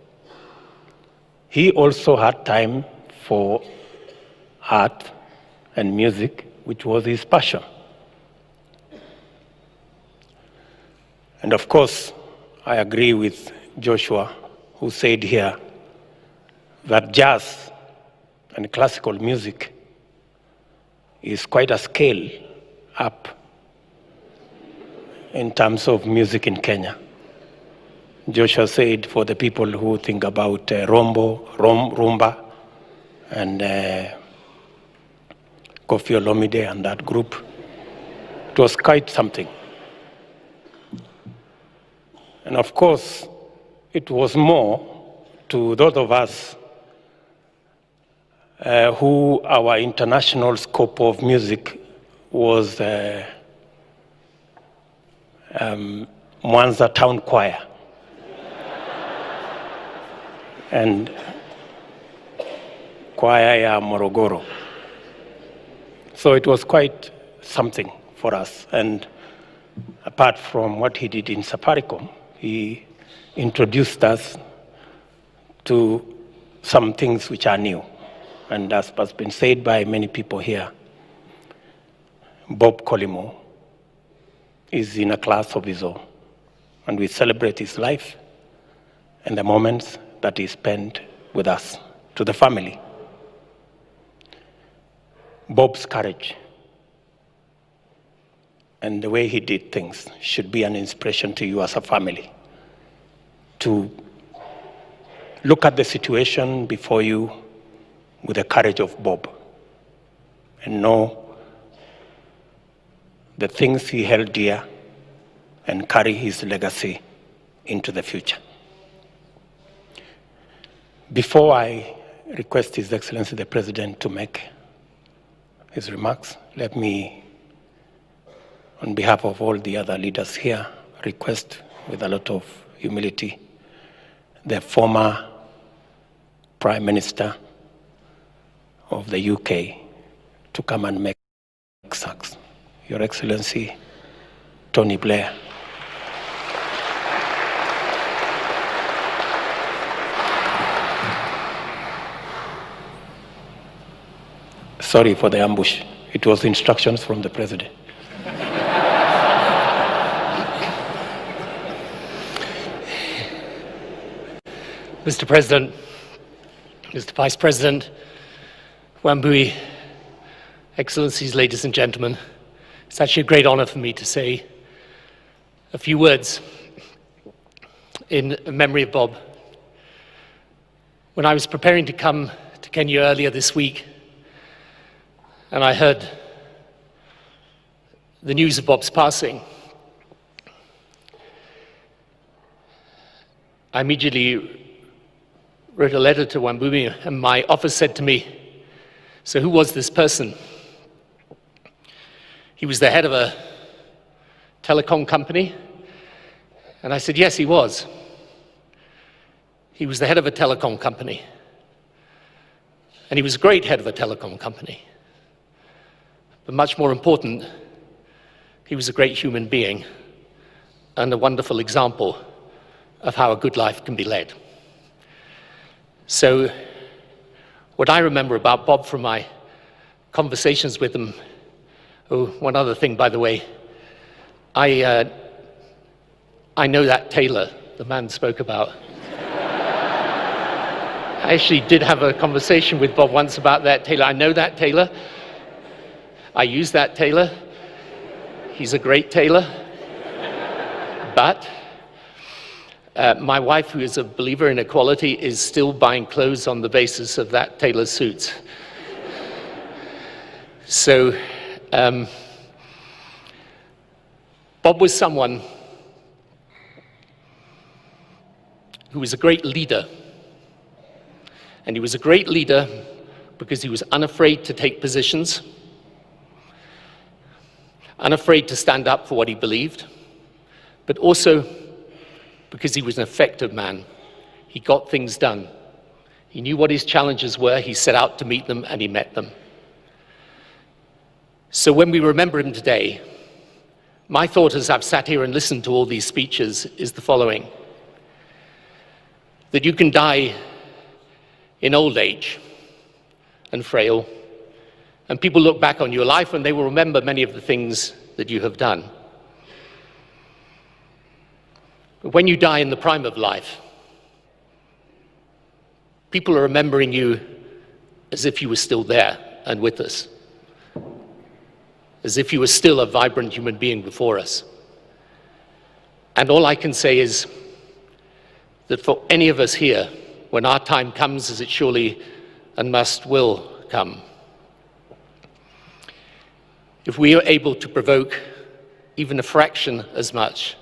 he also had time for art and music, which was his passion. And of course, I agree with Joshua, who said here that jazz and classical music is quite a scale up in terms of music in Kenya. Joshua said for the people who think about rumba, and Kofi Olomide and that group, it was quite something. And of course, it was more to those of us who our international scope of music was Mwanza Town Choir and Choir ya Morogoro. So it was quite something for us. And apart from what he did in Safaricom, he introduced us to some things which are new. And as has been said by many people here, Bob Collymore is in a class of his own. And we celebrate his life and the moments that he spent with us, to the family. Bob's courage and the way he did things should be an inspiration to you as a family to look at the situation before you with the courage of Bob and know the things he held dear and carry his legacy into the future. Before I request His Excellency the President to make his remarks, let me, on behalf of all the other leaders here, request with a lot of humility the former Prime Minister of the UK to come and make remarks. Your Excellency, Tony Blair. Sorry for the ambush. It was instructions from the President. Mr. President, Mr. Vice President, Wambui, Excellencies, ladies and gentlemen, it's actually a great honor for me to say a few words in memory of Bob. When I was preparing to come to Kenya earlier this week, and I heard the news of Bob's passing, I immediately wrote a letter to Wambui, and my office said to me, so who was this person? He was the head of a telecom company. And I said, yes, he was. He was the head of a telecom company. And he was a great head of a telecom company. But much more important, he was a great human being and a wonderful example of how a good life can be led. So what I remember about Bob from my conversations with him, oh, one other thing, by the way, I know that tailor the man spoke about. I actually did have a conversation with Bob once about that tailor. I know that tailor. I use that tailor. He's a great tailor. But my wife, who is a believer in equality, is still buying clothes on the basis of that tailor's suits. So, Bob was someone who was a great leader. And he was a great leader because he was unafraid to take positions, unafraid to stand up for what he believed, but also because he was an effective man. He got things done. He knew what his challenges were, he set out to meet them, and he met them. So when we remember him today, my thought as I've sat here and listened to all these speeches is the following: that you can die in old age and frail, and people look back on your life and they will remember many of the things that you have done. But when you die in the prime of life, people are remembering you as if you were still there and with us, as if you were still a vibrant human being before us. And all I can say is that for any of us here, when our time comes, as it surely and must will come, if we are able to provoke even a fraction as much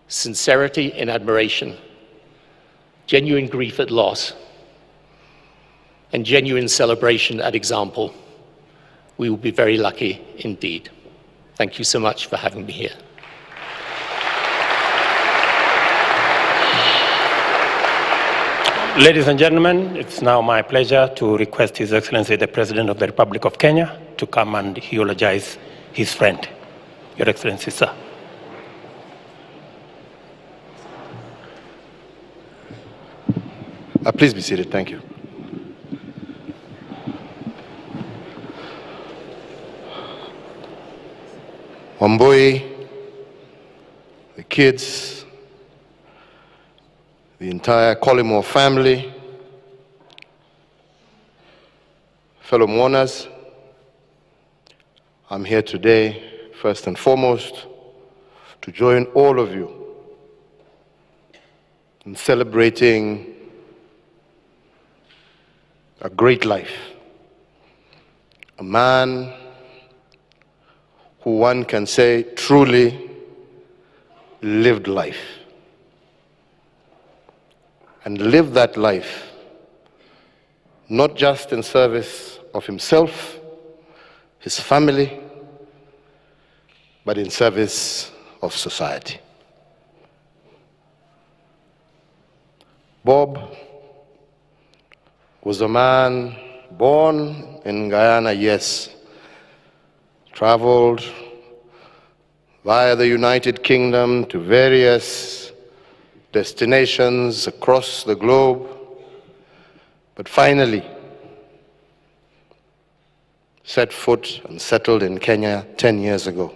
sincerity in admiration, genuine grief at loss, and genuine celebration at example, we will be very lucky indeed. Thank you so much for having me here. Ladies and gentlemen, it's now my pleasure to request His Excellency the President of the Republic of Kenya to come and eulogize his friend. Your Excellency, sir. Please be seated. Thank you. Wambui, the kids, the entire Collymore family, fellow mourners, I'm here today, first and foremost, to join all of you in celebrating a great life, a man who one can say truly lived life, and lived that life not just in service of himself, his family, but in service of society. Bob was a man born in Guyana, yes, traveled via the United Kingdom to various destinations across the globe, but finally set foot and settled in Kenya 10 years ago.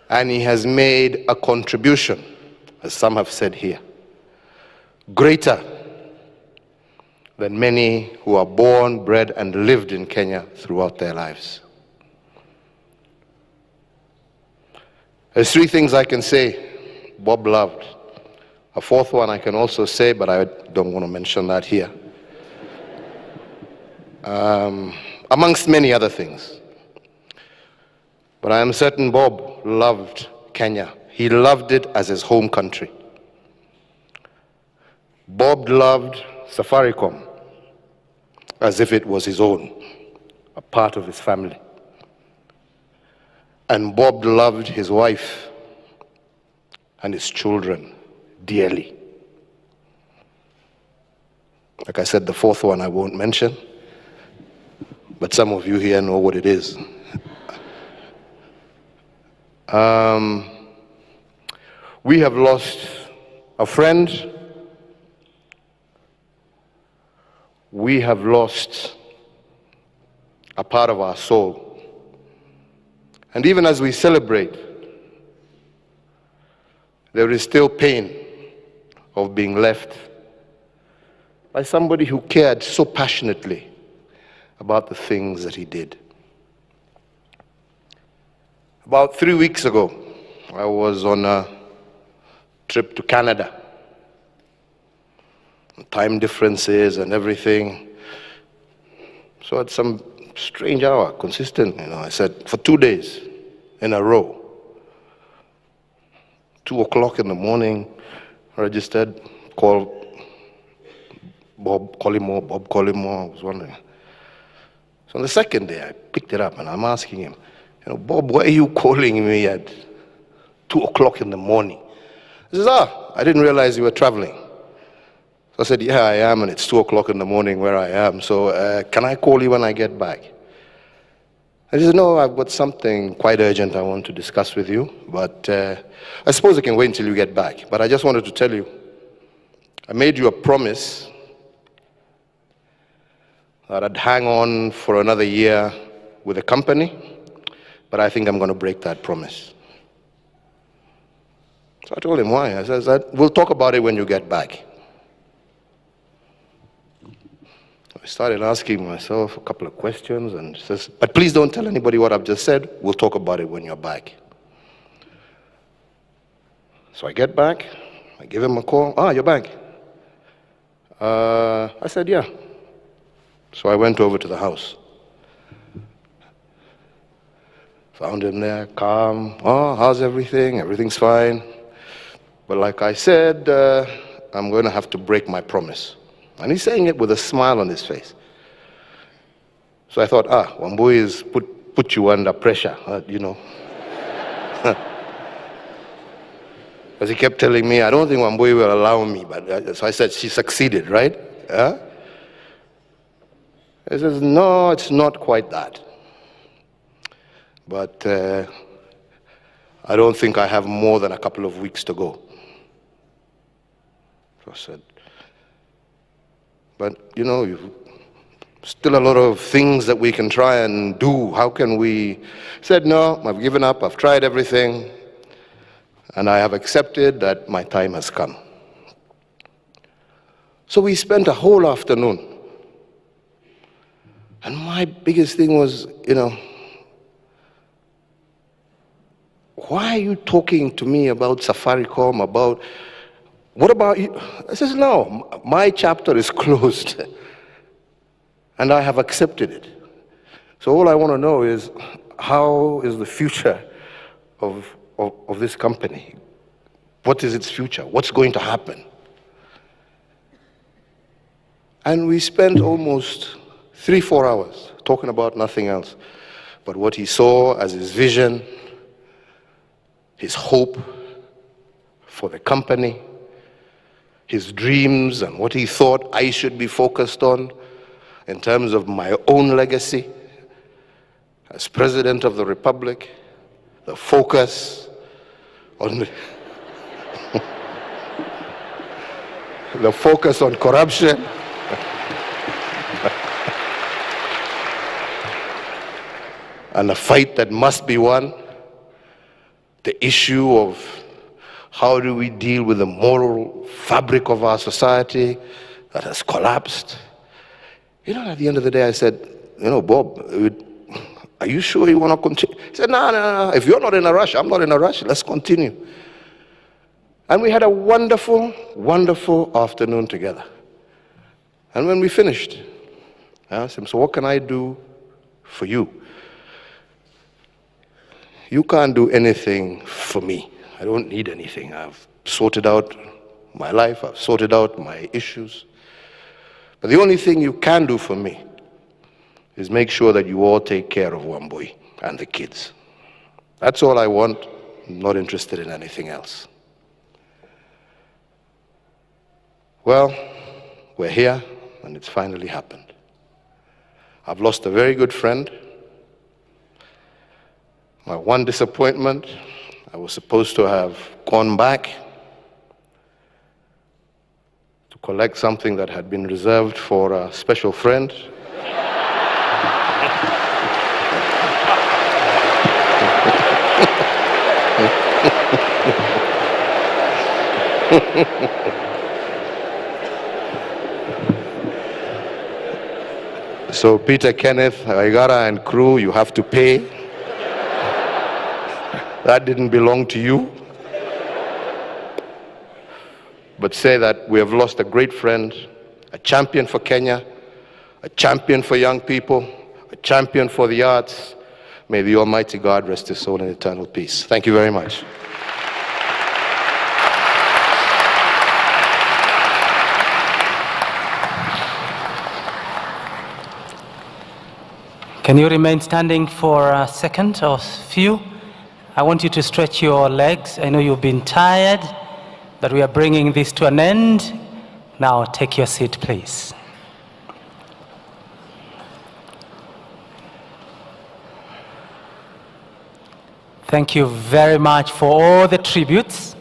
And he has made a contribution, as some have said here, greater than many who are born, bred, and lived in Kenya throughout their lives. There's three things I can say Bob loved. A fourth one I can also say, but I don't want to mention that here. Amongst many other things. But I am certain Bob loved Kenya. He loved it as his home country. Bob loved Safaricom as if it was his own, a part of his family. And Bob loved his wife and his children dearly. Like I said, the fourth one I won't mention, but some of you here know what it is. We have lost a friend. We have lost a part of our soul. And even as we celebrate, there is still pain of being left by somebody who cared so passionately about the things that he did. About 3 weeks ago, I was on a trip to Canada. Time differences and everything. So at some strange hour, consistent, I said, for 2 days in a row, 2 o'clock in the morning, registered, called Bob Collymore, I was wondering. So on the second day, I picked it up and I'm asking him, Bob, why are you calling me at 2 o'clock in the morning? He says, I didn't realize you were traveling. So I said, yeah, I am, and it's 2 o'clock in the morning where I am, so can I call you when I get back? He says, no, I've got something quite urgent I want to discuss with you, but I suppose I can wait until you get back. But I just wanted to tell you, I made you a promise that I'd hang on for another year with the company, but I think I'm going to break that promise. So I told him why. I said, we'll talk about it when you get back. I started asking myself a couple of questions and says, but please don't tell anybody what I've just said. We'll talk about it when you're back. So I get back. I give him a call. You're back. I said, yeah. So I went over to the house. Found him there, calm. How's everything? Everything's fine. But like I said, I'm going to have to break my promise. And he's saying it with a smile on his face. So I thought, Wambui is put you under pressure, Because he kept telling me, I don't think Wambui will allow me. But so I said, she succeeded, right? He says, no, it's not quite that. But I don't think I have more than a couple of weeks to go. So I said, but you've still a lot of things that we can try and do. How can we? He said, no, I've given up. I've tried everything. And I have accepted that my time has come. So we spent a whole afternoon. And my biggest thing was, why are you talking to me about Safaricom, what about you? I says, no, my chapter is closed. And I have accepted it. So all I want to know is, how is the future of this company? What is its future? What's going to happen? And we spent almost 3-4 hours talking about nothing else but what he saw as his vision, his hope for the company, his dreams and what he thought I should be focused on in terms of my own legacy as President of the Republic, the focus on the focus on corruption, and a fight that must be won, the issue of How do we deal with the moral fabric of our society that has collapsed? At the end of the day, I said, Bob, are you sure you want to continue? He said, no. If you're not in a rush, I'm not in a rush. Let's continue. And we had a wonderful, wonderful afternoon together. And when we finished, I asked him, so what can I do for you? You can't do anything for me. I don't need anything. I've sorted out my life. I've sorted out my issues. But the only thing you can do for me is make sure that you all take care of Wambui and the kids. That's all I want. I'm not interested in anything else. Well, we're here, and it's finally happened. I've lost a very good friend. My one disappointment, I was supposed to have gone back to collect something that had been reserved for a special friend. So Peter, Kenneth, Aigara, and crew, you have to pay. That didn't belong to you. But say that we have lost a great friend, a champion for Kenya, a champion for young people, a champion for the arts. May the Almighty God rest his soul in eternal peace. Thank you very much. Can you remain standing for a second or few? I want you to stretch your legs. I know you've been tired, but we are bringing this to an end. Now take your seat, please. Thank you very much for all the tributes.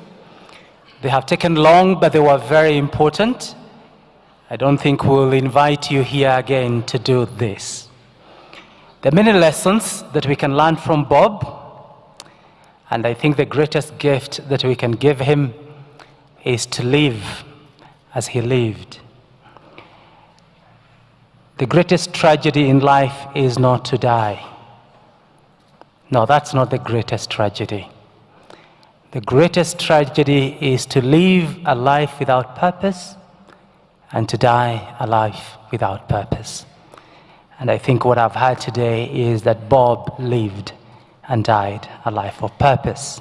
They have taken long, but they were very important. I don't think we'll invite you here again to do this. There are many lessons that we can learn from Bob, and I think the greatest gift that we can give him is to live as he lived. The greatest tragedy in life is not to die. No, that's not the greatest tragedy. The greatest tragedy is to live a life without purpose and to die a life without purpose. And I think what I've heard today is that Bob lived and died a life of purpose.